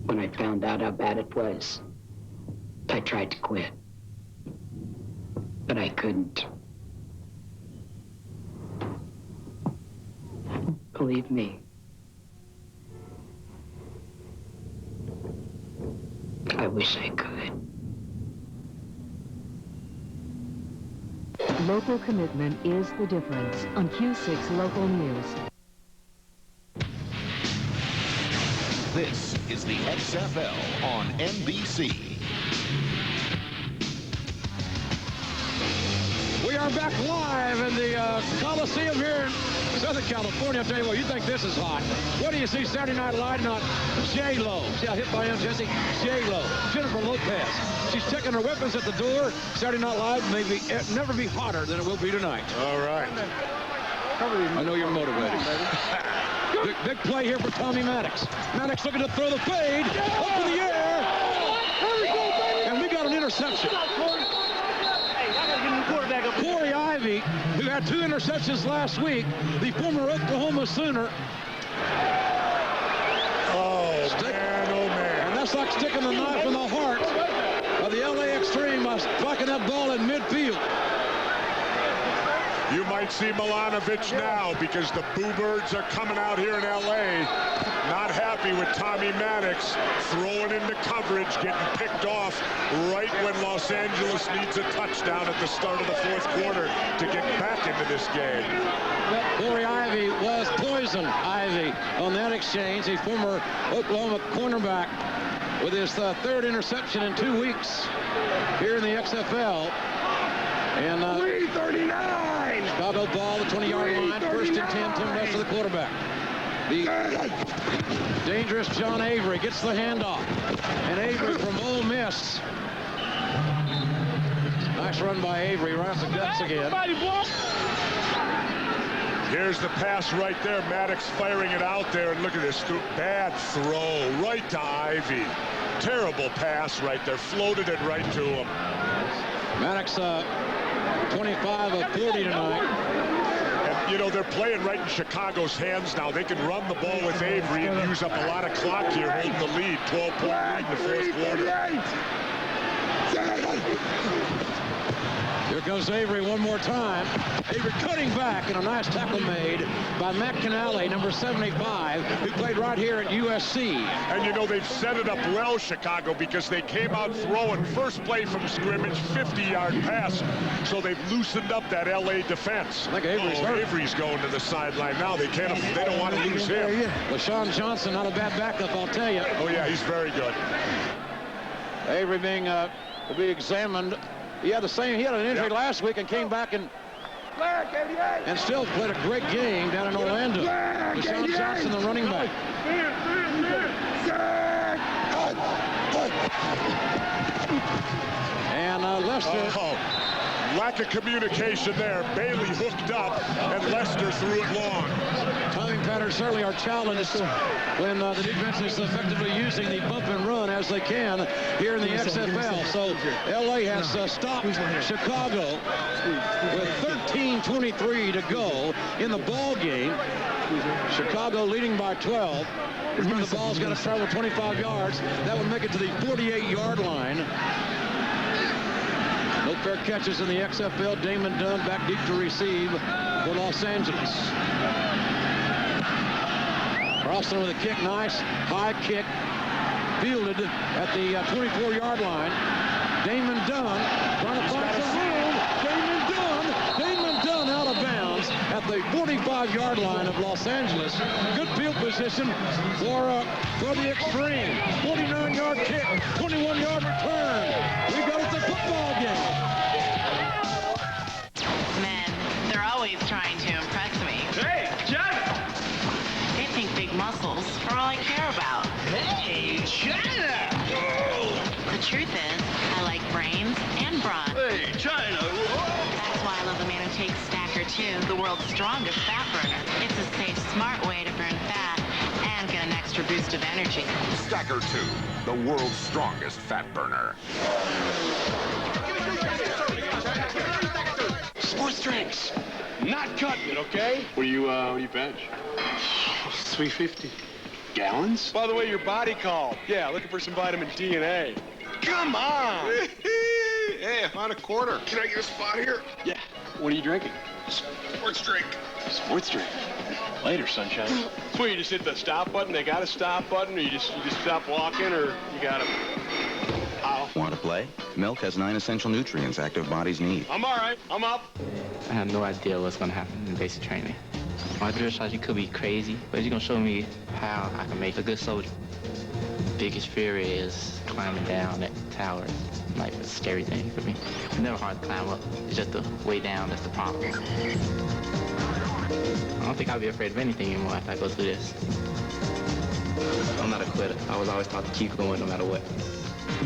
When I found out how bad it was, I tried to quit. But I couldn't. Believe me, I wish I could. Local commitment is the difference on Q6 Local News. This is the XFL on NBC. We are back live in the Coliseum here in Southern California. I'll tell you what, you think this is hot. What do you see Saturday Night Live on J-Lo? See how hit by him, Jesse? J-Lo, Jennifer Lopez. She's checking her weapons at the door. Saturday Night Live may never be hotter than it will be tonight. All right. I know you're motivated. Big play here for Tommy Maddox. Maddox looking to throw the fade up in the air. And we got an interception. Corey Ivy, who had 2 interceptions last week, the former Oklahoma Sooner. Oh, man, oh, man. And that's like sticking the knife in the heart of the LA Extreme by striking that ball in midfield. You might see Milanovic now because the Boo Birds are coming out here in L.A. Not happy with Tommy Maddox throwing into coverage, getting picked off right when Los Angeles needs a touchdown at the start of the 4th quarter to get back into this game. Corey Ivy was Poison Ivy on that exchange, a former Oklahoma cornerback with his 3rd interception in 2 weeks here in the XFL. And 339! Chicago ball, the 20-yard line, 1st and 10, Tim Russ to the quarterback. The dangerous John Avery gets the handoff. And Avery from Ole Miss. Nice run by Avery, right off the guts again. Here's the pass right there. Maddox firing it out there, and look at this bad throw right to Ivy. Terrible pass right there. Floated it right to him. Maddox 25 of 40 tonight. And, you know, they're playing right in Chicago's hands now. They can run the ball with Avery and use up a lot of clock here, holding the lead. 12-point lead in the fourth quarter. Here goes Avery one more time. Avery cutting back, and a nice tackle made by Matt Canale, number 75, who played right here at USC. And you know, they've set it up well, Chicago, because they came out throwing first play from scrimmage, 50-yard pass. So they've loosened up that LA defense. I think Avery's hurt. Avery's going to the sideline now. They don't want to lose him. LaShawn Johnson, not a bad backup, I'll tell you. Oh yeah, he's very good. Avery will be examined. He had an injury last week and came back and still played a great game down in Orlando. LaShawn Johnson, the running back. And Lester. Lack of communication there. Bailey hooked up, and Lester threw it long. Timing patterns certainly are challenged when the defense is effectively using the bump and run as they can here in the XFL. So LA has stopped Chicago with 13:23 to go in the ball game. Chicago leading by 12. Remember, the ball's got to travel 25 yards. That would make it to the 48-yard line. No fair catches in the XFL. Damon Dunn back deep to receive for Los Angeles. Carlson with a kick, nice high kick, fielded at the 24-yard line. Damon Dunn trying to find some room. Damon Dunn out of bounds at the 45-yard line of Los Angeles. Good field position for the Extreme. 49-yard kick, 21-yard return. We go to the football game. Men, they're always trying to impress me. Hey, China! They think big muscles are all I care about. Hey, China! The truth is, I like brains and brawn. Hey, China! That's why I love the man who takes Stacker 2, the world's strongest fat burner. It's a safe, smart way to burn fat and get an extra boost of energy. Stacker 2, the world's strongest fat burner. Sports drinks. Not cutting it, okay? What do you bench? 350. Gallons? By the way, your body called. Yeah, looking for some vitamin D and A. Come on! Hey, I found a quarter. Can I get a spot here? Yeah. What are you drinking? Sports drink. Sports drink. Later, sunshine. So you just hit the stop button? They got a stop button, or you just stop walking, or you got to... Want to play? Milk has 9 essential nutrients active bodies need. I'm all right. I'm up. I have no idea what's going to happen in basic training. My drill strategy could be crazy, but it's going to show me how I can make a good soldier. Biggest fear is climbing down that tower. It's like a scary thing for me. It's never hard to climb up. It's just the way down that's the problem. I don't think I'll be afraid of anything anymore after I go through this. I'm not a quitter. I was always taught to keep going no matter what.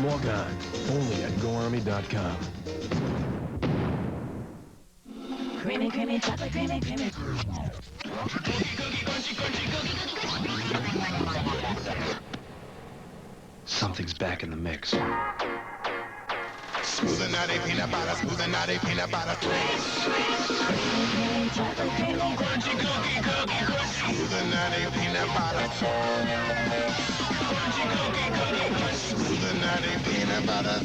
Log on, only at GoArmy.com. Creamy, creamy, chocolate, creamy, creamy. Something's back in the mix. Smooth and nutty peanut butter, smooth and nutty peanut butter. Smooth and nutty peanut butter. Smooth and nutty peanut butter.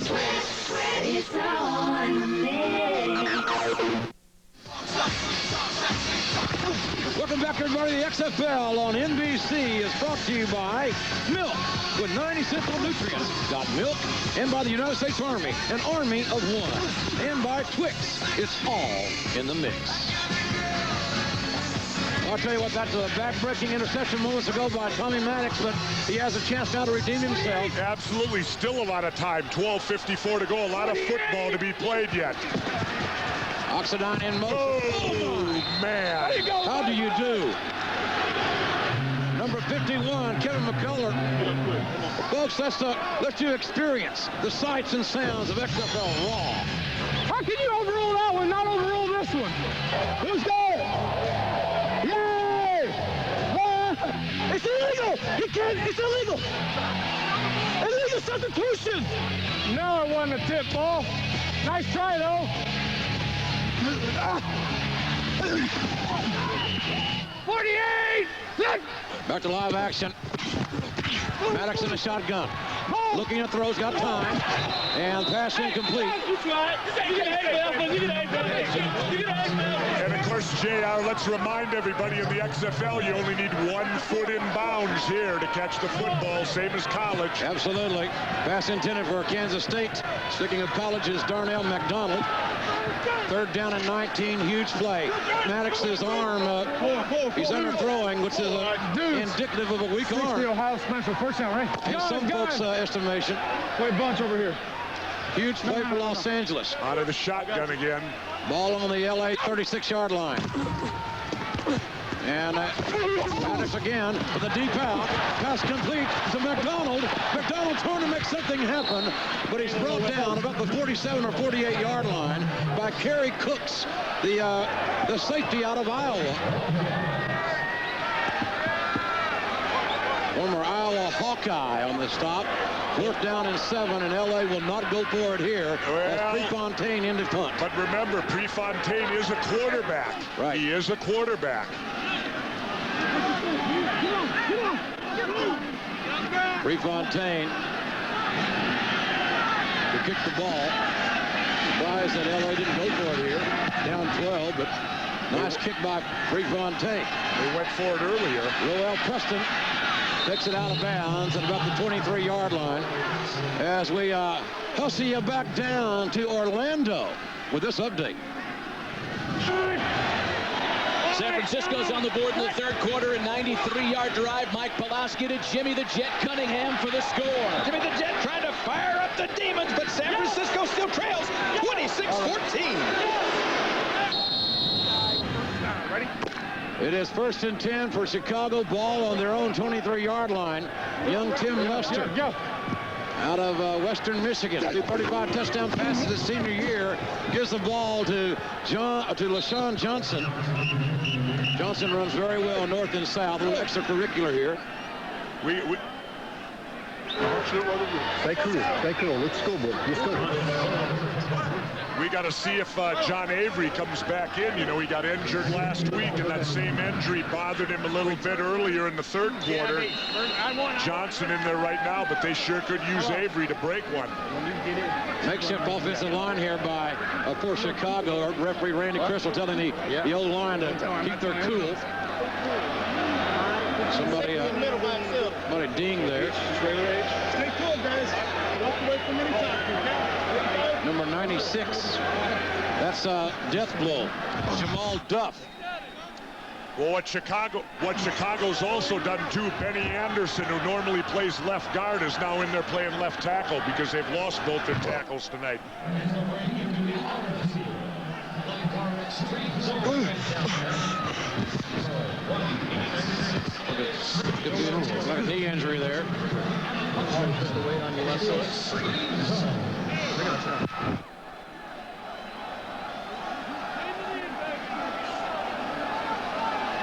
It's on the mix. Welcome back, everybody. The XFL on NBC is brought to you by Milk with 9 essential nutrients. Got Milk, and by the United States Army, an army of one. And by Twix, it's all in the mix. I'll tell you what, that's a back-breaking interception moments ago by Tommy Maddox, but he has a chance now to redeem himself. Absolutely, still a lot of time. 12:54 to go. A lot of football to be played yet. Oxidine in motion. Oh, man. How do you do? Number 51, Kevin McCullough. Folks, let's do experience the sights and sounds of XFL Raw. How can you overrule that one, not overrule this one? Who's there? Yay! It's illegal! He can't, it's illegal! Illegal substitution! No, it wasn't a tip ball. Nice try, though. 48! Back to live action. Maddox in the shotgun. Looking at throws, got time. And pass incomplete. And of course, JR, let's remind everybody in the XFL, you only need 1 foot in bounds here to catch the football, same as college. Absolutely. Pass intended for Kansas State. Sticking of college is Darnell McDonald. 3rd down and 19, huge play. Maddox's arm, he's underthrowing, which is indicative of a weak arm. The Ohio Spencer first down, right? In some folks' estimation. Play bunch over here. Huge play for Los Angeles. Out of the shotgun again. Ball on the LA 36-yard line. And Maddox again with a deep out. Pass complete to McDonald. McDonald trying to make something happen, but he's brought down about the 47 or 48-yard line by Kerry Cooks, the safety out of Iowa. Former Iowa Hawkeye on the stop. 4th down and 7, and LA will not go for it here. As Prefontaine into punt. But remember, Prefontaine is a quarterback. Right. He is a quarterback. Prefontaine to kick the ball. Surprised that LA didn't go for it here. Down 12, but nice kick by Prefontaine. They went for it earlier. Roel Preston takes it out of bounds at about the 23-yard line as we hustle you back down to Orlando with this update. San Francisco's on the board in the 3rd quarter, a 93-yard drive. Mike Pulaski to Jimmy the Jet Cunningham for the score. Jimmy the Jet trying to fire up the Demons, but San Francisco still trails 26-14. Ready? It is 1st and 10 for Chicago. Ball on their own 23-yard line. Young Tim Lester out of Western Michigan. 235 touchdown passes his senior year. Gives the ball to LaShawn Johnson. Johnson runs very well north and south. A little extracurricular here. Stay cool. Let's go, boy. Let's go. We got to see if John Avery comes back in. You know, he got injured last week, and that same injury bothered him a little bit earlier in the 3rd quarter. Johnson in there right now, but they sure could use Avery to break one. Makeshift offensive line here by for Chicago. Referee Randy Crystal telling the old line to keep their cool. Somebody dinged there. Stay cool, guys. Walk away from any time. Number 96. That's death blow. Jamal Duff. Well, what Chicago's also done too, Benny Anderson, who normally plays left guard, is now in there playing left tackle because they've lost both their tackles tonight. Like a knee injury there.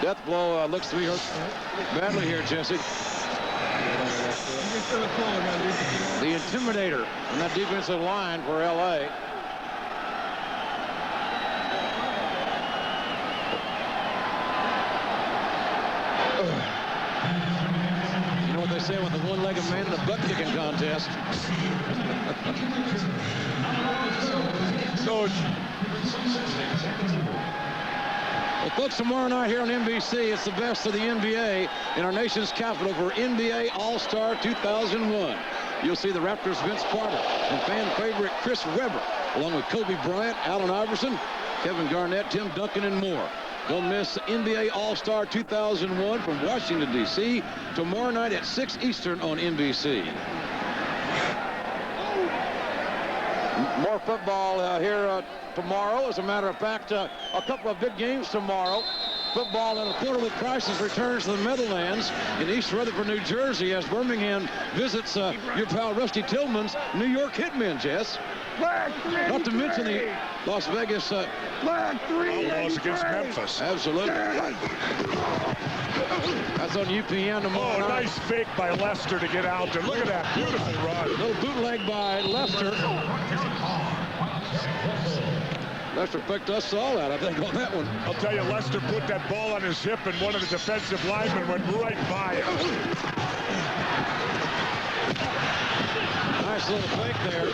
Death blow looks to be hurt badly here, Jesse. The intimidator on that defensive line for LA. You know what they say with the one-legged man in a butt-kicking contest. Well, folks, tomorrow night here on NBC, it's the best of the NBA in our nation's capital for NBA All-Star 2001. You'll see the Raptors' Vince Carter and fan favorite Chris Webber, along with Kobe Bryant, Allen Iverson, Kevin Garnett, Tim Duncan, and more. Don't miss NBA All-Star 2001 from Washington, D.C. tomorrow night at 6 Eastern on NBC. More football here tomorrow. As a matter of fact, a couple of big games tomorrow. Football in a quarter with Crisis returns to the Meadowlands in East Rutherford, New Jersey, as Birmingham visits your pal Rusty Tillman's New York Hitmen, Jess. Not to mention the Las Vegas Outlaws against Memphis. Absolutely. That's on UPN tomorrow night. Nice fake by Lester to get out there. Look at that beautiful run. Little bootleg by Lester. Lester picked us all out, I think, on that one. I'll tell you, Lester put that ball on his hip, and one of the defensive linemen went right by him. Nice little fake there.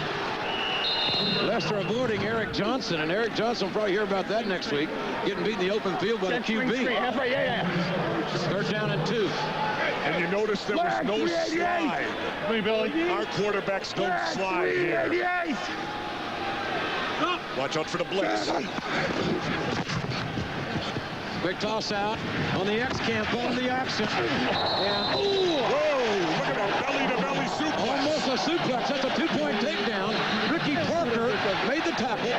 Lester avoiding Eric Johnson, and Eric Johnson will probably hear about that next week, getting beat in the open field by the QB. Third down and 2. And you notice there was no slide. Our quarterbacks don't slide here. Watch out for the blitz. Big toss out on the X-Camp on the action. And, whoa, look at that belly-to-belly suplex. Almost a suplex. That's a 2-point takedown. Ricky Parker made the tackle.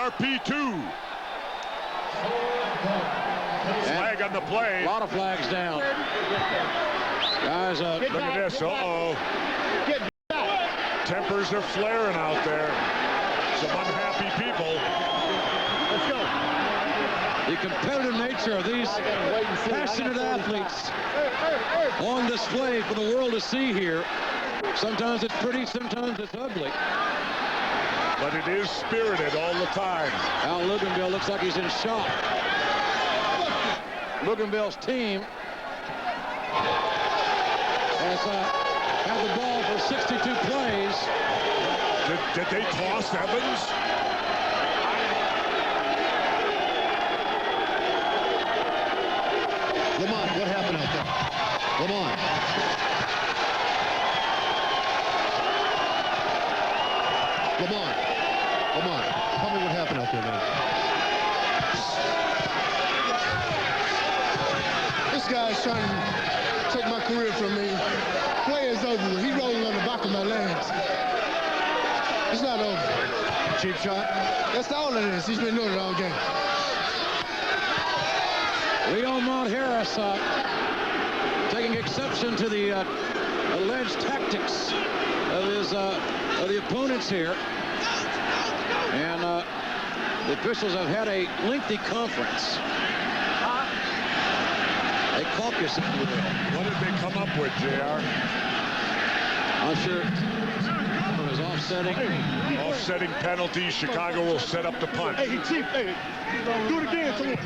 RP2. Flag on the play. A lot of flags down. Guys, look at this. Uh-oh. Tempers are flaring out there. Some unhappy people. Let's go. The competitive nature of these passionate athletes on display for the world to see here. Sometimes it's pretty, sometimes it's ugly. But it is spirited all the time. Al Luganville looks like he's in shock. Luganville's team has had the ball for 62 plays. Did they toss Evans? Lamont, what happened out there? Lamont. Lamont, tell me what happened out there, man. This guy's trying to take my career from me. Play is over with. He's rolling on the back of my legs. It's not over. Cheap shot? That's all it is. He's been doing it all game. Leo Mont-Harris taking exception to the alleged tactics of the opponents here. And the officials have had a lengthy conference. A caucus, if you will. What did they come up with, JR? I'm sure it was offsetting. Offsetting penalties. Chicago will set up the punt. Hey, Chief, hey, do it again, Tommy.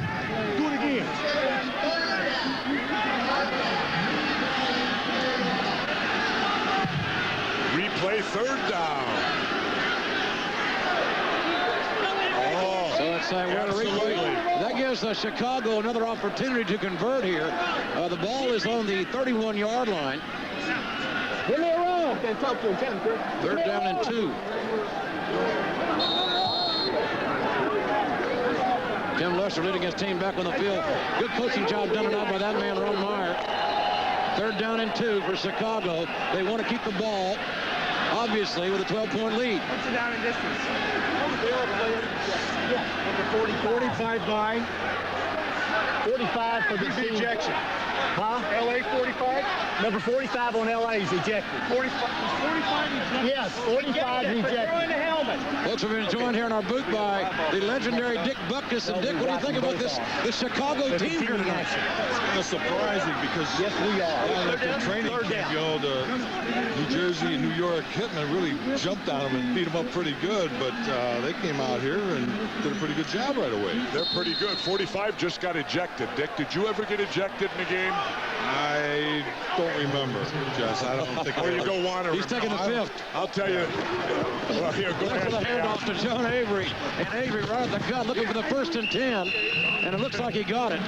Do it again. Replay third down. So it's that gives Chicago another opportunity to convert here. The ball is on the 31-yard line. Third down and 2. Tim Lester leading his team back on the field. Good coaching job done tonight by that man, Ron Meyer. Third down and 2 for Chicago. They want to keep the ball, obviously, with a 12-point lead. What's the down and distance? 45 by 45 for the team. Ejection. Huh? LA 45? Number 45 on LA is ejected. 45 ejected? Yes, 45 ejected. Throwing the helmet. Folks, we've been joined here in our booth by the legendary Dick Butkus. And Dick, what do you think about this Chicago team here tonight? It's kind of surprising because yes, we are. The training camp, the New Jersey and New York Hitmen really jumped on them and beat them up pretty good, but they came out here and did a pretty good job right away. They're pretty good. 45 just got ejected. Dick, did you ever get ejected in a game? I don't remember, Jess. I don't think. Oh, you don't want to. He's taking the 5th. I'll tell you. Well, here, go ahead. The handoff to John Avery, and Avery right at the gun, looking for the 1st and 10, and it looks like he got it.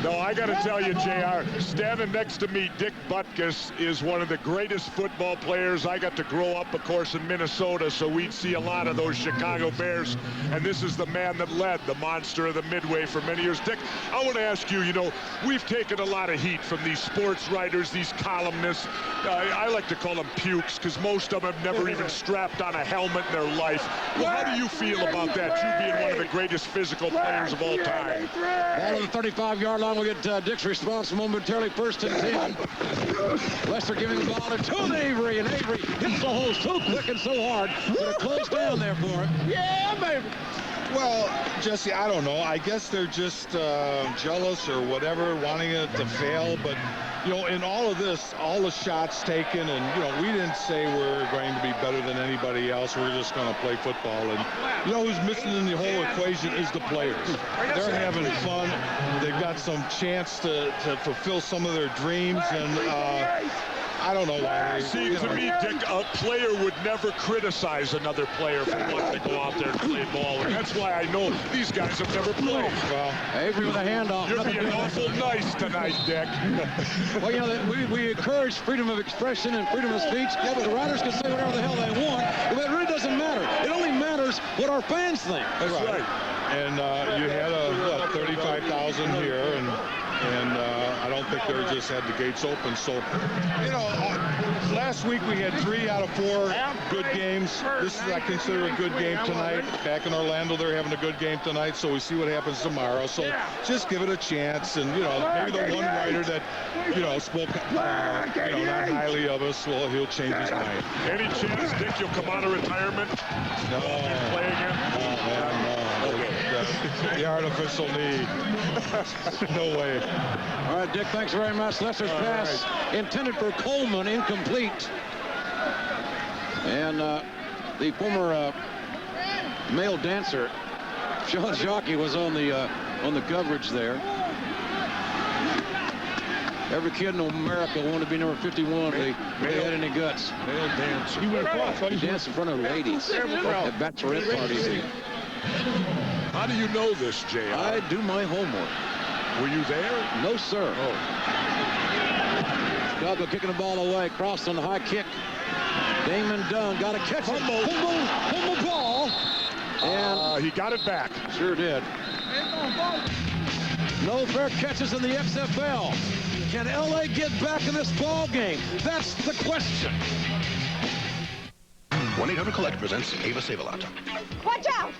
No, I got to tell you, JR, standing next to me, Dick Butkus is one of the greatest football players. I got to grow up, of course, in Minnesota, so we'd see a lot of those Chicago Bears. And this is the man that led the monster of the Midway for many years. Dick, I want to ask you, you know, we've taken a lot of heat from these sports writers, these columnists. I like to call them pukes because most of them have never even strapped on a helmet in their life. Well, how do you feel about that, you being one of the greatest physical players of all time? Ball on the 35-yard line. We'll get Dick's response momentarily. 1st and 10. Lester giving the ball to Avery, and Avery hits the hole so quick and so hard that it closed down there for him. Yeah, baby. Well, Jesse, I don't know. I guess they're just jealous or whatever, wanting it to fail. But, you know, in all of this, all the shots taken, and, you know, we didn't say we're going to be better than anybody else. We're just going to play football. And, you know, who's missing in the whole equation is the players. They're having fun. They've got some chance to fulfill some of their dreams. And, I don't know why. See, to me, Dick, a player would never criticize another player for wanting to go out there and play ball. And that's why I know these guys have never played. Well, Avery with a handoff. You're being awful nice tonight, Dick. Well, you know, we encourage freedom of expression and freedom of speech. Yeah, but the writers can say whatever the hell they want. But it really doesn't matter. It only matters what our fans think. That's right. And you had 35,000 here, and I don't think they just had the gates open. So, you know, last week we had 3 out of 4 good games. This is, I consider, a good game tonight. Back in Orlando, they're having a good game tonight, so we see what happens tomorrow. So just give it a chance, and, you know, maybe the one writer that, you know, spoke, you know, not highly of us, well, he'll change his mind. Any chance, Dick, you'll come out of retirement? No. Play again? Oh, man, no. The artificial knee. No way. All right, Dick, thanks very much. Lester's pass intended for Coleman, incomplete. And the former male dancer, Sean Jockey, was on the coverage there. Every kid in America wanted to be number 51 if they had any guts. Male dancer. He went across. He danced in front of ladies at bachelorette parties. How do you know this, JR? I do my homework. Were you there? No, sir. Oh. Chicago kicking the ball away. Crossed on the high kick. Damon Dunn got to catch it. Humble ball. And he got it back. Sure did. No fair catches in the XFL. Can LA get back in this ball game? That's the question. 1-800-COLLECT presents Ava Save-A-Lot. Watch out!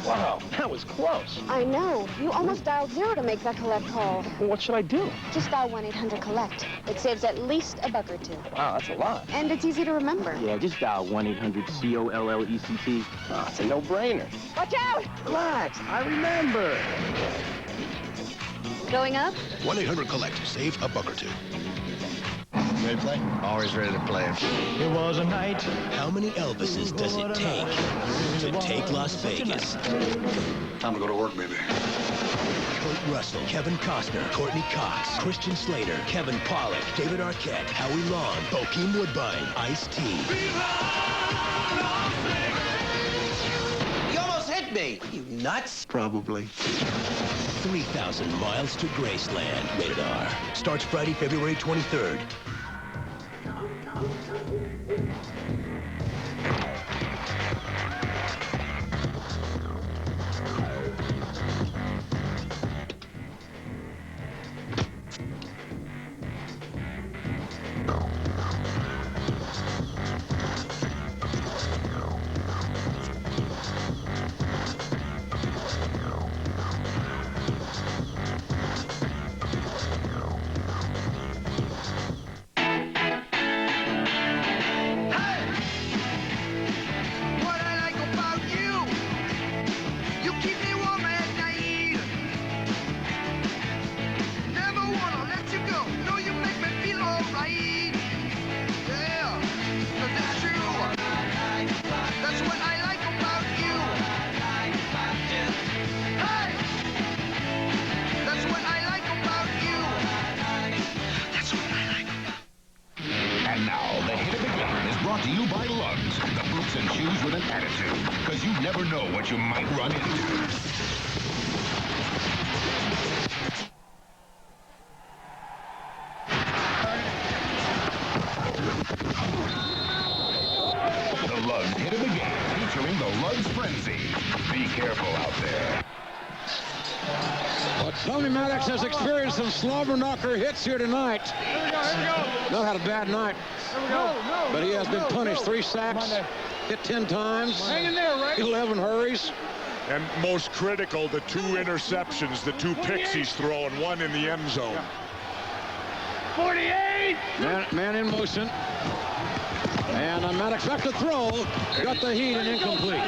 Wow, that was close. I know. You almost dialed 0 to make that collect call. Well, what should I do? Just dial 1-800-COLLECT. It saves at least $1 or $2. Wow, that's a lot. And it's easy to remember. Yeah, just dial 1-800-COLLECT. Oh, it's a no-brainer. Watch out! Relax, I remember. Going up? 1-800-COLLECT. Save $1 or $2. Ready to play? Always ready to play. It was a night. How many Elvises does it take to take Las Vegas? Time to go to work, baby. Kurt Russell, Kevin Costner, Courtney Cox, Christian Slater, Kevin Pollak, David Arquette, Howie Long, Bokeem Woodbine, Ice-T. You almost hit me. You nuts? Probably. 3,000 miles to Graceland. Rated R. Starts Friday, February 23rd. attitude, because you never know what you might run into. The Lugs hit of the game, featuring the Lugs Frenzy. Be careful out there. But Tommy Maddox has experienced some slobber knocker hits here tonight. Not had a bad night, but he has been punished. 3 sacks, hit 10 times, 11 hurries. And most critical, the 2 interceptions, the 2 picks he's throwing, 1 in the end zone. 48! Man in motion. And Maddox back to throw. Got the heat and incomplete.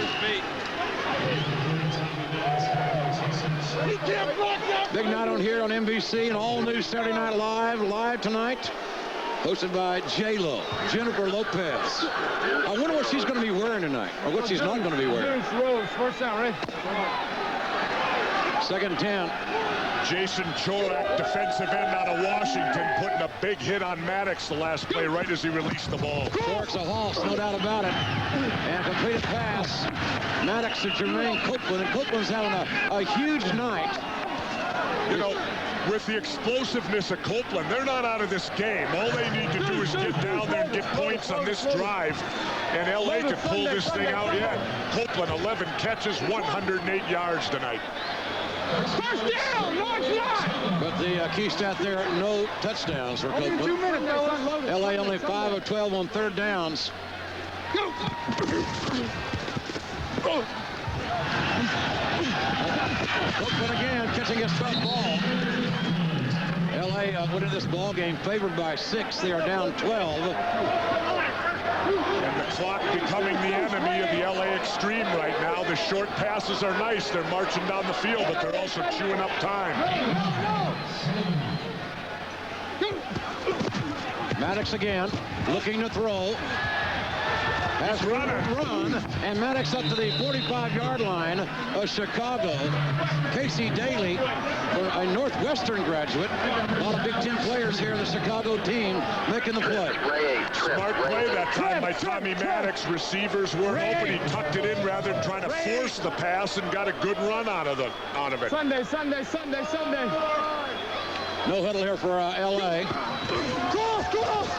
Big night on here on NBC and all new Saturday Night Live tonight. Hosted by J-Lo, Jennifer Lopez. I wonder what she's going to be wearing tonight, or what she's not going to be wearing. First down, right? 2nd and 10. Jason Chorak, defensive end out of Washington, putting a big hit on Maddox the last play right as he released the ball. Chorak's a hoss, no doubt about it. And completed pass. Maddox to Jermaine Copeland, and Copeland's having a huge night. You know, with the explosiveness of Copeland, they're not out of this game. All they need to do is get down there and get points on this drive, and LA could pull this thing out yet. Copeland, 11 catches, 108 yards tonight. First down! No, it's not! But the key stat there, no touchdowns for Copeland. 2 minutes. LA only 5 of 12 on 3rd downs. Copeland again catching his tough ball. LA winning this ball game favored by 6. They are down 12. And the clock becoming the enemy of the LA Extreme right now. The short passes are nice. They're marching down the field, but they're also chewing up time. Maddox again, looking to throw. Has run, and Maddox up to the 45-yard line of Chicago. Casey Daly, a Northwestern graduate. A lot of Big Ten players here in the Chicago team making the play. Smart play that time by Tommy Maddox. Receivers weren't open. He tucked it in rather than trying to force the pass and got a good run out of it. Sunday. No huddle here for LA. Cross!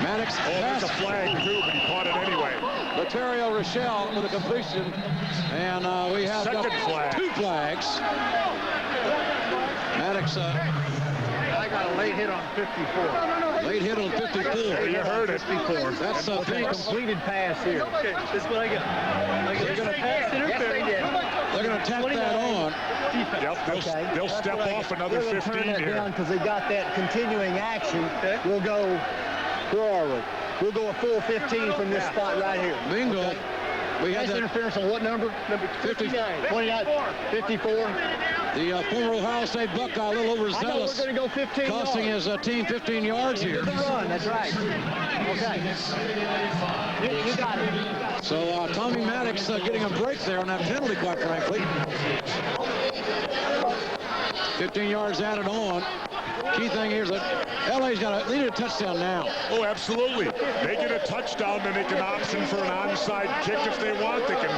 Maddox. There's a flag too, but he caught it anyway. Materio Rochelle with a completion, and we have Second flag. 2 flags. Maddox. I got a late hit on 54. Late hit on 54. You heard it. 54. That's a completed pass here. Okay, this is what I got. They're going to pass interference. They're going to tack that on. Yep, they'll step off another 15 here. Because they got that continuing action. We'll go. Where are we? We'll go a full 15 from this spot right here. Bingo. Okay. We had interference on what number? Number 59. 29. 54. The former Ohio State Buckeye, a little overzealous. We're going to go 15 costing his team 15 yards here. Good run, that's right. Okay. You got it. So Tommy Maddox getting a break there on that penalty, quite frankly. 15 yards added on. Key thing here is that LA's they need a touchdown now. Oh, absolutely. They get a touchdown, then they can option for an onside kick if they want. They can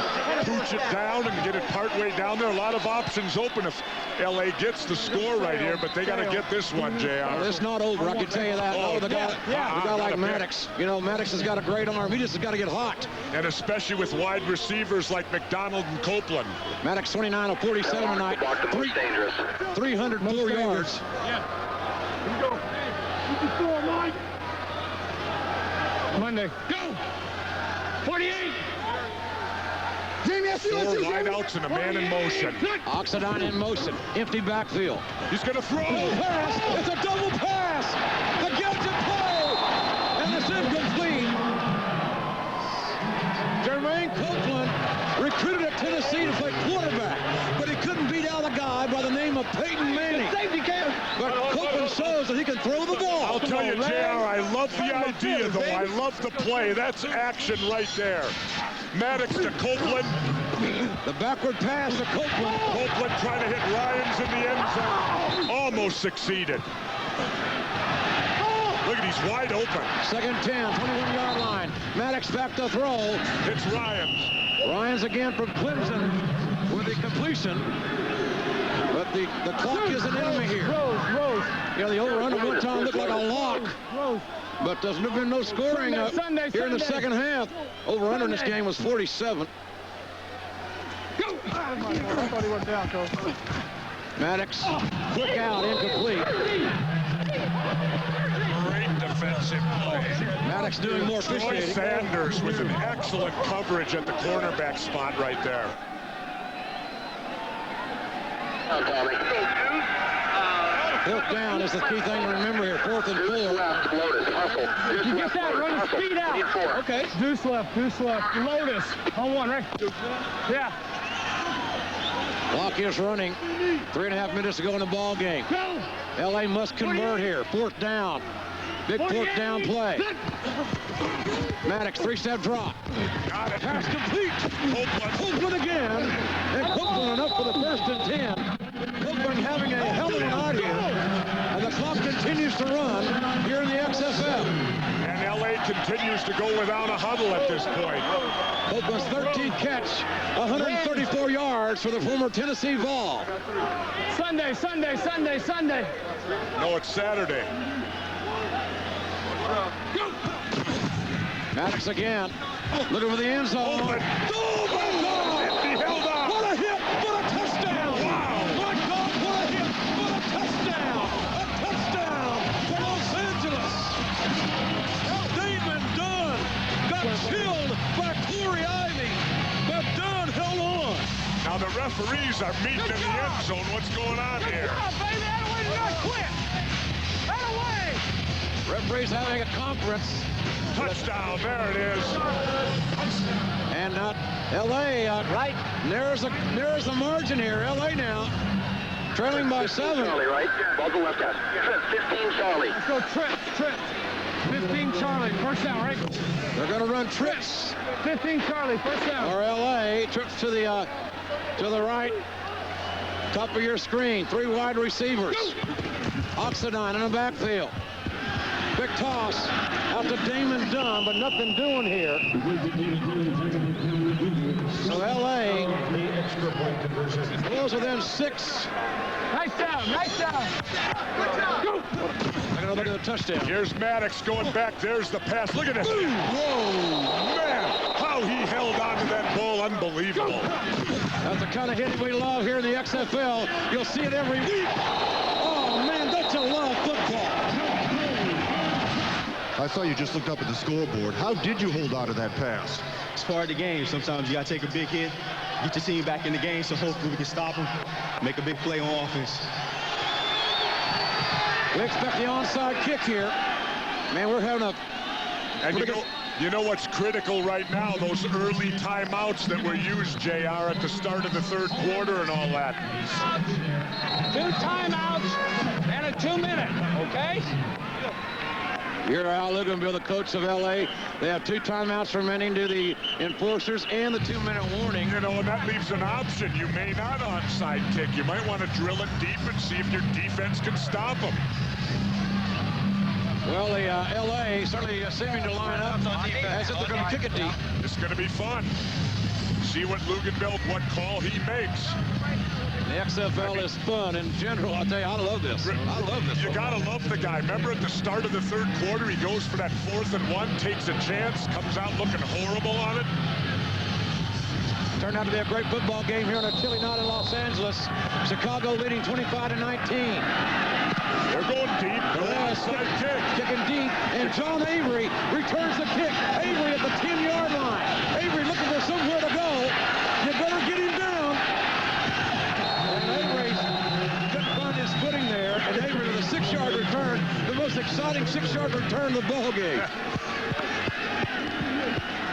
pooch it down and get it partway down there. A lot of options open if LA gets the score right here, but they got to get this one, JR. Well, it's not over, I can tell you that. The guy like Maddox. You know, Maddox has got a great arm. He just has got to get hot. And especially with wide receivers like McDonald and Copeland. Maddox 29 of 47 tonight. 304 yards. Here we go. You can throw it, Mike. Monday. Go! 48! Jamie, 4 wideouts and a man in motion. Oxidine in motion. Empty backfield. He's going to throw. Pass. It's a double pass. The gadget play. And it's incomplete. Jermaine Copeland recruited at Tennessee to play quarterback, but he couldn't beat out a guy by the name of Peyton Manning. Safety count. But Copeland shows that he can throw the ball. I'll tell you, JR, I love the idea, though. I love the play. That's action right there. Maddox to Copeland. The backward pass to Copeland. Copeland trying to hit Ryans in the end zone. Almost succeeded. Look look at, he's wide open. Second 10, 21-yard line. Maddox back to throw. It's Ryans. Ryans again from Clemson with the completion. But the clock is an enemy here. Rose. Yeah, the over-under one time looked like a lock. But there's been no scoring here in the second half. Over-under in this game was 47. I thought he went down, Coach. Maddox, quick out, incomplete. Great defensive play. Maddox doing more Troy officiating. Sanders with an excellent coverage at the cornerback spot right there. Fourth down is the key thing to remember here. 4th and 4. You get that, run the speed out. Okay. Deuce left. Lotus on one, right? Yeah. Clock is running. 3.5 minutes to go in the ball game. LA must convert here. 4th down. Big 4th down play. Maddox, 3-step drop. Pass complete. Copeland again. And Copeland up for the 1st and 10. Copeland having a hell of a night here. And the clock continues to run here in the XFL. And LA continues to go without a huddle at this point. Copeland's 13th catch, 134 yards for the former Tennessee Vol. Sunday. No, it's Saturday. Maddox again, looking for the end zone. Open. Oh, my God! He held on. What a hit! What a touchdown! Wow! My God, what a hit! What a touchdown! A touchdown for Los Angeles! Damon Dunn got killed by Corey Ivy, but Dunn held on. Now the referees are meeting in the end zone. What's going on here? Referees having a conference. Touchdown, there it is. And LA right narrows the margin here. LA now trailing by 7. Charlie, right? Ball to left guys. Trip, 15 Charlie. Let's go Trip. 15 Charlie, first down, right? They're going to run trips. 15 Charlie, first down. Or LA trips to the right. Top of your screen. 3 wide receivers. Oxidine in the backfield. Big toss out to Damon Dunn, but nothing doing here. So LA goes within 6. Nice down. Go. Look at the touchdown. Here's Maddox going back. There's the pass. Look at this. Whoa, man. How he held on to that ball. Unbelievable. That's the kind of hit we love here in the XFL. You'll see it every week. Oh, man, don't you love football? I saw you just looked up at the scoreboard. How did you hold on to that pass? It's part of the game. Sometimes you got to take a big hit, get your team back in the game, so hopefully we can stop them, make a big play on offense. We expect the onside kick here. Man, we're having a... And you know what's critical right now? Those early timeouts that were used, JR, at the start of the 3rd quarter and all that. 2 timeouts and a 2-minute, okay? Here, Al Luganville, the coach of LA. They have 2 timeouts remaining to the enforcers and the 2-minute warning. You know, and that leaves an option. You may not onside kick. You might want to drill it deep and see if your defense can stop them. Well, the LA certainly seeming to line up as if they're going to kick it deep. It's going to be fun. See what Luganville, what call he makes. The XFL is fun in general. I'll tell you, I love this. I love this. You got to love the guy. Remember at the start of the 3rd quarter, he goes for that 4th and 1, takes a chance, comes out looking horrible on it. Turned out to be a great football game here on a chilly night in Los Angeles. Chicago leading 25-19. They're going deep. Onside kick. Kicking deep, and John Avery returns the kick. Avery at the 10-yard line. Avery looking for somewhere to go. You better get him down. And Avery couldn't find his footing there. And Avery with a 6-yard return, the most exciting 6-yard return of the ball game.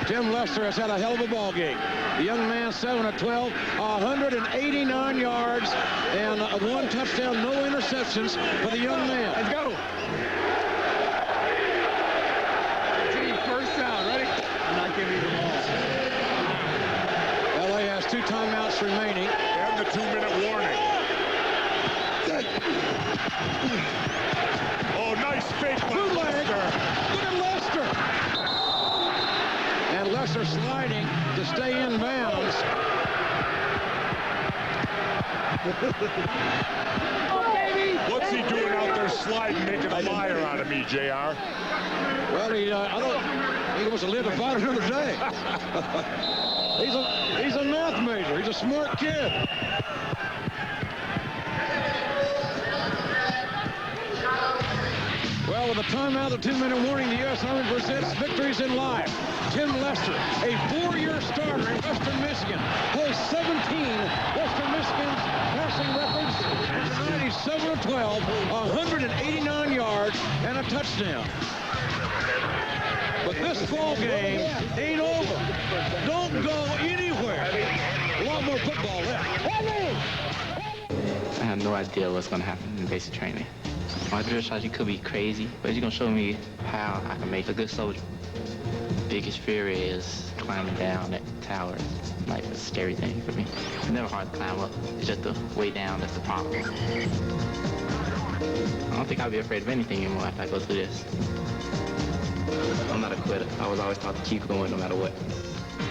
Tim Lester has had a hell of a ball game. The young man, 7 of 12, 189 yards, and 1 touchdown, no interceptions for the young man. Let's go. First down, ready? I'm not giving you the ball. LA has 2 timeouts remaining. And the 2-minute warning. Oh, nice Nice fake by Lester. Look at Lester. And Lester sliding to stay in bounds. What's he doing out there sliding, making a liar out of me, JR? Well, he wants to live to fight another day. He's a math major. He's a smart kid. Well, with a timeout, the 2-minute warning, the U.S. Army presents Victories in Life. Tim Lester, a 4-year starter in Western Michigan, holds 17 Western Michigan's passing records. And tonight he's 7 of 12, 189 yards, and a touchdown. But this ball game ain't over. Don't go anywhere. A lot more football left. I have no idea what's going to happen in basic training. My drill strategy could be crazy, but it's going to show me how I can make a good soldier. Biggest fear is climbing down that tower. It's like a scary thing for me. It's never hard to climb up. It's just the way down that's the problem. I don't think I'll be afraid of anything anymore after I go through this. I'm not a quitter. I was always taught to keep going no matter what.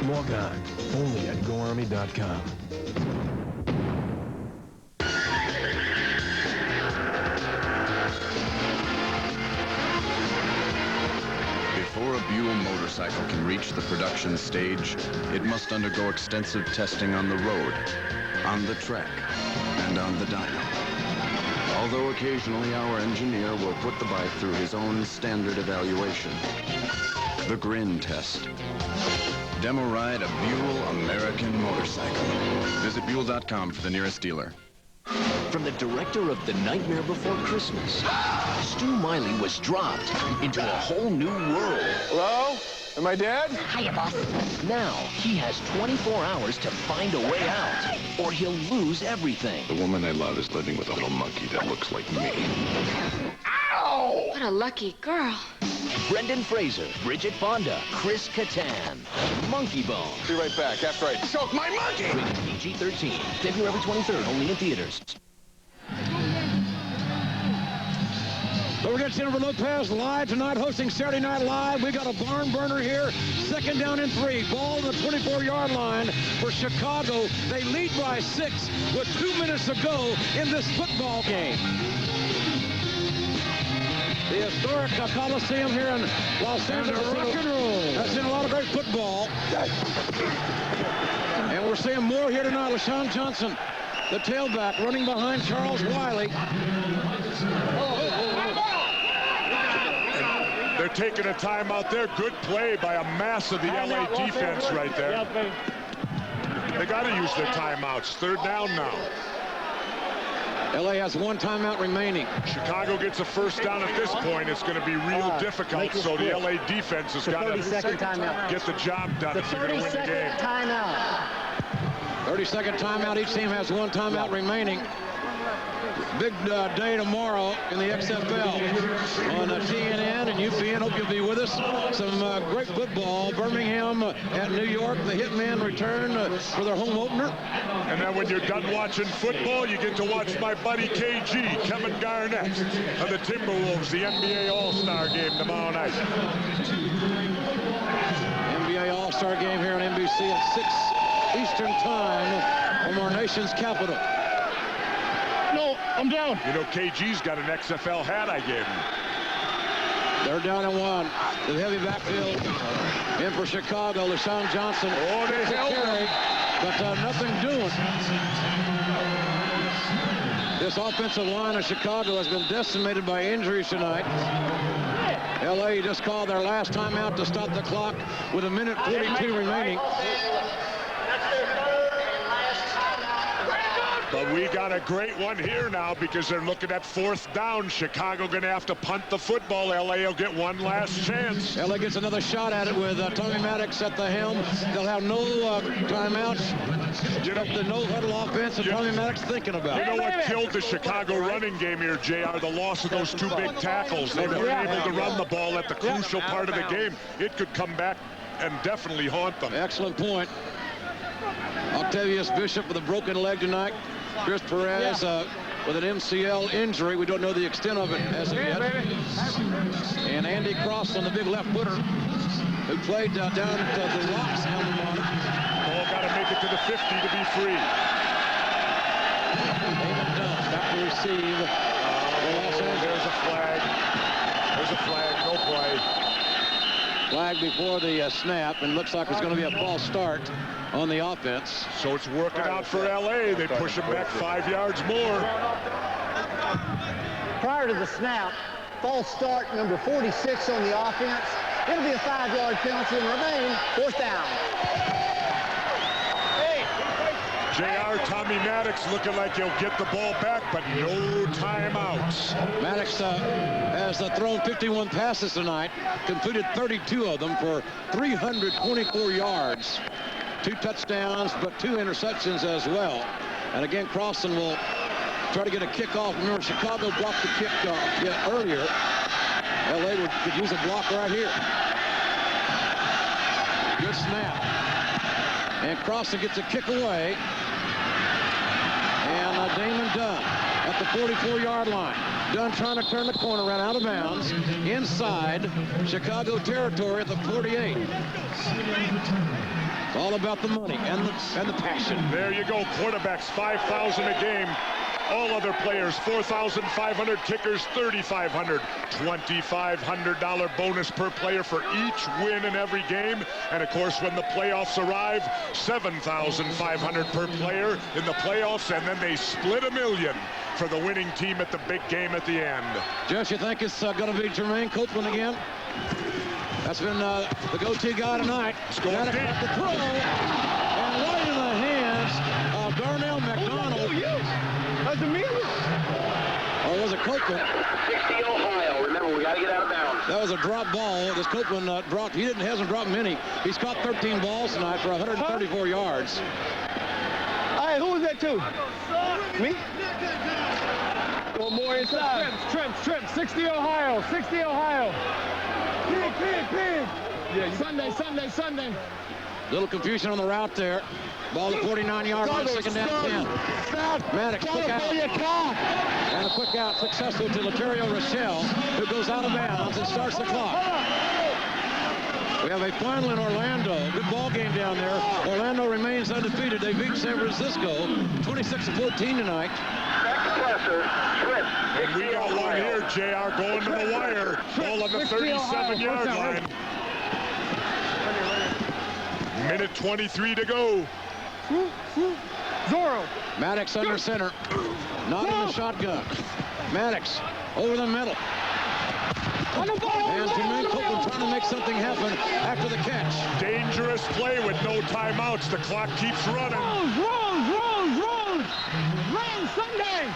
Walk on, only at GoArmy.com. Before a Buell motorcycle can reach the production stage, it must undergo extensive testing on the road, on the track, and on the dyno. Although occasionally our engineer will put the bike through his own standard evaluation. The grin test. Demo ride a Buell American motorcycle. Visit Buell.com for the nearest dealer. From the director of The Nightmare Before Christmas, Stu Miley was dropped into a whole new world. Hello? Am I dead? Hiya, boss. Now, he has 24 hours to find a way out, or he'll lose everything. The woman I love is living with a little monkey that looks like me. Ow! What a lucky girl. Brendan Fraser, Bridget Fonda, Chris Kattan, Monkey Bone. Be right back after I choke my monkey! Rated PG-13, February 23rd, only in theaters. So we're going to Jennifer Lopez live tonight, hosting Saturday Night Live. We got a barn burner here. 2nd down and 3. Ball on the 24-yard line for Chicago. They lead by 6 with 2 minutes to go in this football game. The historic Coliseum here in Los Angeles. Rock and roll. That's in a lot of great football. And we're seeing more here tonight. LaShawn Johnson, the tailback, running behind Charles Wiley. They're taking a timeout there. Good play by a mass of the LA defense right there. They got to use their timeouts. 3rd down now. LA has 1 timeout remaining. Chicago gets a 1st down at this point. It's going to be real difficult, so the LA defense has got to get the job done if they're going to win the game. 30-second timeout. Each team has 1 timeout remaining. Big day tomorrow in the XFL on TNN and UPN. Hope you'll be with us. Some great football. Birmingham at New York. The Hitmen return for their home opener. And then when you're done watching football, you get to watch my buddy KG, Kevin Garnett, of the Timberwolves, the NBA All-Star game tomorrow night. NBA All-Star game here on NBC at 6 Eastern Time from our nation's capital. No, I'm down. You know, KG's got an XFL hat I gave him. They're down and 1. The heavy backfield in for Chicago. LaShawn Johnson. Oh, they held him. But nothing doing. This offensive line of Chicago has been decimated by injuries tonight. LA just called their last timeout to stop the clock with 1:42 remaining. But we got a great one here now because they're looking at 4th down. Chicago going to have to punt the football. LA will get one last chance. LA gets another shot at it with Tommy Maddox at the helm. They'll have no timeouts. You know, the no-huddle offense and Tommy Maddox thinking about it. You know what killed the Chicago running game here, JR? The loss of those 2 big tackles. They weren't able to run the ball at the crucial part of the game. It could come back and definitely haunt them. Excellent point. Octavius Bishop with a broken leg tonight. Chris Perez with an MCL injury. We don't know the extent of it as of yet. And Andy Crosland, the big left footer, who played down at the Rocks down the bottom. Ball got to make it to the 50 to be free. David Dunn back to receive. There's a flag. There's a flag. No play. Flag before the snap, and looks like it's going to be a false start on the offense. So it's working out for LA. They push him back 5 yards more. Prior to the snap, false start number 46 on the offense. It'll be a 5-yard penalty and remain 4th down. JR, Tommy Maddox looking like he'll get the ball back, but no timeouts. Maddox has thrown 51 passes tonight, completed 32 of them for 324 yards. 2 touchdowns, but 2 interceptions as well. And again, Crosland will try to get a kickoff. Remember, Chicago blocked the kick earlier. LA could use a block right here. Good snap. And Crosland gets a kick away. And Damon Dunn at the 44-yard line. Dunn trying to turn the corner, ran out of bounds inside Chicago territory at the 48. It's all about the money and the passion. There you go. Quarterbacks, 5,000 a game. All other players, 4,500. Kickers, 3,500. $2,500 bonus per player for each win in every game. And of course, when the playoffs arrive, 7,500 per player in the playoffs, and then they split $1 million for the winning team at the big game at the end. Jess, you think it's going to be Jermaine Copeland again? That's been the go-to guy tonight. Maddox at the throw, and right in the hands of Darnell McDonald. That's immediate. Or was it Copeland? 60 Ohio. Remember, we got to get out of bounds. That was a drop ball. This Copeland dropped. He hasn't dropped many. He's caught 13 balls tonight for 134 yards. Hey, who was that to? Me? Go more inside. Trim. 60 Ohio. 60 Ohio. Pig. Yeah, Sunday. Little confusion on the route there. Ball to 49-yard line, second down 10. Maddox, quick out. And a quick out successful to Laterio Rochelle, who goes out of bounds and starts the clock. We have a final in Orlando. Good ball game down there. Orlando remains undefeated. They beat San Francisco 26-14 tonight. And we got one here, JR, going to the wire. Ball on the 37-yard line. Minute 23 to go. Zorro. Maddox under center. Not in the shotgun. Maddox over the middle. And Jermaine Copeland trying to make something happen after the catch. Dangerous play with no timeouts. The clock keeps running. Rolls. Run Sunday.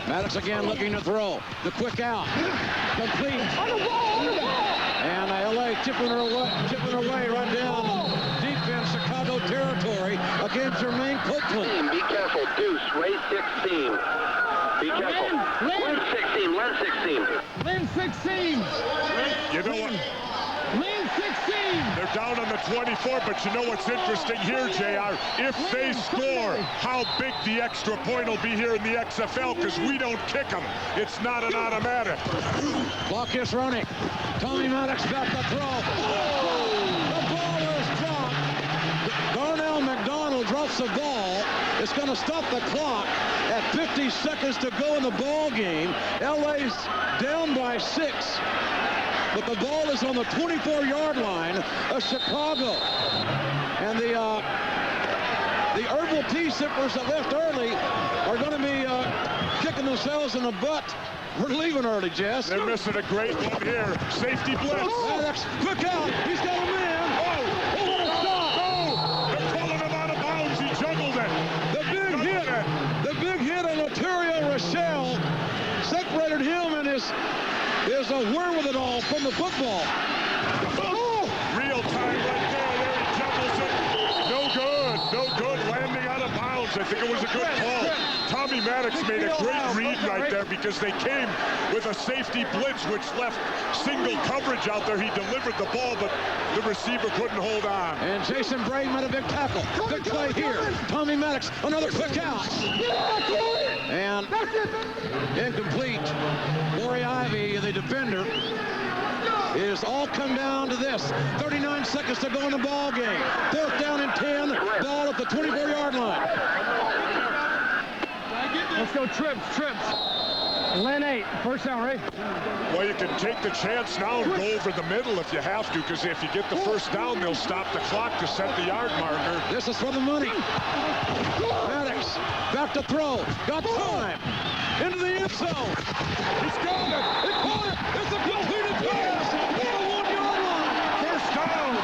Maddox again looking to throw. The quick out. Complete. On the ball. And LA tipping her away right down deep in Chicago territory against Jermaine Copeland. Be careful, Deuce, race 16. Be careful. Lynn 16. You know what? Lynn 16. They're down on the 24, but you know what's interesting here, JR? If they score, how big the extra point will be here in the XFL, because we don't kick them. It's not an automatic. Clock is running. Tommy Maddox back to throw. The ball is dropped. Darnell McDonald drops the ball. It's going to stop the clock at 50 seconds to go in the ball game. LA's down by 6. But the ball is on the 24-yard line of Chicago. And the Herbal Tea Sippers that left early are going to be kicking themselves in the butt. We're leaving early, Jess. They're missing a great one here. Safety blitz. Maddox, quick out. He's got a man. They're calling him out of bounds. He juggled it. The big hit on Laterio Rochelle separated him and his wherewithal from the football. Real time right there. There he juggles it. No good. Landing out of bounds. I think it was a good call. Tommy Maddox made a great read right there because they came with a safety blitz, which left single coverage out there. He delivered the ball, but the receiver couldn't hold on. And Jason Bray made a big tackle. Big play here. Tommy Maddox, another quick out. And incomplete. Corey Ivy, the defender, is all come down to this. 39 seconds to go in the ball game. 4th down and 10. Ball at the 24-yard line. Let's go trips. Lane 8, first down, Ray. Well, you can take the chance now and go over the middle if you have to, because if you get the first down, they'll stop the clock to set the yard marker. This is for the money. Maddox, back to throw. Got time. Into the end zone. He's got it. He caught it. It's a completed pass. At the 1-yard line. First down.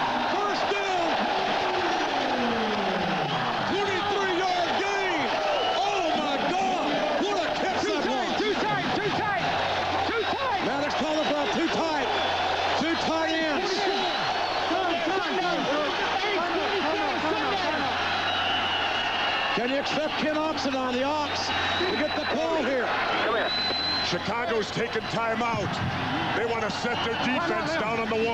23-yard gain. Oh, my God. What a catch that was. Too tight. Maddox calling for too tight. Two tight ends. Can you expect Ken Oxen on the Ox to get the call here? Chicago's taking timeout. They want to set their defense down on the 1.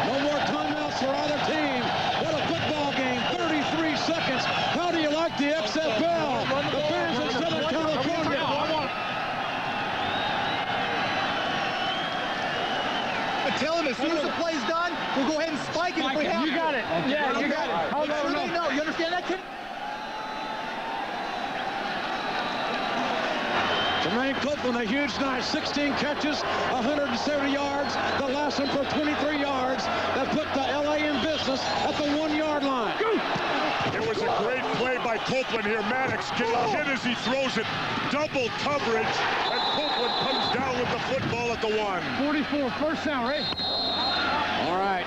No more timeouts for either team. What a football game. 33 seconds. How do you like the XFL? The fans in Southern California. Tell him as soon as the play's done, we'll go ahead and spike it if we have to. You got it. Yeah, you got it. Make sure they know. You understand that, Ken? Jermaine Copeland, a huge night. 16 catches, 170 yards. The last one for 23 yards. That put the LA in business at the 1-yard line. It was a great play by Copeland here. Maddox getting hit as he throws it. Double coverage, and Copeland comes down with the football at the 1. 44, first down, Ray. All right.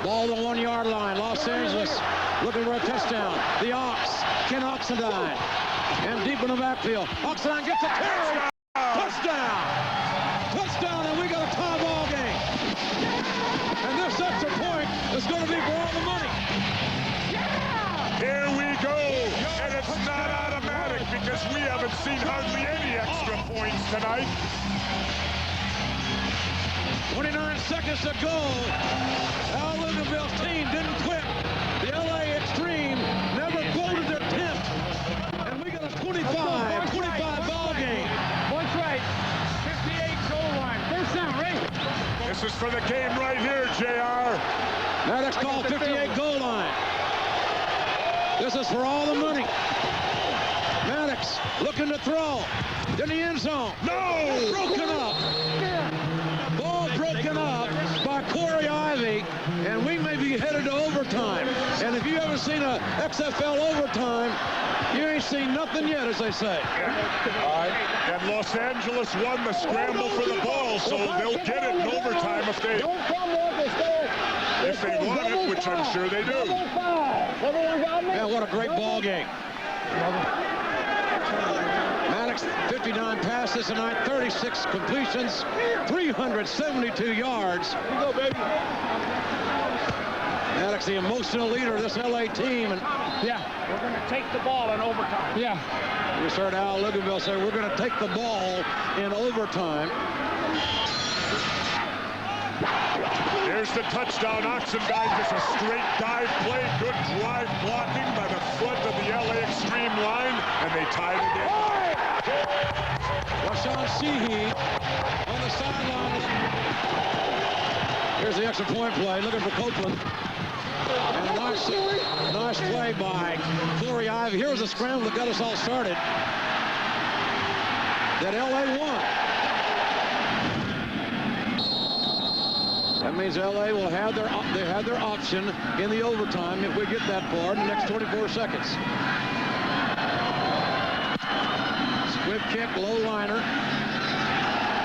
Ball to the 1-yard line. Los Angeles looking for a touchdown. The Ox, Ken Oxendine. And deep in the backfield. Oxendine gets a carry. Touchdown. Touchdown, and we got a tie ball game. And this extra point is going to be for all the money. Here we go. And it's not automatic because we haven't seen hardly any extra points tonight. 29 seconds to go. Al Lindenville's team didn't quit. The LA Extreme never folded their tent. And we got a 25 ball game. One right. 58 goal line. First down, Ray. This is for the game right here, JR. Maddox called 58 goal line. This is for all the money. Maddox looking to throw. In the end zone. No! Broken up. Ball broken up by Corey Ivy, and we may be headed to overtime. And if you haven't seen a XFL overtime, you ain't seen nothing yet, as they say. All right. And Los Angeles won the scramble for the ball, so they'll get it in overtime if they want it, which I'm sure they do. Yeah, what a great ball game. Maddox, 59 passes tonight, 36 completions, 372 yards. Here you go, baby. Maddox, the emotional leader of this LA team. And yeah, we're going to take the ball in overtime. Yeah. We heard Al Lindenville say we're going to take the ball in overtime. Here's the touchdown. Oxendine, just a straight dive play. Good drive blocking by the front of the LA Extreme line, and they tied it in. Rashawn Sheehy on the sideline. Here's the extra point play, looking for Copeland. And a nice play by Corey Ivy. Here's a scramble that got us all started. That LA won. That means LA will have their option in the overtime if we get that far in the next 24 seconds. Squib kick, low liner.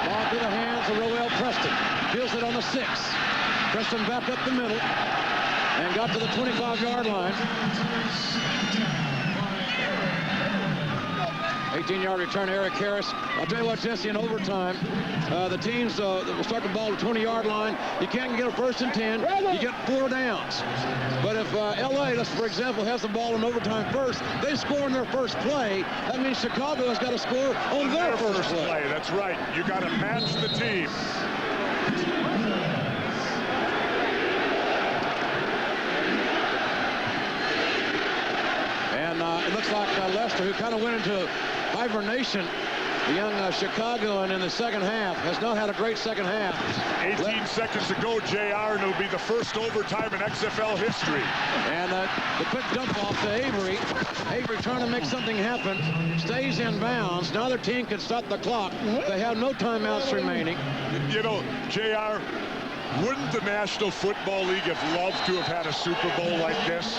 Ball to the hands of Roel Preston. Feels it on the 6. Preston back up the middle and got to the 25-yard line. 18-yard return, Eric Harris. I'll tell you what, Jesse, in overtime, the teams that will start the ball at the 20-yard line, you can't get a 1st and 10, you get 4 downs. But if LA, let's for example, has the ball in overtime first, they score in their first play, that means Chicago has got to score on their first play. That's right. You got to match the team. And it looks like Lester, who kind of went into hibernation, the young Chicagoan in the second half, has not had a great second half. 18 seconds to go, JR, and it'll be the first overtime in XFL history. And the quick dump off to Avery. Avery trying to make something happen, stays in bounds. Now their team can stop the clock. They have no timeouts remaining. You know, JR, wouldn't the National Football League have loved to have had a Super Bowl like this?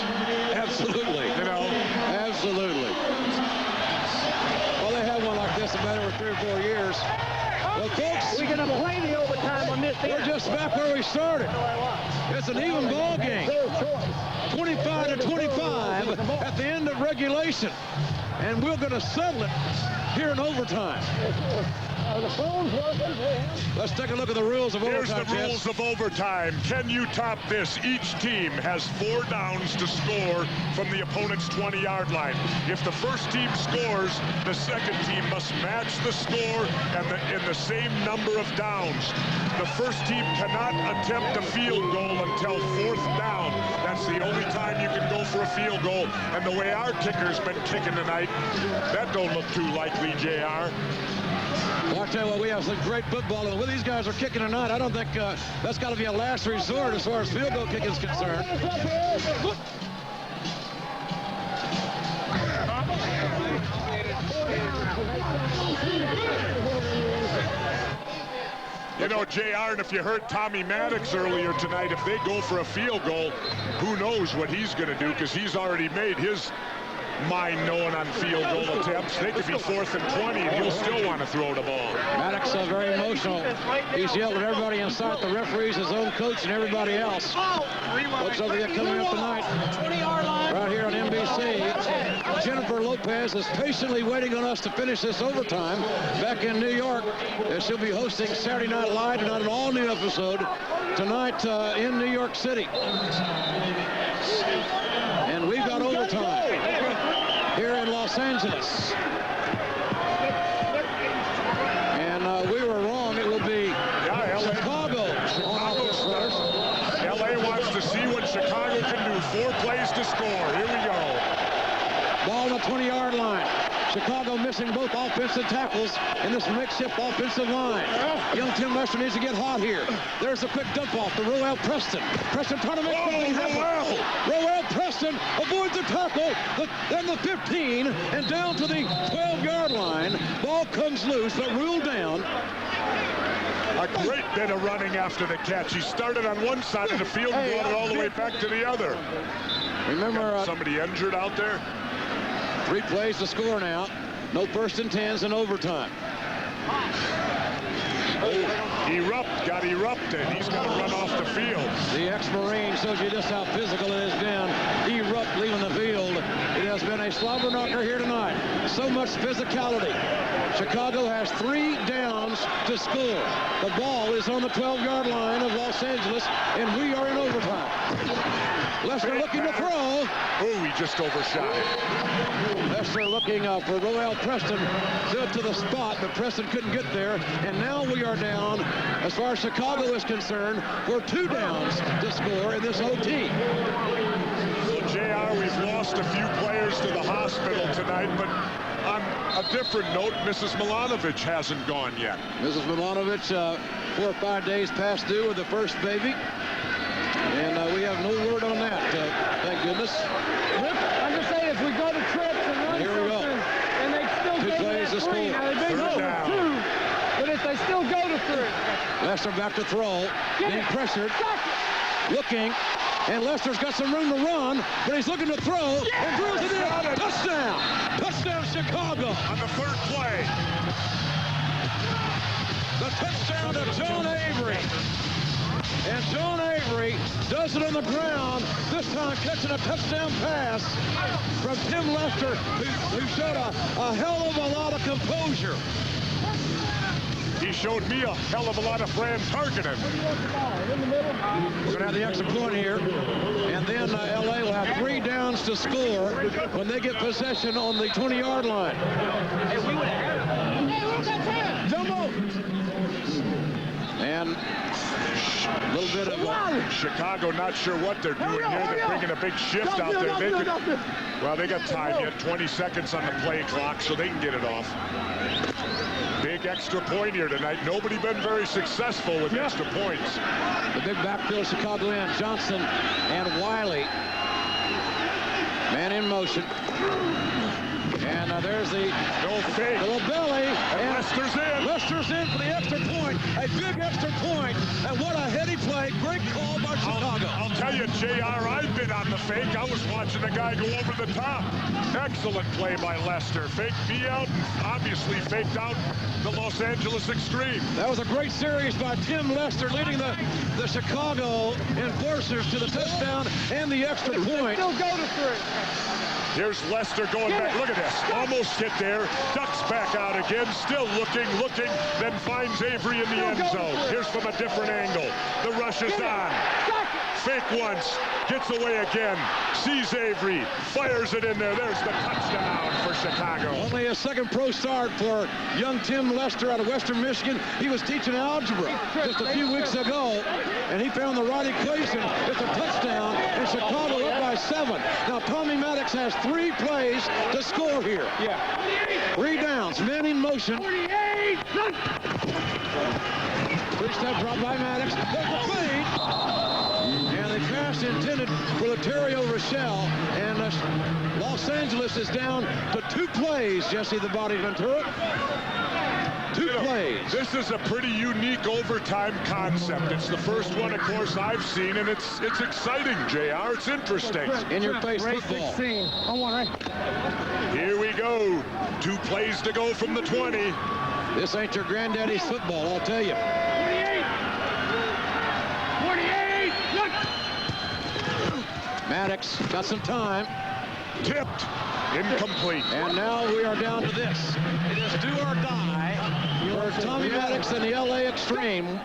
Absolutely. You know? Absolutely. Well, they had one like this about every 3 or 4 years. Well, folks, we're going to play the overtime on this we're just back where we started. It's an even ball game. 25-25 at the end of regulation. And we're going to settle it here in overtime. The phone's working. Let's take a look at the rules of overtime. Here's the rules of overtime. Can you top this? Each team has 4 downs to score from the opponent's 20-yard line. If the first team scores, the second team must match the score and in the same number of downs. The first team cannot attempt a field goal until 4th down. That's the only time you can go for a field goal. And the way our kicker's been kicking tonight, that don't look too likely, JR. Well, I'll tell you what, we have some great football, and the way these guys are kicking tonight, I don't think that's got to be a last resort as far as field goal kicking is concerned. You know, JR, and if you heard Tommy Maddox earlier tonight, if they go for a field goal, who knows what he's going to do, because he's already made his mind known on field goal attempts. They could be 4th and 20, and he'll still want to throw the ball. Maddox very emotional. He's yelling at everybody inside, the referees, his own coach, and everybody else. What's over here coming up tonight? Right here on NBC. Jennifer Lopez is patiently waiting on us to finish this overtime back in New York. She'll be hosting Saturday Night Live, tonight, an all-new episode tonight in New York City. And we've got overtime here in Los Angeles. And we were wrong. It will be Chicago on offense first. LA wants to see what Chicago can do. 4 plays to score. Here we go. Ball on the 20-yard line. Chicago missing both offensive tackles in this makeshift offensive line. Young Tim Lester needs to get hot here. There's a quick dump off to Roel Preston. Preston trying to make something happen. Roel Preston avoids the tackle, then the 15, and down to the 12-yard line. Ball comes loose, but ruled down. A great bit of running after the catch. He started on one side of the field and brought it all the way back to the other. Remember, somebody injured out there? 3 plays to score now. No 1st and 10s in overtime. Got erupted. He's got to run off the field. The ex-Marine shows you just how physical it has been. Erupt leaving the field. It has been a slobber knocker here tonight. So much physicality. Chicago has 3 downs to score. The ball is on the 12-yard line of Los Angeles, and we are in overtime. Lester looking to throw. Oh, he just overshot it. Lester looking for Roel Preston. Threw it to the spot, but Preston couldn't get there. And now we are down, as far as Chicago is concerned, for 2 downs to score in this OT. So, JR, we've lost a few players to the hospital tonight, but on a different note, Mrs. Milanovic hasn't gone yet. Mrs. Milanovic, 4 or 5 days past due with the first baby. And we have no word on that, thank goodness. I'm just saying, if we go to trips and run something, and they still go to that 3, now they've been going to 2, but if they still go to 3. Lester back to throw, being pressured, looking, and Lester's got some room to run, but he's looking to throw, and drills it in. Touchdown! Touchdown, Chicago! On the 3rd play. The touchdown to John Avery. And John Avery does it on the ground, this time catching a touchdown pass from Tim Lester, who showed a hell of a lot of composure. He showed me a hell of a lot of Fran targeting. We're going to have the extra point here, and then LA will have 3 downs to score when they get possession on the 20-yard line. Hey, we would have had it. Jumbo! And a little bit of Chicago not sure what they're doing here. They're bringing a big shift out there. They could, well, they got time yet, 20 seconds on the play clock, so they can get it off. Big extra point here tonight. Nobody been very successful with extra points. The big backfield, Chicago end, Johnson and Wiley. Man in motion. And there's the little belly. And Lester's in. Lester's in for the extra point. A big extra point. And what a heady play. Great call by Chicago. I'll tell you, JR, I've been on the fake. I was watching a guy go over the top. Excellent play by Lester. Faked me out and obviously faked out the Los Angeles Extreme. That was a great series by Tim Lester, leading the Chicago Enforcers to the touchdown and the extra point. Still go to 3. Here's Lester going back. Look at this. Almost hit there. Ducks back out again. Still looking, then finds Avery in the end zone. Here's from a different angle. The rush is on. Fake once. Gets away again. Sees Avery. Fires it in there. There's the touchdown for Chicago. Only a second pro start for young Tim Lester out of Western Michigan. He was teaching algebra just a few weeks ago, and he found the right equation. It's a touchdown, and Chicago up by 7. Now, Tommy Maddox has 3 plays to score here. 3 downs, men in motion. 48. 3-step drop by Maddox. And the pass intended for Laterio Rochelle. And Los Angeles is down to 2 plays, Jesse the Body Ventura. 2 plays. This is a pretty unique overtime concept. It's the first one, of course, I've seen, and it's exciting, JR. It's interesting. In your face football. Here we go. 2 plays to go from the 20. This ain't your granddaddy's football, I'll tell you. 48. 48. Look. Maddox got some time. Tipped. Incomplete. And now we are down to this. It is do or die for Tommy Maddox and the LA Extreme.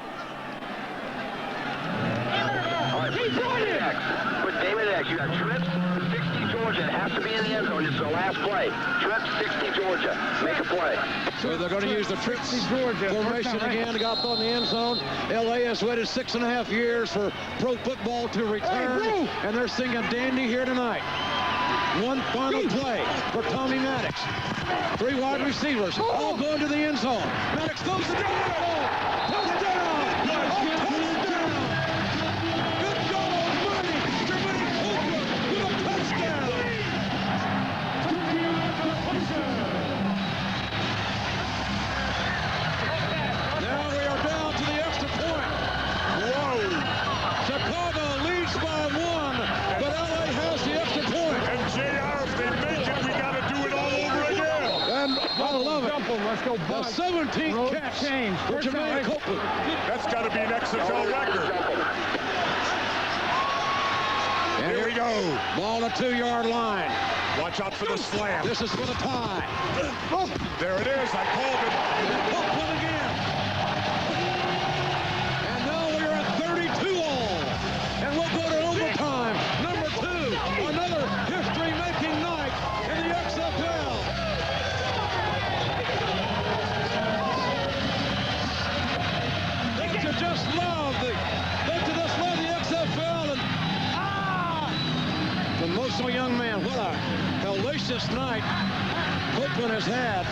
With David X, you got trips, 60 Georgia. It has to be in the end zone. It's the last play. Trips, 60 Georgia. Make a play. So they're going to use the trips formation again to go up on the end zone. LA has waited 6.5 years for pro football to return, and they're singing Dandy here tonight. One final play for Tommy Maddox. 3 wide receivers, all going to the end zone. Maddox goes to the end zone. Touchdown! Touchdown! Good job, Money. Jermaine Cooper with a touchdown. Now we are down to the extra point. Whoa! Chicago leads by 1, but LA has the extra point. And JR, if they make it, we got to do it all over again. And I love it. Let's go. The 17th catch for Jermaine Copeland. That's got to be an XFL record. And here we go. Ball on a 2-yard line. Watch out for the slam. This is for the tie. There it is. I called it. Copeland again. And now we are at 32 all. And we'll go to overtime. Number 2. Another history-making night in the XFL. Don't you just love the XFL? And the emotional young man. What a hellacious night Copeland has had.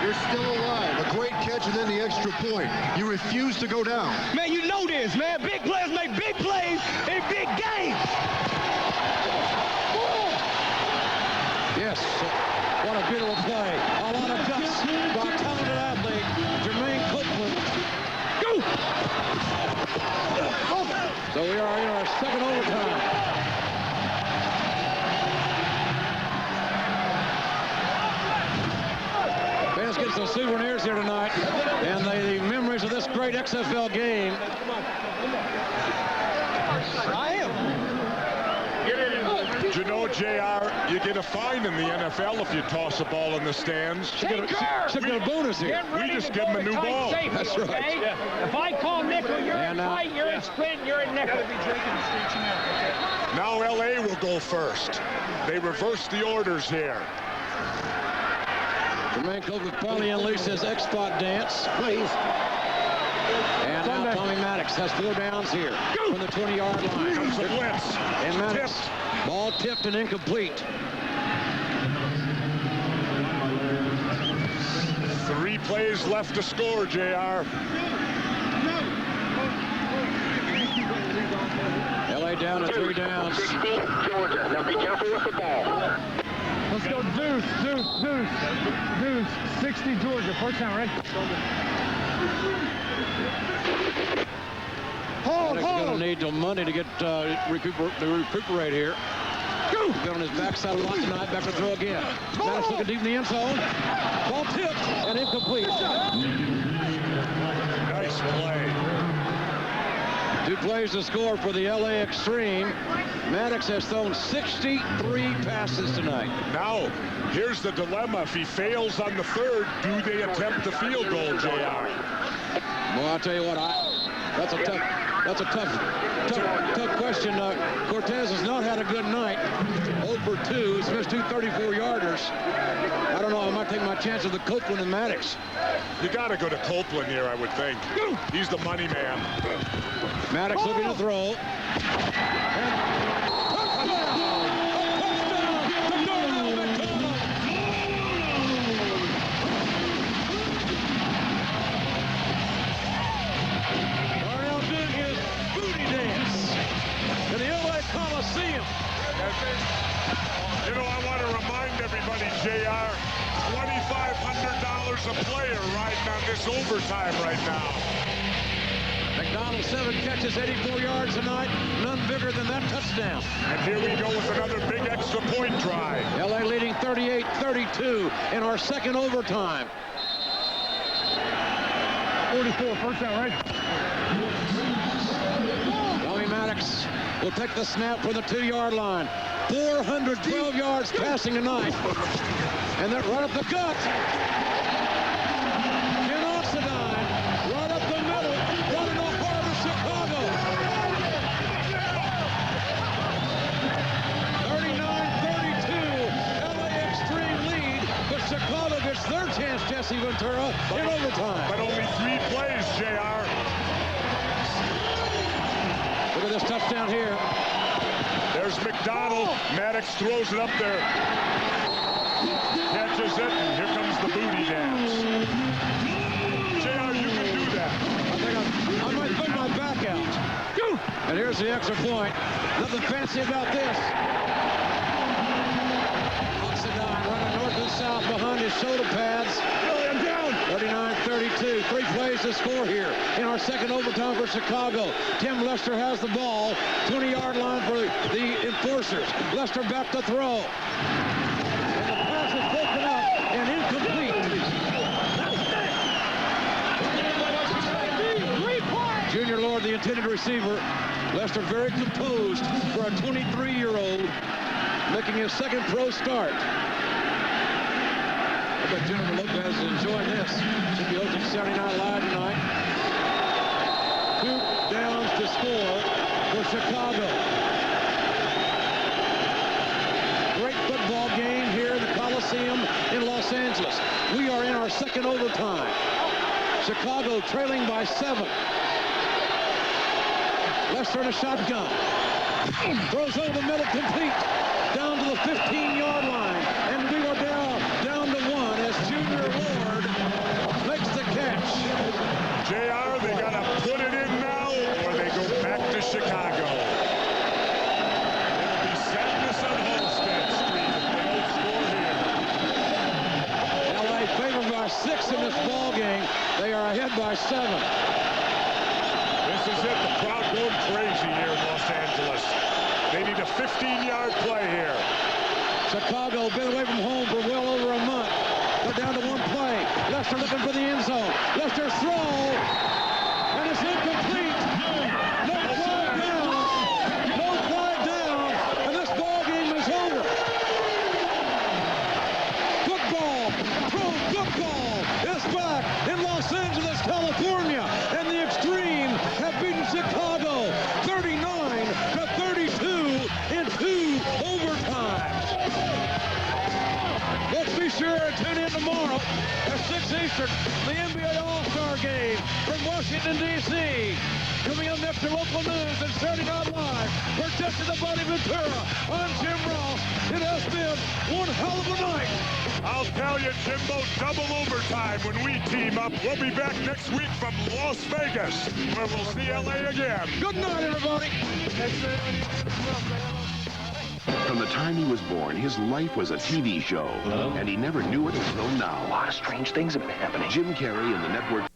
You're still alive. A great catch and then the extra point. You refuse to go down. Man, you know this, man. Big players make big plays in big games. Yes, what a beautiful play. A lot of guts by talented athlete Jermaine Copeland. So we are in our second overtime. Fans get see some souvenirs here tonight, and the memories of this great XFL game. You know, JR, you get a fine in the NFL if you toss a ball in the stands. Should get a bonus here. We just give them a new ball. That's right. Okay? Yeah. If I call nickel, you're in fight, you're in sprint, you're in nickel. Now LA will go first. They reverse the orders here. Jermaine Cope finally unleashed his X-Spot dance. Please. And now Tommy Maddox has 4 downs here from the 20-yard line. Comes the blitz. And Maddox, ball tipped and incomplete. 3 plays left to score, JR. LA down to 3 downs. Georgia. Now be careful with the ball. Let's go deuce, deuce, deuce, deuce. 60 Georgia. First down, right? Hold. Going to need till Monday to get recuperate here. He's been on his backside a lot tonight. Back to throw again. Maddox looking deep in the end zone. Ball tipped and incomplete. Nice play. 2 plays to score for the LA Extreme. Maddox has thrown 63 passes tonight. Now, here's the dilemma. If he fails on the 3rd, do they attempt the field goal, JR? Well, I'll tell you what, that's a tough question. Cortez has not had a good night. 0 for 2. He's missed 2 34-yarders. I don't know. I might take my chance with the Copeland and Maddox. You got to go to Copeland here, I would think. He's the money man. Maddox looking to throw. Coliseum. You know, I want to remind everybody, JR, $2,500 a player riding on this overtime right now. McDonald 7 catches, 84 yards tonight. None bigger than that touchdown. And here we go with another big extra point drive. LA leading 38-32 in our second overtime. 44, first down, right? Tommy Maddox will take the snap for the 2-yard line. 412 yards passing tonight. And that right up the gut. Ken Oxidine, right up the middle, running the heart of Chicago. 39-32, LA Extreme lead, but Chicago gets their chance, Jesse Ventura, in overtime. But only 3 plays, JR. Look at this touchdown here. There's McDonald. Maddox throws it up there. Catches it, and here comes the booty dance. JR, you can do that. I might put my back out. And here's the extra point. Nothing fancy about this. Oxidine running north and south behind his shoulder pads. I'm down. 39-32. 3 plays to score here in our second overtime for Chicago. Tim Lester has the ball. 20-yard line for the enforcers. Lester back to throw. And the pass is broken up and incomplete. Junior Lord, the intended receiver. Lester very composed for a 23-year-old making his second pro start. I bet Jennifer Lopez is enjoying this. Should be hosting Saturday Night Live tonight. 2 downs to score for Chicago. Great football game here in the Coliseum in Los Angeles. We are in our second overtime. Chicago trailing by 7. Lester in a shotgun. Throws over the middle, complete. Down to the 15-yard line. And we are down to 1 as Junior Ward makes the catch. JR, they got to put it in now or they go back to Chicago. It'll be sadness on Homestead Street if they don't score here. LA favored by 6 in this ball game. They are ahead by 7. This is it. The crowd going crazy here in Los Angeles. They need a 15-yard play here. Chicago been away from home for well over a month. They're down to 1 play. Lester looking for the end zone. Lester's throw, and it's incomplete. No flag down. No flag down, and this ball game is over. Football, pro football is back in Los Angeles, California, and the Extreme have beaten Chicago 39-32 in 2 overtimes. Let's be sure to tune in tomorrow at 6 Eastern, the NBA All-Star Game from Washington, D.C. Coming up next to local news and Saturday Night Live. Protecting the Body Ventura. I'm Jim Ross. It has been one hell of a night. I'll tell you, Jimbo, double overtime when we team up. We'll be back next week from Las Vegas, where we'll see LA again. Good night, everybody. From the time he was born, his life was a TV show, and he never knew it until now. A lot of strange things have been happening. Jim Carrey and the network